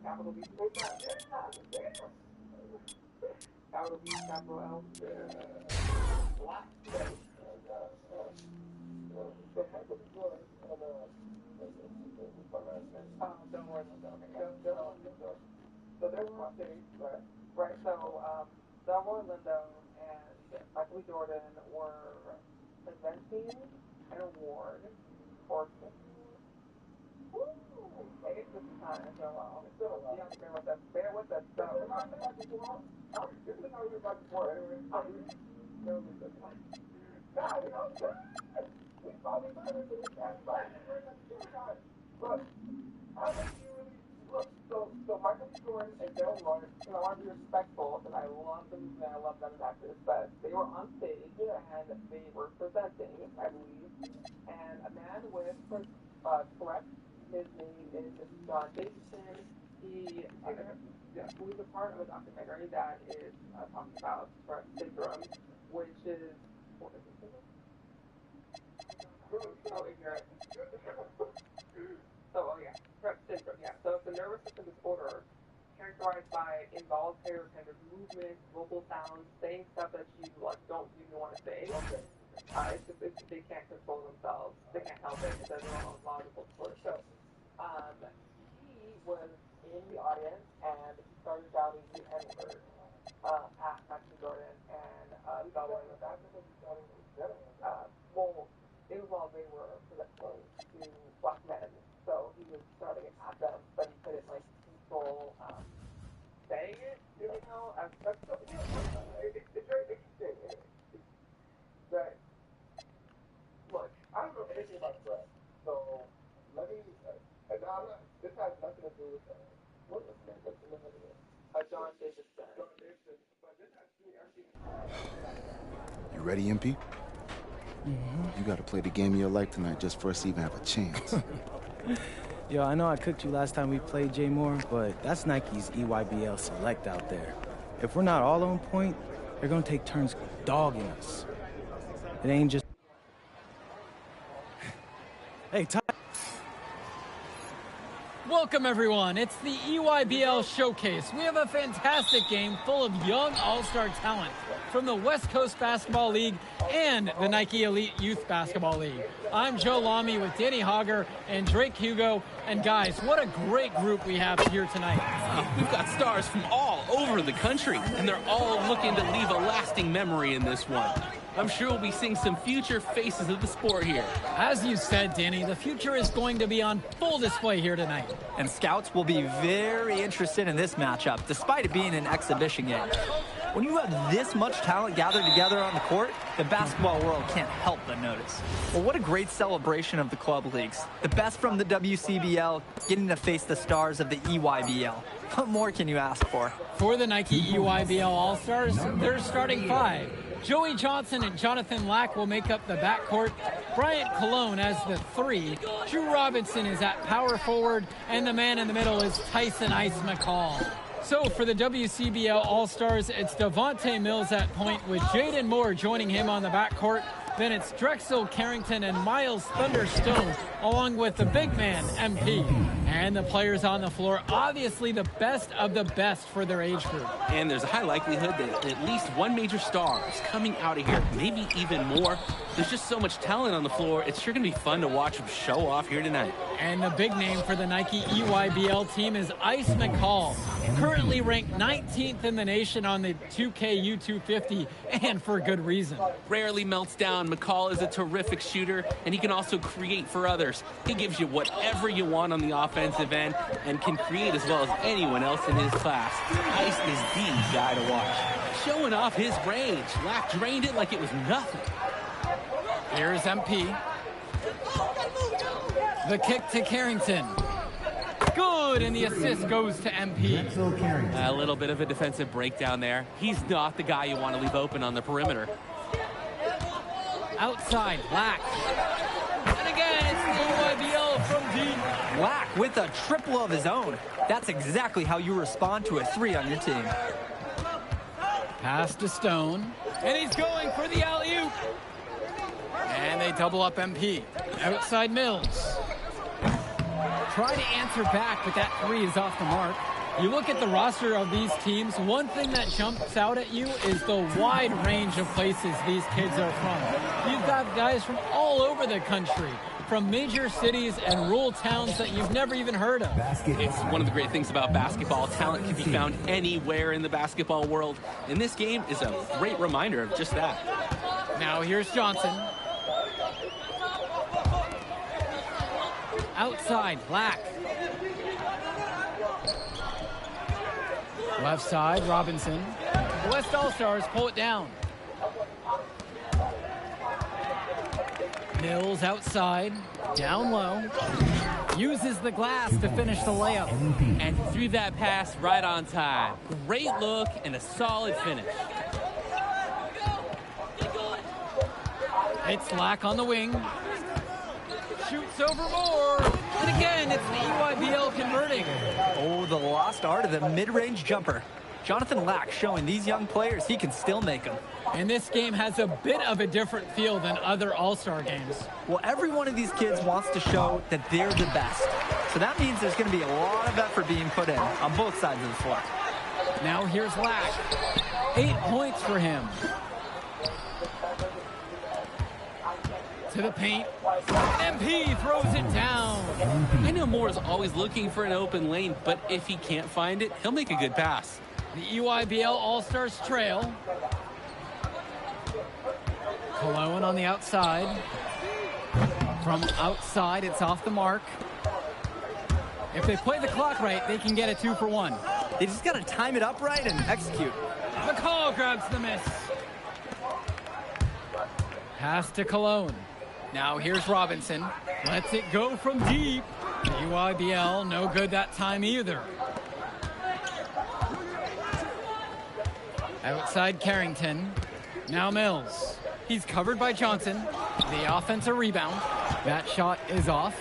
[SPEAKER 14] Capital B, capital B, capital L. Black. Don't worry about that. So there's one thing, right? So, Delmore Lindo and Michael B. Jordan were presenting an award for Hey, this is time, so bear with us. So, So Michael B. Jordan and Daryl Lawrence, I want to be respectful because I love them and I love them as actors, but they were on stage and they were presenting, I believe, and a man with Tourette's, his name is John Davidson. He was a part of a documentary that is talking about Tourette's syndrome, which is what is it? Oh, ignorant. Tourette's syndrome, yeah. So it's a nervous system disorder characterized by involuntary kind of movements, vocal sounds, saying stuff that you don't even want to say. They can't control themselves. They can't help it. It's a neurological disorder. So he was in the audience, and he started shouting the N-word at Michael Jordan, and he got away with that because he started well, it was while they were presenting to black men, so he was starting it at them, but he couldn't, like, control saying it, you know? It's very interesting. But, look, I don't know anything about Brett, so let me, this has nothing to do with, what was the name of the name? John Davidson. But this has to do everything.
[SPEAKER 20] You ready, MP? You gotta play the game of your life tonight just for us to even have a chance.
[SPEAKER 8] Yo, I know I cooked you last time we played J Moore, but that's Nike's EYBL Select out there. If we're not all on point, they're gonna take turns dogging us. It ain't just... Hey, Ty.
[SPEAKER 16] Welcome, everyone. It's the EYBL Showcase. We have a fantastic game full of young all-star talent from the West Coast Basketball League and the Nike Elite Youth Basketball League. I'm Joe Lamy with Danny Hogger and Drake Hugo. And guys, what a great group we have here tonight.
[SPEAKER 18] We've got stars from all over the country, and they're all looking to leave a lasting memory in this one. I'm sure we'll be seeing some future faces of the sport here.
[SPEAKER 16] As you said, Danny, the future is going to be on full display here tonight.
[SPEAKER 17] And scouts will be very interested in this matchup, despite it being an exhibition game. When you have this much talent gathered together on the court, the basketball world can't help but notice. Well, what a great celebration of the club leagues. The best from the WCBL getting to face the stars of the EYBL. What more can you ask for?
[SPEAKER 16] For the Nike EYBL All-Stars, their starting five. Joey Johnson and Jonathan Lack will make up the backcourt. Bryant Cologne as the 3. Drew Robinson is at power forward, and the man in the middle is Tyson Ice McCall. So for the WCBL All-Stars, it's Devontae Mills at point with Jaden Moore joining him on the backcourt. Then it's Drexel Carrington and Miles Thunderstone, along with the big man, MP. And the players on the floor, obviously the best of the best for their age group.
[SPEAKER 18] And there's a high likelihood that at least one major star is coming out of here, maybe even more. There's just so much talent on the floor, it's sure going to be fun to watch them show off here tonight.
[SPEAKER 16] And the big name for the Nike EYBL team is Ice McCall, currently ranked 19th in the nation on the 2K U250, and for good reason.
[SPEAKER 18] Rarely melts down. McCall is a terrific shooter, and he can also create for others. He gives you whatever you want on the offensive end and can create as well as anyone else in his class. Ice is the guy to watch. Showing off his range. Lack drained it like it was nothing.
[SPEAKER 16] Here's MP. The kick to Carrington. Good, and the assist goes to MP.
[SPEAKER 18] A little bit of a defensive breakdown there. He's not the guy you want to leave open on the perimeter.
[SPEAKER 16] Outside, Lack. And again, it's the EYBL from deep.
[SPEAKER 17] Lack with a triple of his own. That's exactly how you respond to a 3 on your team.
[SPEAKER 16] Pass to Stone. And he's going for the alley-oop. And they double up MP. Outside Mills. Try to answer back, but that 3 is off the mark. You look at the roster of these teams, one thing that jumps out at you is the wide range of places these kids are from. You've got guys from all over the country, from major cities and rural towns that you've never even heard of.
[SPEAKER 18] It's one of the great things about basketball. Talent can be found anywhere in the basketball world, and this game is a great reminder of just that.
[SPEAKER 16] Now here's Johnson. Outside, Lack. Left side, Robinson. The West All-Stars pull it down. Mills outside, down low. Uses the glass to finish the layup.
[SPEAKER 18] And threw that pass right on time. Great look and a solid finish.
[SPEAKER 16] It's Lack on the wing. Shoots over more. And again, it's the EYBL converting.
[SPEAKER 17] Oh, the lost art of the mid-range jumper. Jonathan Lack showing these young players he can still make them.
[SPEAKER 16] And this game has a bit of a different feel than other All-Star games.
[SPEAKER 17] Well, every one of these kids wants to show that they're the best. So that means there's going to be a lot of effort being put in on both sides of the floor.
[SPEAKER 16] Now here's Lack. 8 points for him. To the paint. MP throws it down.
[SPEAKER 18] I know Moore is always looking for an open lane, but if he can't find it, he'll make a good pass.
[SPEAKER 16] The EYBL All-Stars trail. Cologne on the outside. From outside, it's off the mark. If they play the clock right, they can get a 2 for 1.
[SPEAKER 17] They just got to time it up right and execute.
[SPEAKER 16] McCall grabs the miss. Pass to Cologne. Now here's Robinson. Lets it go from deep. The UIBL, no good that time either. Outside Carrington. Now Mills. He's covered by Johnson. The offensive rebound. That shot is off.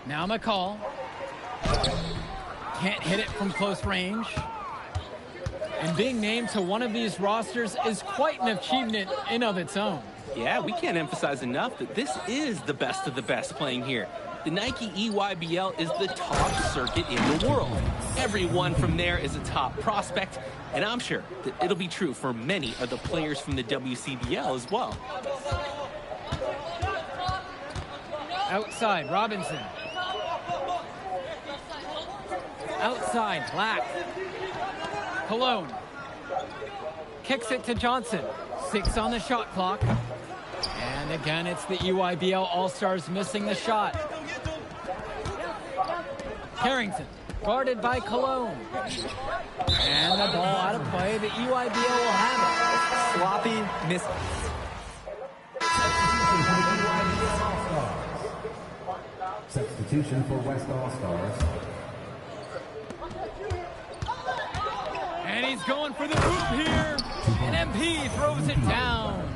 [SPEAKER 16] Now McCall. Can't hit it from close range. And being named to one of these rosters is quite an achievement in of its own.
[SPEAKER 18] Yeah, we can't emphasize enough that this is the best of the best playing here. The Nike EYBL is the top circuit in the world. Everyone from there is a top prospect, and I'm sure that it'll be true for many of the players from the WCBL as well.
[SPEAKER 16] Outside, Robinson. Outside, Black. Cologne. Kicks it to Johnson. 6 on the shot clock. And again, it's the EYBL All-Stars missing the shot. Carrington, guarded by Cologne. And the ball out of play. The EYBL will have it.
[SPEAKER 17] Sloppy miss.
[SPEAKER 11] Substitution for West All-Stars.
[SPEAKER 16] And he's going for the hoop here. And MP throws it down.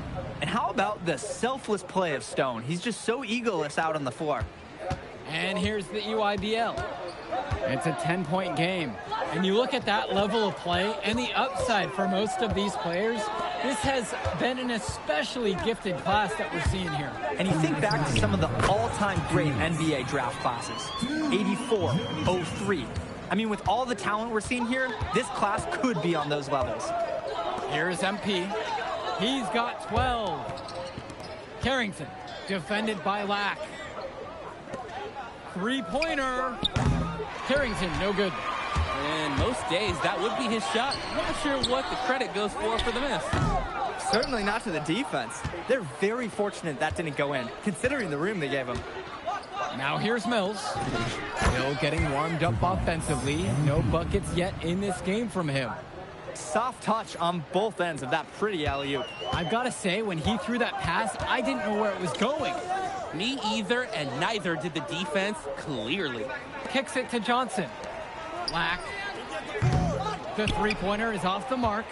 [SPEAKER 17] And how about the selfless play of Stone? He's just so egoless out on the floor.
[SPEAKER 16] And here's the EYBL. It's a 10-point game. And you look at that level of play and the upside for most of these players, this has been an especially gifted class that we're seeing here.
[SPEAKER 17] And you think back to some of the all-time great NBA draft classes. 84, 03. I mean, with all the talent we're seeing here, this class could be on those levels.
[SPEAKER 16] Here's MP. He's got 12. Carrington, defended by Lack. Three-pointer. Carrington, no good.
[SPEAKER 18] And most days, that would be his shot. Not sure what the credit goes for the miss.
[SPEAKER 17] Certainly not to the defense. They're very fortunate that didn't go in, considering the room they gave him.
[SPEAKER 16] Now here's Mills. Still getting warmed up offensively. No buckets yet in this game from him.
[SPEAKER 17] Soft touch on both ends of that pretty alley-oop.
[SPEAKER 16] I've got to say, when he threw that pass, I didn't know where it was going.
[SPEAKER 18] Me either, and neither did the defense, clearly.
[SPEAKER 16] Kicks it to Johnson. Black. The three-pointer is off the mark.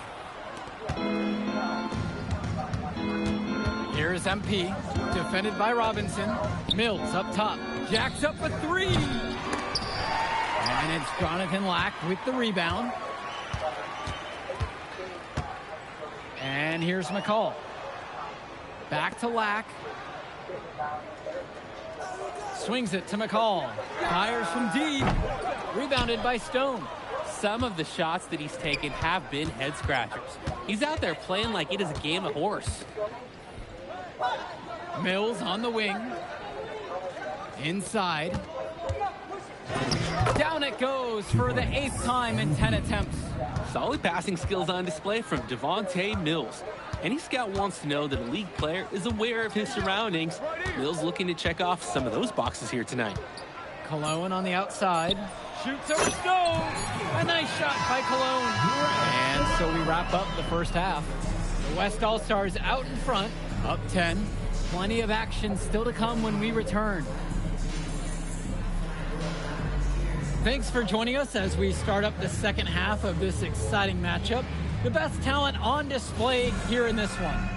[SPEAKER 16] Here's MP, defended by Robinson. Mills up top, jacks up a three. And it's Jonathan Lack with the rebound. And here's McCall. Back to Lack. Swings it to McCall. Fires from deep. Rebounded by Stone.
[SPEAKER 18] Some of the shots that he's taken have been head scratchers. He's out there playing like it is a game of horse.
[SPEAKER 16] Mills on the wing. Inside. Down it goes for the 8th time in 10 attempts.
[SPEAKER 18] Solid passing skills on display from Devontae Mills. Any scout wants to know that a league player is aware of his surroundings. Mills looking to check off some of those boxes here tonight.
[SPEAKER 16] Cologne on the outside. Shoots over Stone. A nice shot by Cologne. And so we wrap up the first half. The West All-Stars out in front, up 10. Plenty of action still to come when we return. Thanks for joining us as we start up the second half of this exciting matchup. The best talent on display here in this one.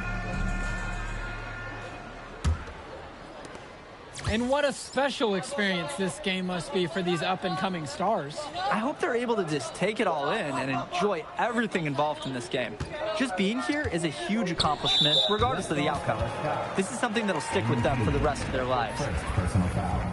[SPEAKER 16] And what a special experience this game must be for these up-and-coming stars.
[SPEAKER 17] I hope they're able to just take it all in and enjoy everything involved in this game. Just being here is a huge accomplishment, regardless of the outcome. This is something that'll stick with them for the rest of their lives.
[SPEAKER 11] Personal foul.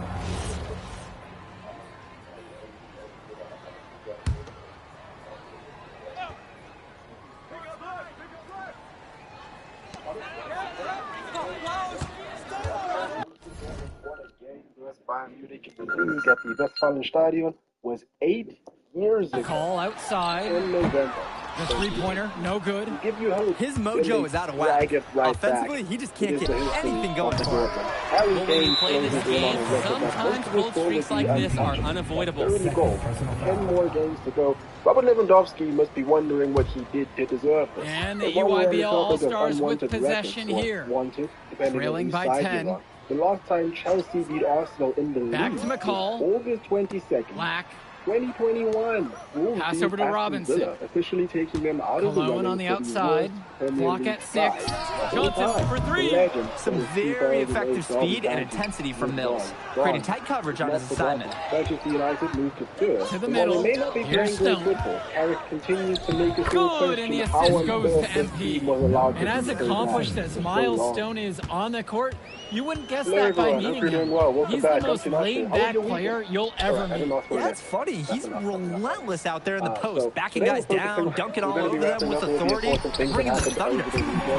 [SPEAKER 14] Bayern Munich in the league at the Westfalenstadion was 8 years ago.
[SPEAKER 16] Call outside.
[SPEAKER 14] In November.
[SPEAKER 16] The three-pointer, no good.
[SPEAKER 14] To give you hope,
[SPEAKER 17] his mojo is out of whack. Offensively, he just can't get anything going for him.
[SPEAKER 18] Well, when you play this game, sometimes cold streaks like this are unavoidable.
[SPEAKER 14] 30 goals, 10 more games to go. Robert Lewandowski must be wondering what he did to deserve this.
[SPEAKER 16] And the EYBL All-Stars with possession here.
[SPEAKER 14] Wanted,
[SPEAKER 16] trailing by 10.
[SPEAKER 14] The last time Chelsea beat Arsenal in the
[SPEAKER 16] Back
[SPEAKER 14] league
[SPEAKER 16] to McCall.
[SPEAKER 14] August 22nd.
[SPEAKER 16] Black.
[SPEAKER 14] 2021.
[SPEAKER 16] Pass over to Robinson.
[SPEAKER 14] Villa, officially taking them out of the
[SPEAKER 16] Cologne on the outside. Block at 6. Johnson for 3.
[SPEAKER 17] Some very effective speed and intensity from Mills, creating tight coverage on his assignment.
[SPEAKER 14] Manchester United moved to third.
[SPEAKER 16] To the middle.
[SPEAKER 14] They may not be
[SPEAKER 16] Here's
[SPEAKER 14] playing
[SPEAKER 16] Stone.
[SPEAKER 14] good football. Carrick continues to make us
[SPEAKER 16] Good, and the assist goes to MP. And as accomplished as Miles Stone is on the court, you wouldn't guess that by meeting him. He's the most laid-back player you'll ever meet.
[SPEAKER 17] Yeah, it's funny. He's relentless out there in the post, backing guys down, dunking all over them with authority, bringing the thunder.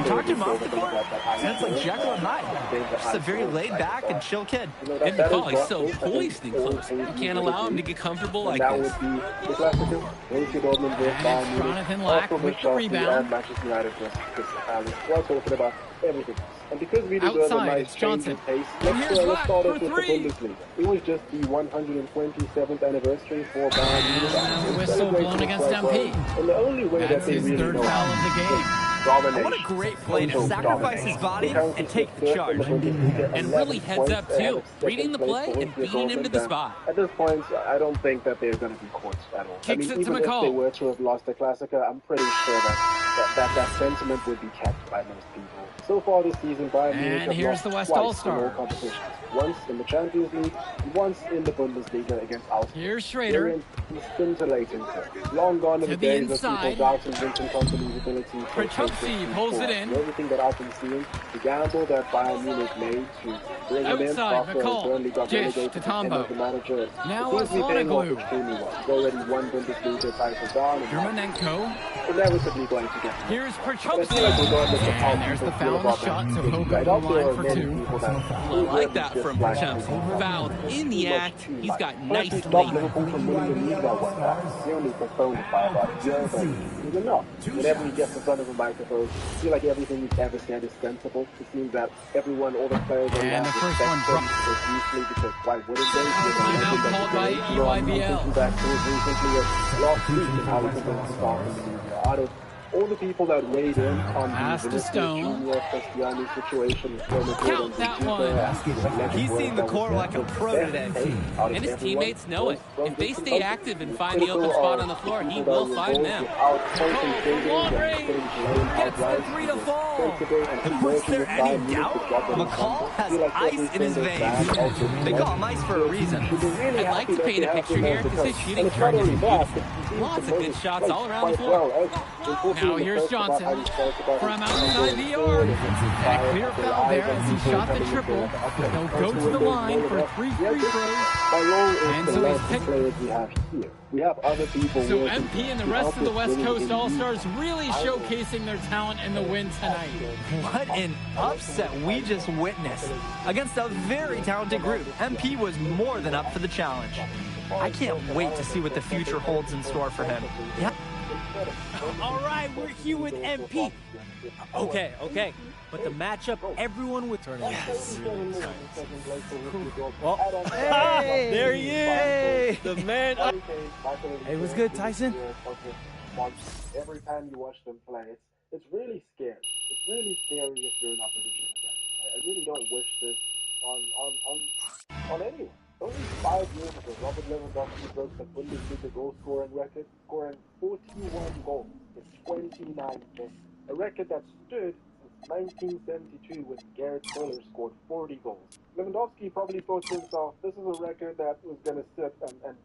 [SPEAKER 17] Talk to him off the court, sounds like Jekyll and Hyde. Just a very laid-back and chill kid.
[SPEAKER 18] And McCall is so poised and close. You can't allow him to get comfortable like this.
[SPEAKER 16] Jonathan Lack with the rebound.
[SPEAKER 14] Everything. And because we deserve a nice change in pace, let's start off with the Bundesliga. It was just the 127th anniversary for Bayern Munich.
[SPEAKER 16] Whistle blown against MP.
[SPEAKER 14] And the only way
[SPEAKER 16] That's
[SPEAKER 14] that they
[SPEAKER 16] his
[SPEAKER 14] really
[SPEAKER 16] third
[SPEAKER 14] know
[SPEAKER 16] foul of the game.
[SPEAKER 17] What a great play to sacrifice his body and take the charge.
[SPEAKER 18] And really heads up, too. Reading the play and beating him to the spot.
[SPEAKER 14] At this point, I don't think that they're going to be courts at all.
[SPEAKER 16] Kicks it to
[SPEAKER 14] even
[SPEAKER 16] McCall.
[SPEAKER 14] if they were to have lost the Classica, I'm pretty sure that sentiment would be kept by most people. So far this season, Bayern Munich
[SPEAKER 16] And
[SPEAKER 14] have
[SPEAKER 16] here's the
[SPEAKER 14] lost
[SPEAKER 16] West
[SPEAKER 14] twice in all
[SPEAKER 16] All-Star.
[SPEAKER 14] competitions. Once in the Champions League, once in the Bundesliga against Augsburg.
[SPEAKER 16] Here's Schrader.
[SPEAKER 14] He's scintillating. Long gone are the
[SPEAKER 16] To the
[SPEAKER 14] days of
[SPEAKER 16] inside.
[SPEAKER 14] people doubting Vincent Kompany's ability to
[SPEAKER 16] Prachowski pulls it in.
[SPEAKER 14] Everything that I've been seeing, the gamble that Bayern Munich made to bring him in
[SPEAKER 16] Outside,
[SPEAKER 14] after
[SPEAKER 16] McCall.
[SPEAKER 14] Burnley got
[SPEAKER 16] Dish
[SPEAKER 14] relegated
[SPEAKER 16] to
[SPEAKER 14] and
[SPEAKER 16] Tombo.
[SPEAKER 14] as the manager.
[SPEAKER 16] Now
[SPEAKER 14] It seems to be paying off
[SPEAKER 16] Glue.
[SPEAKER 14] extremely well. He's already won Bundesliga title down and
[SPEAKER 16] Germanenko.
[SPEAKER 14] inevitably going to get more.
[SPEAKER 16] Here's
[SPEAKER 14] But I
[SPEAKER 16] Prachowski.
[SPEAKER 14] feel like regardless of how
[SPEAKER 16] And there's the
[SPEAKER 14] people
[SPEAKER 16] foul
[SPEAKER 14] feel
[SPEAKER 16] on the
[SPEAKER 14] about
[SPEAKER 16] shot,
[SPEAKER 14] that,
[SPEAKER 16] so he'll go
[SPEAKER 14] I
[SPEAKER 16] to the
[SPEAKER 14] doubt there
[SPEAKER 16] line
[SPEAKER 14] are
[SPEAKER 16] for
[SPEAKER 14] many
[SPEAKER 16] 2.
[SPEAKER 14] people that
[SPEAKER 18] I like that from Prachowski. Fouled in the act. He's got nice
[SPEAKER 14] Actually stopped
[SPEAKER 18] length.
[SPEAKER 14] Liverpool from winning the league that one time. He only postponed it by about a year, but it was enough. Whenever he gets in front of a microphone, I feel like everything he's ever said is sensible. It seems that everyone, all the players,
[SPEAKER 16] And the first one dropped.
[SPEAKER 14] profusely because why wouldn't they?
[SPEAKER 16] Timeout called by EYBL.
[SPEAKER 14] That was recently last week and how he convinced the start of the league. Out of all the people that weighed in on
[SPEAKER 16] Pass
[SPEAKER 14] the
[SPEAKER 16] to Stone.
[SPEAKER 14] Junior Cristiani situation,
[SPEAKER 16] Count that one.
[SPEAKER 17] He's seeing the court like a pro today.
[SPEAKER 18] And his teammates know it. If they stay active and find the open spot on the floor, he will find them.
[SPEAKER 16] Long range.
[SPEAKER 17] Gets the 3 to fall. Was there any doubt? McCall has ice in his veins. They call him ice for a reason.
[SPEAKER 18] I'd like to paint a picture here because his shooting turned into beautiful. Lots of good shots all around the floor.
[SPEAKER 16] Now here's Johnson from outside the yard. And a clear foul there as he shot the triple. He'll go to the line for 3 free throws. And so he's picked.
[SPEAKER 14] We have other people.
[SPEAKER 16] So MP and the rest of the West Coast All-Stars really showcasing their talent in the win tonight.
[SPEAKER 17] What an upset we just witnessed. Against a very talented group, MP was more than up for the challenge. I can't wait to see what the future holds in store for him. Yeah.
[SPEAKER 14] All right, we're here with MP. Okay. But the matchup, everyone would turn yes. Well, hey, there he is.
[SPEAKER 15] Hey.
[SPEAKER 14] The man.
[SPEAKER 15] Hey, what's good, Tyson?
[SPEAKER 14] Every time you watch them play, it's really scary. It's really scary if you're an opposition defender. I really don't wish this on anyone. Only 5 years ago, Robert Lewandowski broke the Bundesliga goal scoring record, scoring 41 goals in 29 games. A record that stood since 1972 when Gerrit Müller scored 40 goals. Lewandowski probably thought to himself, this is a record that was going to sit and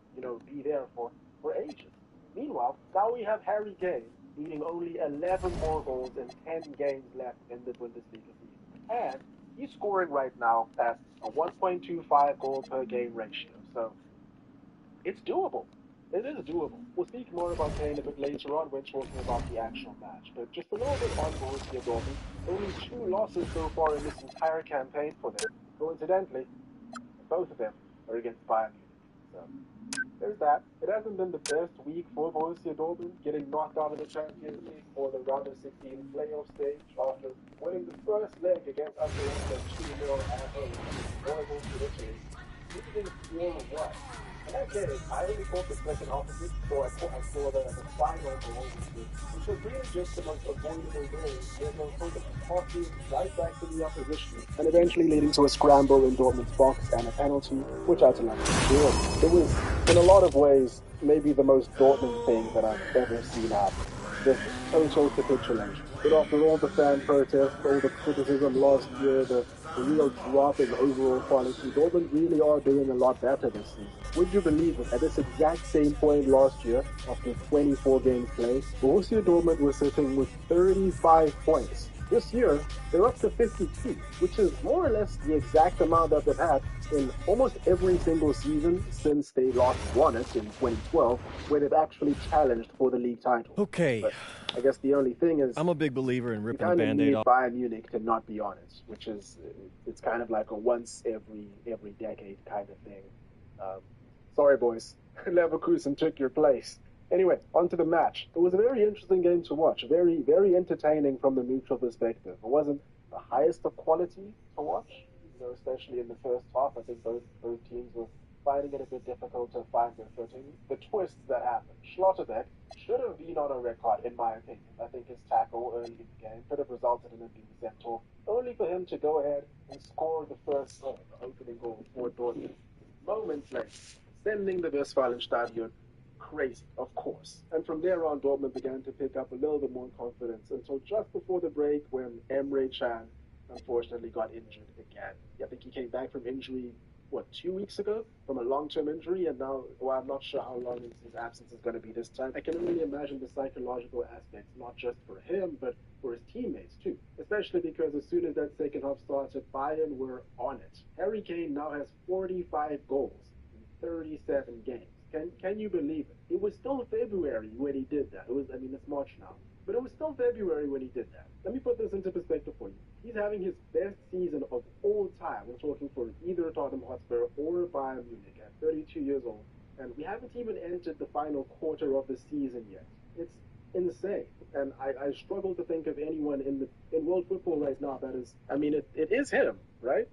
[SPEAKER 14] be there for ages. Meanwhile, now we have Harry Kane leading only 11 more goals and 10 games left in the Bundesliga season. And he's scoring right now at a 1.25 goal per game ratio. So it's doable. It is doable. We'll speak more about Kane a bit later on when talking about the actual match, but just a little bit on Borussia Dortmund. Only 2 losses so far in this entire campaign for them. Coincidentally, both of them are against Bayern Munich. So there's that. It hasn't been the best week for Borussia Dortmund, getting knocked out of the Champions League for the round of 16 playoff stage after winning the first leg against Atalanta 2-0 at home, horrible to Italy, losing 4-1. And I get it. I only caught the second half of it, so I saw the final goal, which was really just the most avoidable goal. There's no sort of passing right back to the opposition, and eventually leading to a scramble in Dortmund's box and a penalty, which Atalanta scored. It was, in a lot of ways, maybe the most Dortmund thing that I've ever seen happen. Just total capitulation. But after all the fan protests, all the criticism last year, the real drop in overall quality, Dortmund really are doing a lot better this season. Would you believe it? At this exact same point last year, after 24 games played, Borussia Dortmund was sitting with 35 points. This year, they're up to 52, which is more or less the exact amount that they've had in almost every single season since they last won it in 2012, where they've actually challenged for the league title.
[SPEAKER 21] Okay.
[SPEAKER 14] But I guess the only thing is,
[SPEAKER 21] I'm a big believer in ripping the
[SPEAKER 14] you
[SPEAKER 21] Band-Aid off.
[SPEAKER 14] Bayern Munich to not be on it, which is, it's kind of like a once every decade kind of thing. Sorry, boys. Leverkusen took your place. Anyway, on to the match. It was a very interesting game to watch. Very, very entertaining from the neutral perspective. It wasn't the highest of quality to watch, especially in the first half. I think both teams were finding it a bit difficult to find their footing. The twists that happened. Schlotterbeck should have been on a record, in my opinion. I think his tackle early in the game could have resulted in him being sent off, only for him to go ahead and score the first goal, the opening goal for Dortmund. Moments later, sending the Westfalenstadion crazy, of course. And from there on, Dortmund began to pick up a little bit more confidence until just before the break when Emre Can unfortunately got injured again. I think he came back from injury, 2 weeks ago from a long-term injury, and now, I'm not sure how long his absence is going to be this time. I can only imagine the psychological aspects, not just for him, but for his teammates too, especially because as soon as that second half started, Bayern were on it. Harry Kane now has 45 goals in 37 games. Can you believe it? It was still February when he did that. It's March now, but it was still February when he did that. Let me put this into perspective for you. He's having his best season of all time. We're talking for either Tottenham Hotspur or Bayern Munich at 32 years old, and we haven't even entered the final quarter of the season yet. It's insane, and I struggle to think of anyone in world football right now that is. It is him, right?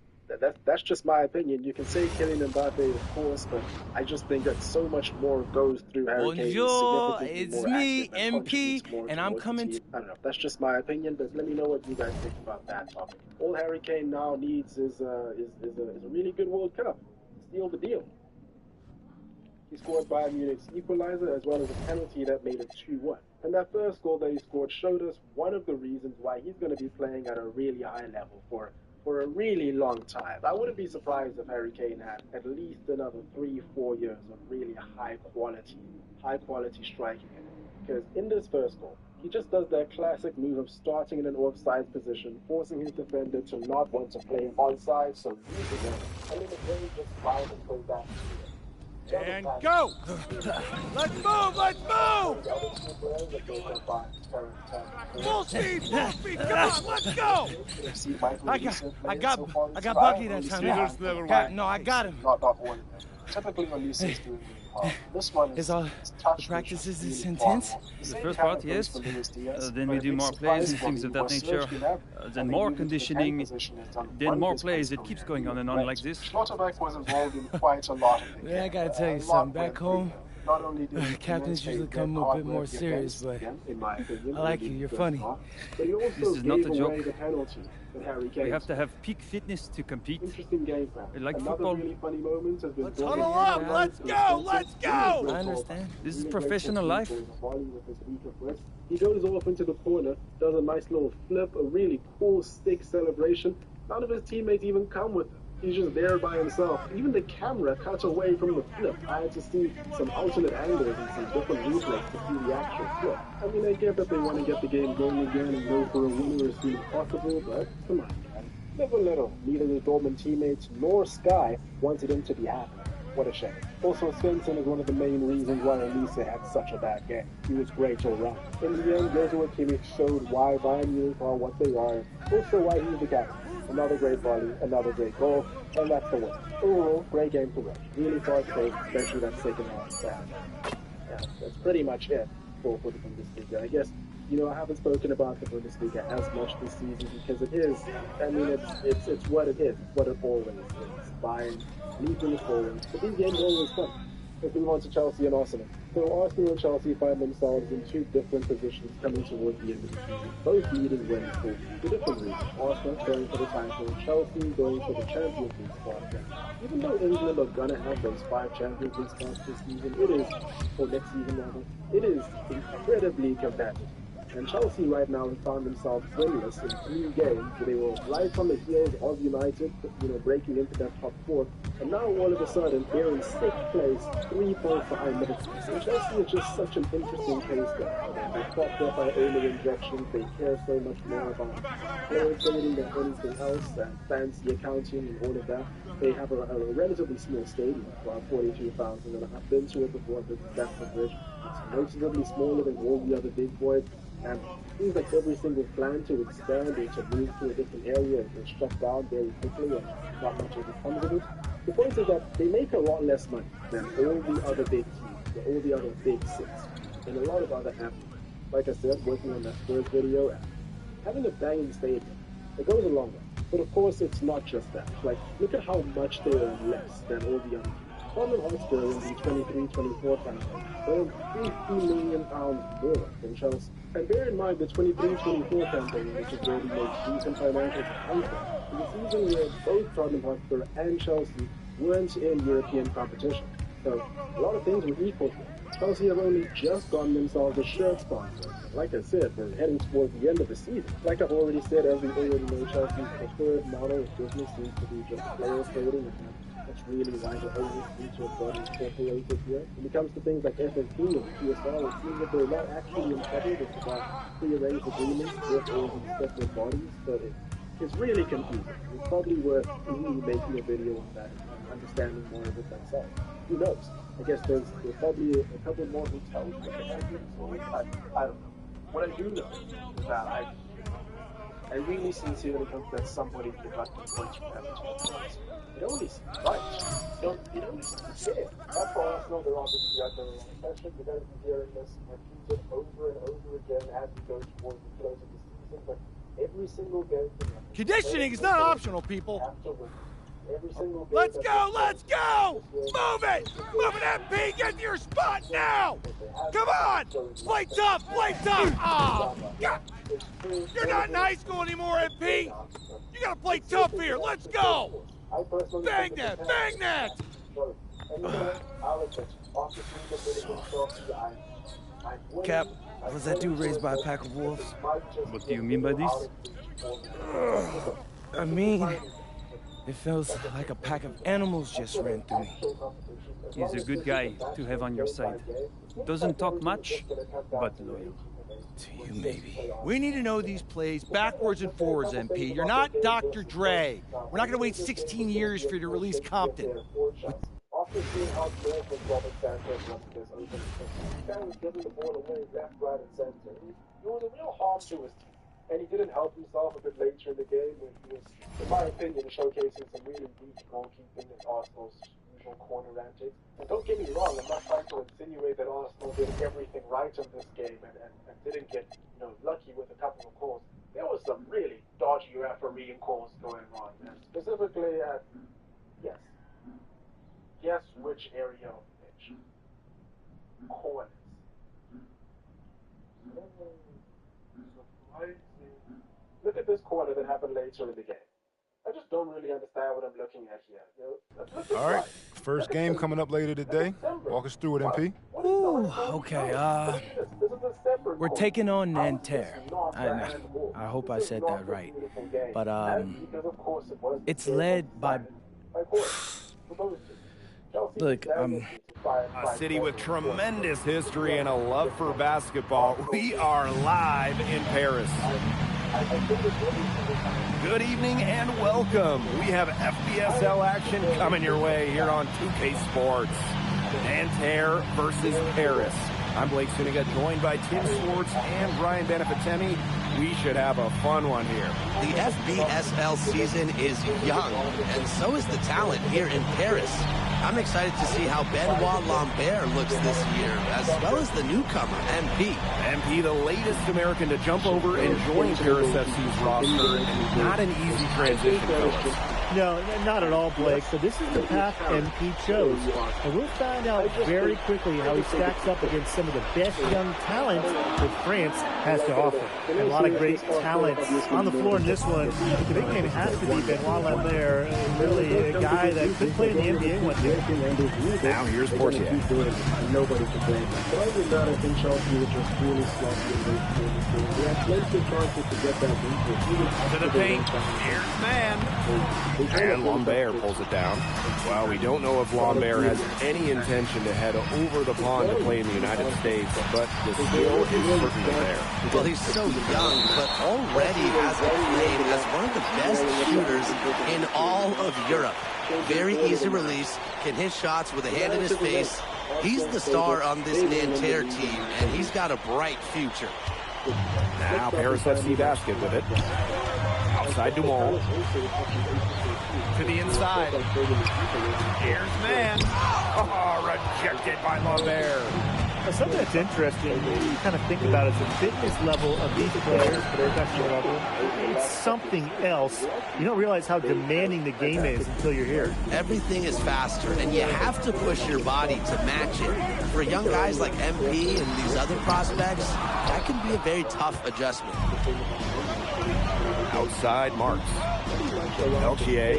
[SPEAKER 14] That's just my opinion. You can say Kylian Mbappe, of course, but I just think that so much more goes through Harry Kane.
[SPEAKER 8] Bonjour, it's me, MP, and I'm coming to...
[SPEAKER 14] I don't know. That's just my opinion, but let me know what you guys think about that topic. All Harry Kane now needs is a really good World Cup. Seal the deal. He scored Bayern Munich's equalizer as well as a penalty that made it 2-1. And that first goal that he scored showed us one of the reasons why he's going to be playing at a really high level for a really long time. I wouldn't be surprised if Harry Kane had at least another 3-4 years of really high quality striking in him. Because in this first goal, he just does that classic move of starting in an offside position, forcing his defender to not want to play onside, so losing it, and then the game just finds its way back to it.
[SPEAKER 13] And go! Let's move! Let's move! Full speed! Full speed! Come on, let's go!
[SPEAKER 8] I got Bucky that time. I got him.
[SPEAKER 14] Not all of them. Typically, Olise is doing really well. This one is
[SPEAKER 8] the practice is this intense?
[SPEAKER 22] The first part, yes. Then we do more plays and things of that nature. Then more conditioning. Then more plays. It keeps going on and on like this.
[SPEAKER 14] Schlotterbeck was involved in quite a lot of things.
[SPEAKER 8] Yeah, I gotta tell you something. Back home, captains usually come a bit more serious, but I like you. You're funny.
[SPEAKER 22] This is not a joke. We have to have peak fitness to compete.
[SPEAKER 14] Interesting game plan.
[SPEAKER 22] Like
[SPEAKER 14] Another
[SPEAKER 22] football.
[SPEAKER 14] really funny moment has been
[SPEAKER 13] Let's huddle up! Let's go! Let's go!
[SPEAKER 8] I understand.
[SPEAKER 22] This is professional life.
[SPEAKER 14] He goes off into the corner, does a nice little flip, a really cool stick celebration. None of his teammates even come with him. He's just there by himself. Even the camera cuts away from the flip. I had to see some alternate angles and some different replays to see the actual flip. I get that they want to get the game going again and go for a winner as soon as possible, but come on, guys. Live a little. Neither the Dortmund teammates nor Sky wanted him to be happy. What a shame. Also, Svensson is one of the main reasons why Elise had such a bad game. He was great all around. In the end, Joshua Kimmich showed why Bayern Munich are what they are, also why he's the captain. Another great volley, another great goal, and that's the win. Overall, great game for Rush. Really fast-paced, especially that second half. Yeah, that's pretty much it for the Bundesliga. I guess, I haven't spoken about the Bundesliga as much this season because it is, it's what it is. It's what it always is. Bayern leaping the forward. But these games are always fun. Let's move on to Chelsea and Arsenal. So Arsenal and Chelsea find themselves in two different positions coming towards the end of the season, both needing wins for different reasons. Arsenal going for the title, Chelsea going for the Champions League spot. Even though England are going to have those 5 Champions League spots this season, or next season rather, it is incredibly competitive. And Chelsea right now have found themselves winless in 3 games. They were right on the heels of United, breaking into that top 4. And now all of a sudden, they're in 6th place, 3 points behind Liverpool. And Chelsea is just such an interesting case there. They're propped up by owner injections. They care so much more about player trading than anything else, and fancy accounting and all of that. They have a relatively small stadium, about 42,000, and I've been to it before, but Stamford Bridge. It's noticeably smaller than all the other big boys. And it seems like every single plan to expand or to move to a different area is shut down very quickly and not much ever comes of it. The point is that they make a lot less money than all the other big teams, all the other big 6, and a lot of other athletes. Like I said, working on that Spurs video, and having a banging stadium, it goes a long way. But of course, it's not just that. Like, look at how much they earn less than all the other teams. Tottenham Hotspur in the 23-24 campaign earned £50 million more than Chelsea. And bear in mind the 23-24 campaign, which is where we made decent financial contracts, is a season where both Tottenham Hotspur and Chelsea weren't in European competition. So a lot of things were equal here. Chelsea have only just gotten themselves a shirt sponsor. Like I said, we're heading towards the end of the season. Like I've already said, as we already know, Chelsea's preferred model of business seems to be just player trading, and that's really why the owners seem to have gotten incorporated here. When it comes to things like FFP and PSR, it seems that they're not actually in trouble. It's about pre-arranged agreements with all these separate bodies, but it's really confusing. It's probably worth me making a video on that and understanding more of it themselves. Who knows? I guess there's probably a couple more hotels that they have been sold. I don't know. What I do know is that I really sincerely hope that somebody deducted points from Everton. It only seems right. It only seems fair. As for Arsenal, they're obviously under a lot of pressure. You're going to be hearing this repeated over and over again as we go towards the close of the season. But every single game...
[SPEAKER 13] Conditioning is not optional, people.
[SPEAKER 14] Every single game...
[SPEAKER 13] Let's go! Let's go! Move it! Move it, MP! Get to your spot now! Come on! Play tough! Play tough! Ah! You're not in high school anymore, MP! You gotta play tough here! Let's go! Bang that! Bang that!
[SPEAKER 8] Cap, was that dude raised by a pack of wolves?
[SPEAKER 22] What do you mean by this?
[SPEAKER 8] I mean, it feels like a pack of animals just ran through me.
[SPEAKER 22] He's a good guy to have on your side. Doesn't talk much, but loyal.
[SPEAKER 8] To you, maybe.
[SPEAKER 13] We need to know these plays backwards and forwards, MP. You're not Dr. Dre. We're not going to wait 16 years for you to release Compton.
[SPEAKER 14] After seeing how careful Robert Sanchez was in this open, Sam was giving the ball away left, right, and center. He was a real harm to his team, and he didn't help himself a bit later in the game when he was, in my opinion, showcasing some really weak goalkeeping and Arsenal's usual corner antics. And don't get me wrong, I'm not trying to insinuate that Arsenal did everything right in this game and didn't get lucky with a couple of calls. There was some really dodgy refereeing calls going on, and specifically at guess which area of the pitch? Corners. Look at this corner that happened later in the game. I just don't really understand what I'm looking at here.
[SPEAKER 3] All right, first game coming up later today. Walk us through it, MP.
[SPEAKER 8] Ooh, okay, we're taking on Nanterre. I hope I said that right. But, it's led by... Look,
[SPEAKER 21] a city with tremendous history and a love for basketball. We are live in Paris. Good evening and welcome. We have FBSL action coming your way here on 2K Sports. Nanterre versus Paris. I'm Blake Suniga, joined by Tim Swartz and Brian Benefatemi. We should have a fun one here.
[SPEAKER 5] The FBSL season is young, and so is the talent here in Paris. I'm excited to see how Benoit Lambert looks this year, as well as the newcomer, MP.
[SPEAKER 21] MP, the latest American to jump over and join Paris FC's roster. Not an easy transition, fellas.
[SPEAKER 7] No, not at all, Blake. So this is the path MP chose. And we'll find out very quickly how he stacks up against some of the best young talent that France has to offer. And a lot of great talent on the floor in this one. The big name has to be Benoit Lambert, really a guy that could play in the NBA one day.
[SPEAKER 21] Now here's Portier.
[SPEAKER 14] Nobody to blame. But other than that, I think Chelsea was just really sloppy in this game. They had plenty of chances to get that into.
[SPEAKER 21] To the paint. Here's man. And Lambert pulls it down. Well, we don't know if Lambert has any intention to head over the pond to play in the United States, but the skill is certainly there.
[SPEAKER 5] Well, he's so young, but already has played as one of the best shooters in all of Europe. Very easy release, can hit shots with a hand in his face. He's the star on this Nanterre team, and he's got a bright future.
[SPEAKER 21] Now Paris FC basket with it. Outside Dumont. To the inside. Here's man. Oh, rejected by Lambert.
[SPEAKER 7] Now, something that's interesting, you kind of think about it, the fitness level of these players, professional level, it's something else. You don't realize how demanding the game is until you're here.
[SPEAKER 5] Everything is faster, and you have to push your body to match it. For young guys like MP and these other prospects, that can be a very tough adjustment.
[SPEAKER 21] Outside Marks. Elchier.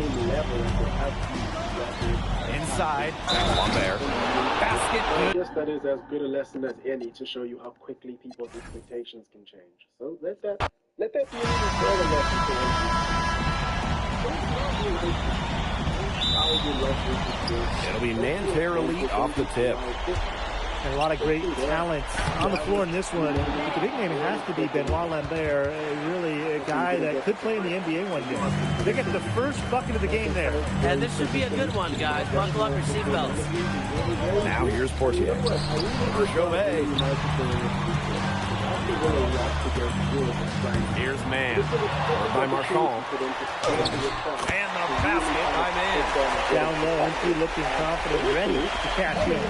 [SPEAKER 21] Inside. Lambert. Basket.
[SPEAKER 14] I guess that is as good a lesson as any to show you how quickly people's expectations can change. So let that be a little further lesson to
[SPEAKER 21] It'll be Nanterre Elite off the tip.
[SPEAKER 7] And a lot of great talent on the floor in this one. But the big name has to be Benoit Lambert, really a guy that could play in the NBA one day. They get the first bucket of the game there.
[SPEAKER 23] And this should be a good one, guys. Buckle up your seatbelts.
[SPEAKER 21] Now here's Portier. For Chauvet. Here's man. By Marchand. And the basket by man.
[SPEAKER 7] Down low, MP looking confident, ready to catch him.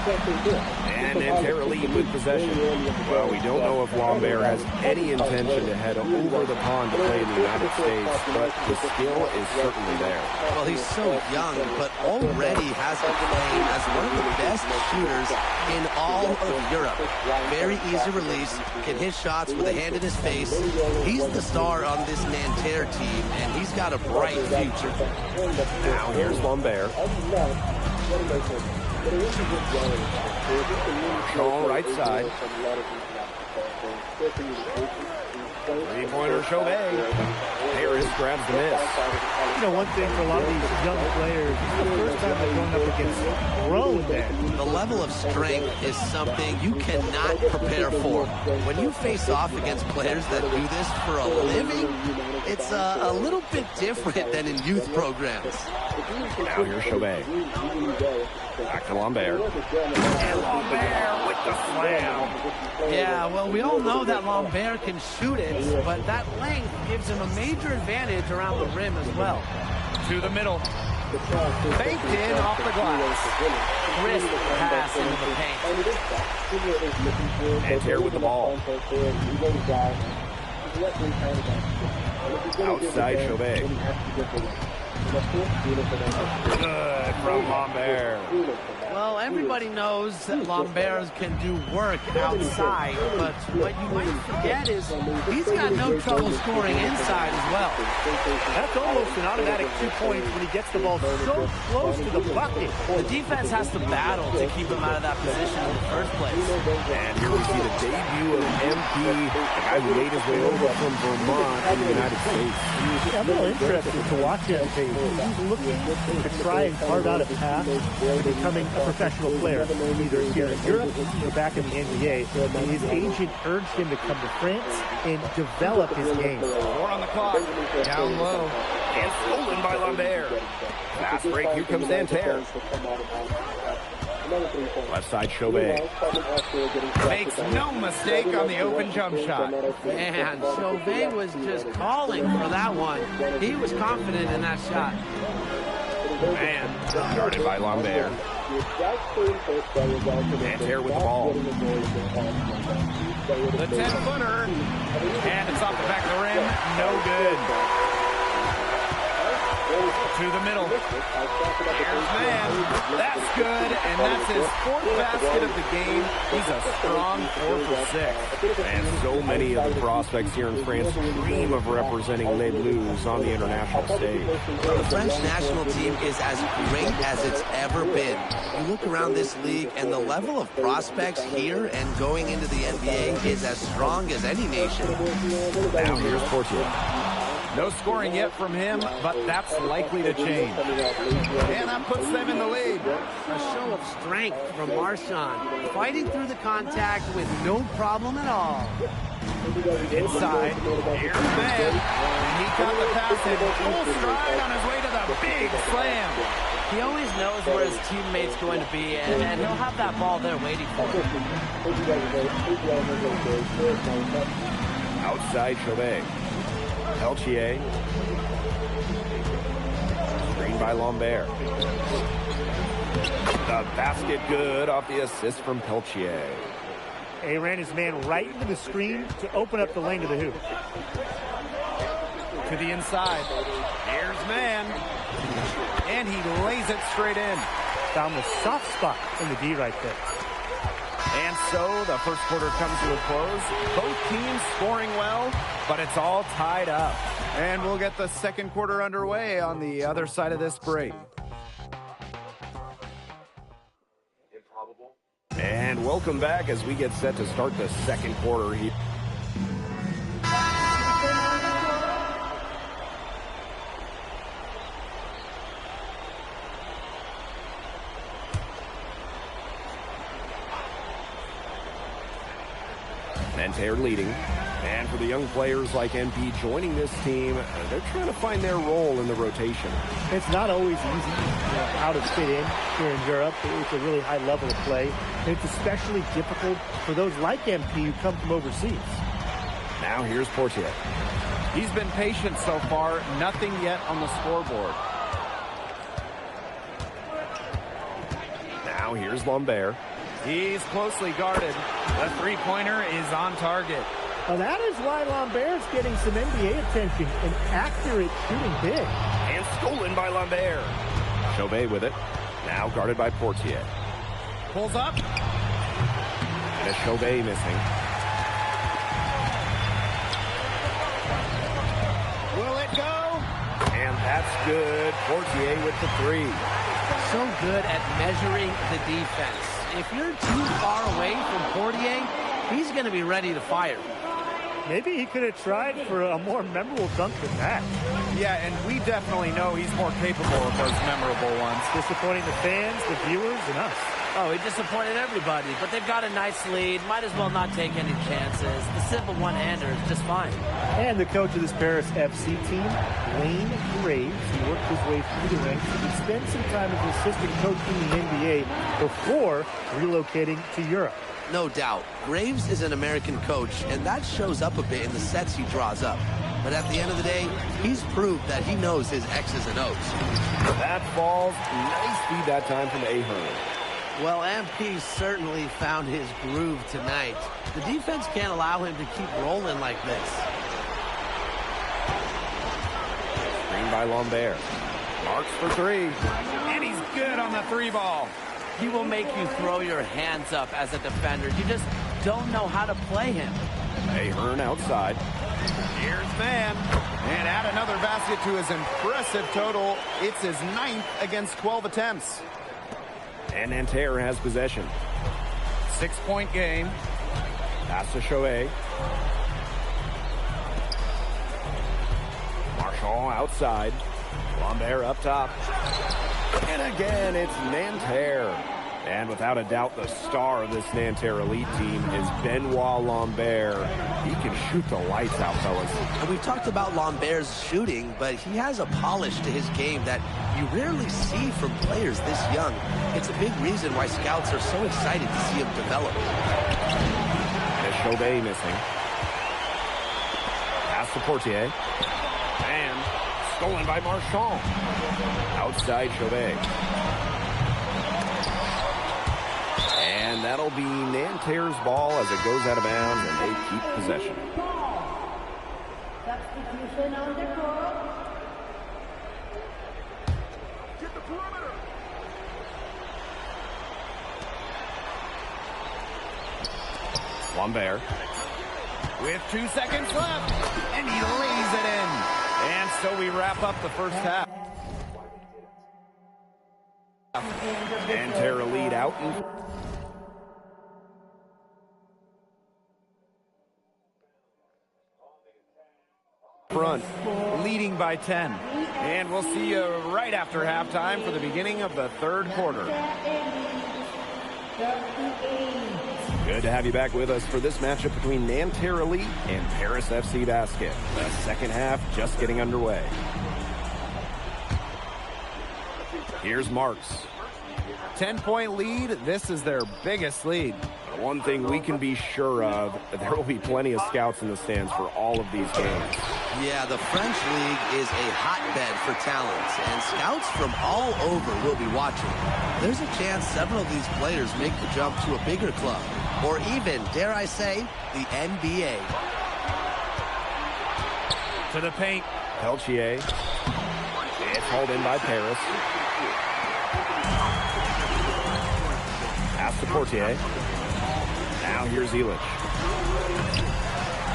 [SPEAKER 21] And Nanterre Elite with possession. Well, we don't know if Lambert has any intention to head over the pond to play in the United States, but the skill is certainly there.
[SPEAKER 5] Well, he's so young, but already has a claim as one of the best shooters in all of Europe. Very easy release, can hit shots with a hand in his face. He's the star on this Nanterre team, and he's got a bright future.
[SPEAKER 21] Now here's Lambert. Shaw right side. Three-pointer Chauvet. Harris grabs the miss.
[SPEAKER 7] You know, one thing for a lot of these young players, it's the first time they're going up against grown men.
[SPEAKER 5] The level of strength is something you cannot prepare for. When you face off against players that do this for a living, it's a little bit different than in youth programs.
[SPEAKER 21] Now here's Chauvet. Back to Lambert. And Lambert with the slam.
[SPEAKER 23] Yeah, well, we all know that Lambert can shoot it, but that length gives him a major advantage around the rim as well.
[SPEAKER 21] To the middle. Banked in off the glass.
[SPEAKER 23] Crisp pass into the paint.
[SPEAKER 21] Nanterre with the ball. Outside Chauvet. Good from Lambert.
[SPEAKER 23] Well, everybody knows that Lambert can do work outside, but what you might forget is he's got no trouble scoring inside as well.
[SPEAKER 7] That's almost an automatic 2 points when he gets the ball so close to the bucket.
[SPEAKER 23] The defense has to battle to keep him out of that position in the first place.
[SPEAKER 21] And here we see the debut of MP, the guy who made his way over from Vermont in the United States.
[SPEAKER 7] I'm a little interested to watch him take plays. He's looking to try and carve out a path to becoming a professional player, either here in Europe or back in the NBA. His agent urged him to come to France and develop his game.
[SPEAKER 21] 4 on the clock, down low, and stolen by Lambert. Fast break, here comes Nanterre. Left side, Chauvet.
[SPEAKER 2] Makes no mistake on the open jump shot.
[SPEAKER 23] Man, Chauvet was just calling for that one. He was confident in that shot.
[SPEAKER 21] Man, guarded by Lambert. Nanterre with the ball.
[SPEAKER 2] The 10-footer, and it's off the back of the rim. No good. To the middle. Here's man. That's good, and that's his 4th basket of the game. He's a strong 4 for 6.
[SPEAKER 21] And so many of the prospects here in France dream of representing Les Bleus on the international stage.
[SPEAKER 5] The French national team is as great as it's ever been. You look around this league, and the level of prospects here and going into the NBA is as strong as any nation.
[SPEAKER 21] Now here's Portier.
[SPEAKER 2] No scoring yet from him, but that's likely to change. And that puts them in the lead.
[SPEAKER 23] A show of strength from Marchand, fighting through the contact with no problem at all.
[SPEAKER 2] Inside, here's man. And he got the pass in full stride on his way to the big slam.
[SPEAKER 23] He always knows where his teammate's going to be, and he'll have that ball there waiting for him.
[SPEAKER 21] Outside Chauvet. Peltier. Screen by Lambert. The basket good off the assist from Peltier.
[SPEAKER 7] He ran his man right into the screen to open up the lane to the hoop.
[SPEAKER 2] To the inside. Here's man. And he lays it straight in.
[SPEAKER 7] Found the soft spot in the D right there.
[SPEAKER 2] And so the first quarter comes to a close. Both teams scoring well, but it's all tied up. And we'll get the second quarter underway on the other side of this break.
[SPEAKER 21] And welcome back as we get set to start the second quarter. Nanterre leading. And for the young players like MP joining this team, they're trying to find their role in the rotation.
[SPEAKER 7] It's not always easy how to fit in here in Europe. It's a really high level of play. And it's especially difficult for those like MP who come from overseas.
[SPEAKER 21] Now here's Portier.
[SPEAKER 2] He's been patient so far. Nothing yet on the scoreboard.
[SPEAKER 21] Now here's Lambert.
[SPEAKER 2] He's closely guarded. The three-pointer is on target.
[SPEAKER 7] Well, that is why Lambert's getting some NBA attention. An accurate shooting big.
[SPEAKER 21] And stolen by Lambert. Chauvet with it. Now guarded by Portier.
[SPEAKER 2] Pulls up.
[SPEAKER 21] And a Chauvet missing.
[SPEAKER 2] Will it go?
[SPEAKER 21] And that's good. Portier with the three.
[SPEAKER 23] So good at measuring the defense. If you're too far away from Portier, he's going to be ready to fire.
[SPEAKER 7] Maybe he could have tried for a more memorable dunk than that.
[SPEAKER 2] Yeah, and we definitely know he's more capable of those memorable ones.
[SPEAKER 7] Disappointing the fans, the viewers, and us.
[SPEAKER 23] Oh, he disappointed everybody, but they've got a nice lead. Might as well not take any chances. The simple one-hander is just fine.
[SPEAKER 7] And the coach of this Paris FC team, Wayne Graves, he worked his way through the ranks. He spent some time as an assistant coach in the NBA before relocating to Europe.
[SPEAKER 5] No doubt. Graves is an American coach, and that shows up a bit in the sets he draws up. But at the end of the day, he's proved that he knows his X's and O's.
[SPEAKER 21] That falls. Nice feed that time from Ahern.
[SPEAKER 23] Well, MP certainly found his groove tonight. The defense can't allow him to keep rolling like this.
[SPEAKER 21] Screen by Lambert. Marks for three.
[SPEAKER 2] And he's good on the three ball.
[SPEAKER 23] He will make you throw your hands up as a defender. You just don't know how to play him.
[SPEAKER 21] Ahern outside.
[SPEAKER 2] Here's man. And add another basket to his impressive total. It's his 9th against 12 attempts.
[SPEAKER 21] And Nanterre has possession.
[SPEAKER 2] 6-point game.
[SPEAKER 21] Pass to Chauvet. Marchand outside. Lambert up top. And again, it's Nanterre. And without a doubt, the star of this Nanterre elite team is Benoit Lambert. He can shoot the lights out, fellas.
[SPEAKER 5] And we've talked about Lambert's shooting, but he has a polish to his game that you rarely see from players this young. It's a big reason why scouts are so excited to see him develop.
[SPEAKER 21] And Chauvet missing. Pass to Portier. And stolen by Marchand. Outside Chauvet. And that'll be Nanterre's ball as it goes out of bounds, and they keep possession.
[SPEAKER 9] Substitution on the court.
[SPEAKER 13] Get the perimeter.
[SPEAKER 21] Lambert with 2 seconds left, and he lays it in. And so we wrap up the first half. Nanterre lead out in front, leading by 10. And we'll see you right after halftime for the beginning of the third quarter. Good to have you back with us for this matchup between Nanterre Elite and Paris FC Basket. The second half just getting underway. Here's Marks. 10-point lead. This is their biggest lead. But one thing we can be sure of, there will be plenty of scouts in the stands for all of these games.
[SPEAKER 5] Yeah, the French league is a hotbed for talents, and scouts from all over will be watching. There's a chance several of these players make the jump to a bigger club, or even, dare I say, the NBA.
[SPEAKER 21] To the paint. Peltier. It's hauled in by Paris. Pass to Portier. Now here's Elich.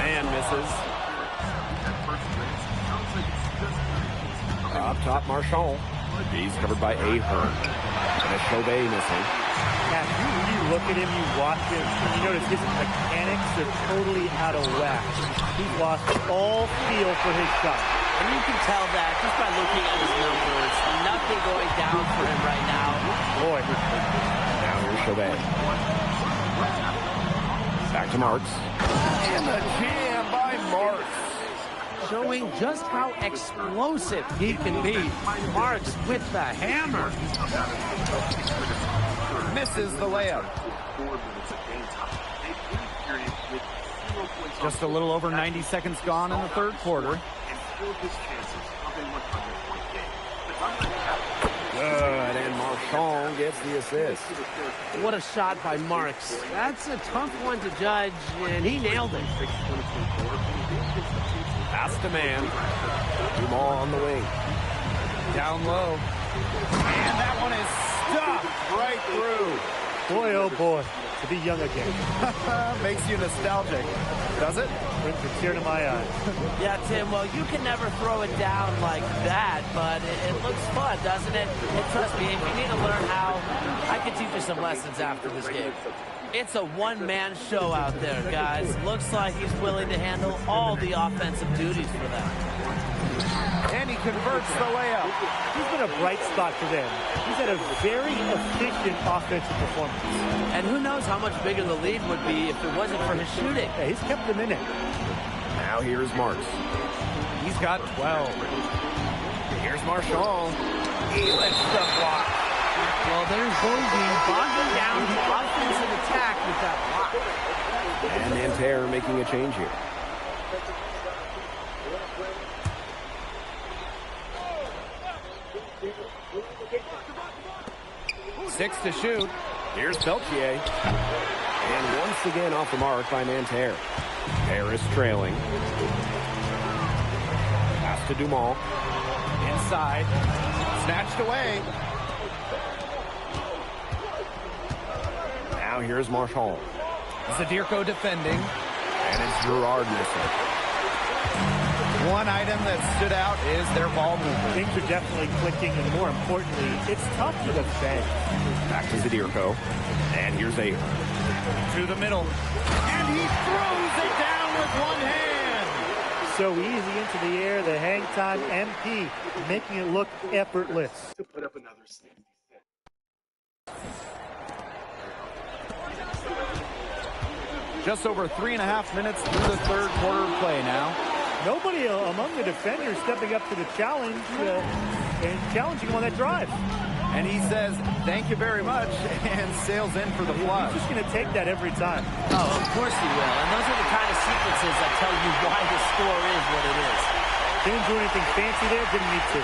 [SPEAKER 21] And misses. Up top, Marchand. He's covered by Ahern. And a Chauvet missing.
[SPEAKER 7] Yeah, you look at him, you watch him, and you notice his mechanics are totally out of whack. He's lost all feel for his shot.
[SPEAKER 23] And you can tell that just by looking at his numbers. Nothing going down for him right now.
[SPEAKER 7] Boy.
[SPEAKER 21] Now here's Chauvet. Back to Marks. And the jam by Marks.
[SPEAKER 23] Showing just how explosive he can be. Marks with the hammer.
[SPEAKER 21] Misses the layup. Just a little over 90 seconds gone in the third quarter. Good, and Marchand gets the assist.
[SPEAKER 23] What a shot by Marks. That's a tough one to judge, and he nailed it.
[SPEAKER 21] Pass to man. Dumas on the wing. Down low. And that one is stuffed right through.
[SPEAKER 7] Boy, oh boy, to be young again.
[SPEAKER 21] Makes you nostalgic, does it?
[SPEAKER 7] Brings a tear to my eye.
[SPEAKER 23] Yeah, Tim, well, you can never throw it down like that, but it looks fun, doesn't it? And trust me, if you need to learn how, I can teach you some lessons after this game. It's a one-man show out there, guys. Looks like he's willing to handle all the offensive duties for them.
[SPEAKER 21] And he converts the layup.
[SPEAKER 7] He's been a bright spot for them. He's had a very efficient offensive performance.
[SPEAKER 23] And who knows how much bigger the lead would be if it wasn't for his shooting.
[SPEAKER 7] Yeah, he's kept them in it.
[SPEAKER 21] Now here's Marks. He's got 12. Here's Marchand. He lets the block.
[SPEAKER 23] Well, there's Bogey bogging down the offensive attack with that block.
[SPEAKER 21] And Nanterre making a change here. Six to shoot. Here's Peltier. And once again off the mark by Nanterre. Paris trailing. Pass to Dumas. Inside. Snatched away. Now here's Marchand. Zadirko defending. And it's Gerard missing. One item that stood out is their ball movement.
[SPEAKER 7] Things are definitely clicking, and more importantly, it's tough to defend.
[SPEAKER 21] Back to Zadirko. And here's Ahern. To the middle. And he throws it down with one hand.
[SPEAKER 7] so easy into the air. The hang time, MP, making it look effortless.
[SPEAKER 14] To put up another 66.
[SPEAKER 2] Just over 3.5 minutes through the third quarter of play now.
[SPEAKER 7] Nobody among the defenders stepping up to the challenge and challenging him on that drive.
[SPEAKER 2] And he says, thank you very much, and sails in for the flush.
[SPEAKER 7] He's just going to take that every time.
[SPEAKER 23] Oh, of course he will. And those are the kind of sequences that tell you why the score is what it is.
[SPEAKER 7] Didn't do anything fancy there, didn't need to.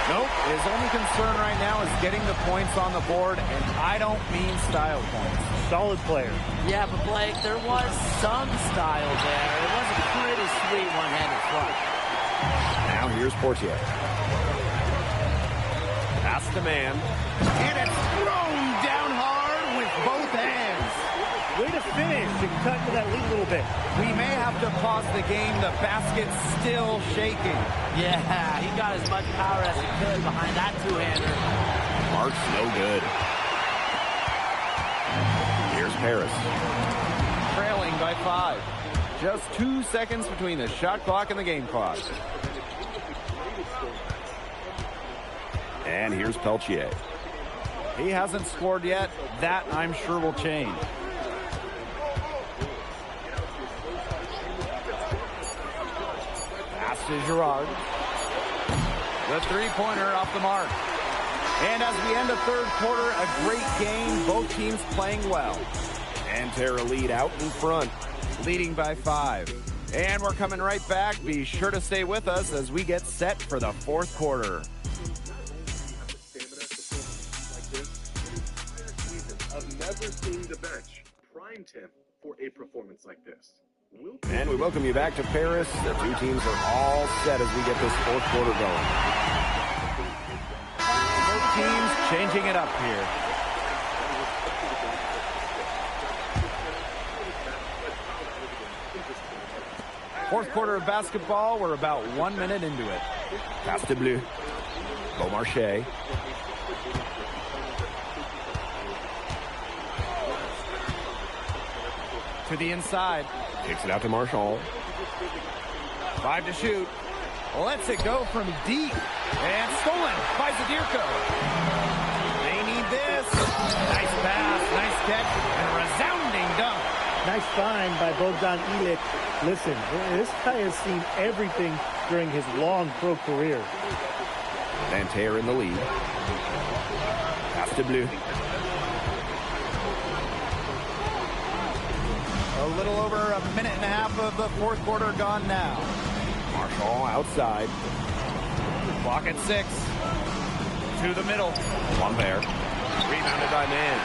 [SPEAKER 2] Nope, his only concern right now is getting the points on the board, and I don't mean style points.
[SPEAKER 7] Solid player.
[SPEAKER 23] Yeah, but Blake, there was some style there. It was a pretty sweet one-handed flush.
[SPEAKER 21] Now here's Portier. Pass to man.
[SPEAKER 2] And it's thrown down hard with both hands.
[SPEAKER 7] Way to finish and cut to that lead a little bit.
[SPEAKER 2] We may have to pause the game. The basket's still shaking.
[SPEAKER 23] Yeah, he got as much power as he could behind that two-hander.
[SPEAKER 21] Mark's no good. Here's Paris.
[SPEAKER 2] Trailing by 5. Just 2 seconds between the shot clock and the game clock.
[SPEAKER 21] And here's Peltier.
[SPEAKER 2] He hasn't scored yet. That, I'm sure, will change. Pass to Girard. The three-pointer off the mark. And as we end the third quarter, a great game. Both teams playing well.
[SPEAKER 21] And Terra lead out in front.
[SPEAKER 2] Leading by 5. And we're coming right back. Be sure to stay with us as we get set for the fourth quarter.
[SPEAKER 14] I've never seen the bench primed him for a performance like this.
[SPEAKER 21] And we welcome you back to Paris. The two teams are all set as we get this fourth quarter going.
[SPEAKER 2] Both teams changing it up here. Fourth quarter of basketball, we're about 1 minute into it.
[SPEAKER 21] Pass to Bleu. Beaumarchais.
[SPEAKER 2] To the inside.
[SPEAKER 21] Kicks it out to Marshall.
[SPEAKER 2] 5 to shoot. Lets it go from deep. And stolen by Zadirko. They need this. Nice pass, nice catch, and a resounding dunk.
[SPEAKER 7] Nice find by Bogdan Ilic. Listen, this guy has seen everything during his long pro career.
[SPEAKER 21] Nanterre in the lead. Pass to Bleu.
[SPEAKER 2] A little over a minute and a half of the fourth quarter gone now.
[SPEAKER 21] Marshall outside.
[SPEAKER 2] Clock at 6. To the middle.
[SPEAKER 21] Lambert. Rebounded by Mann.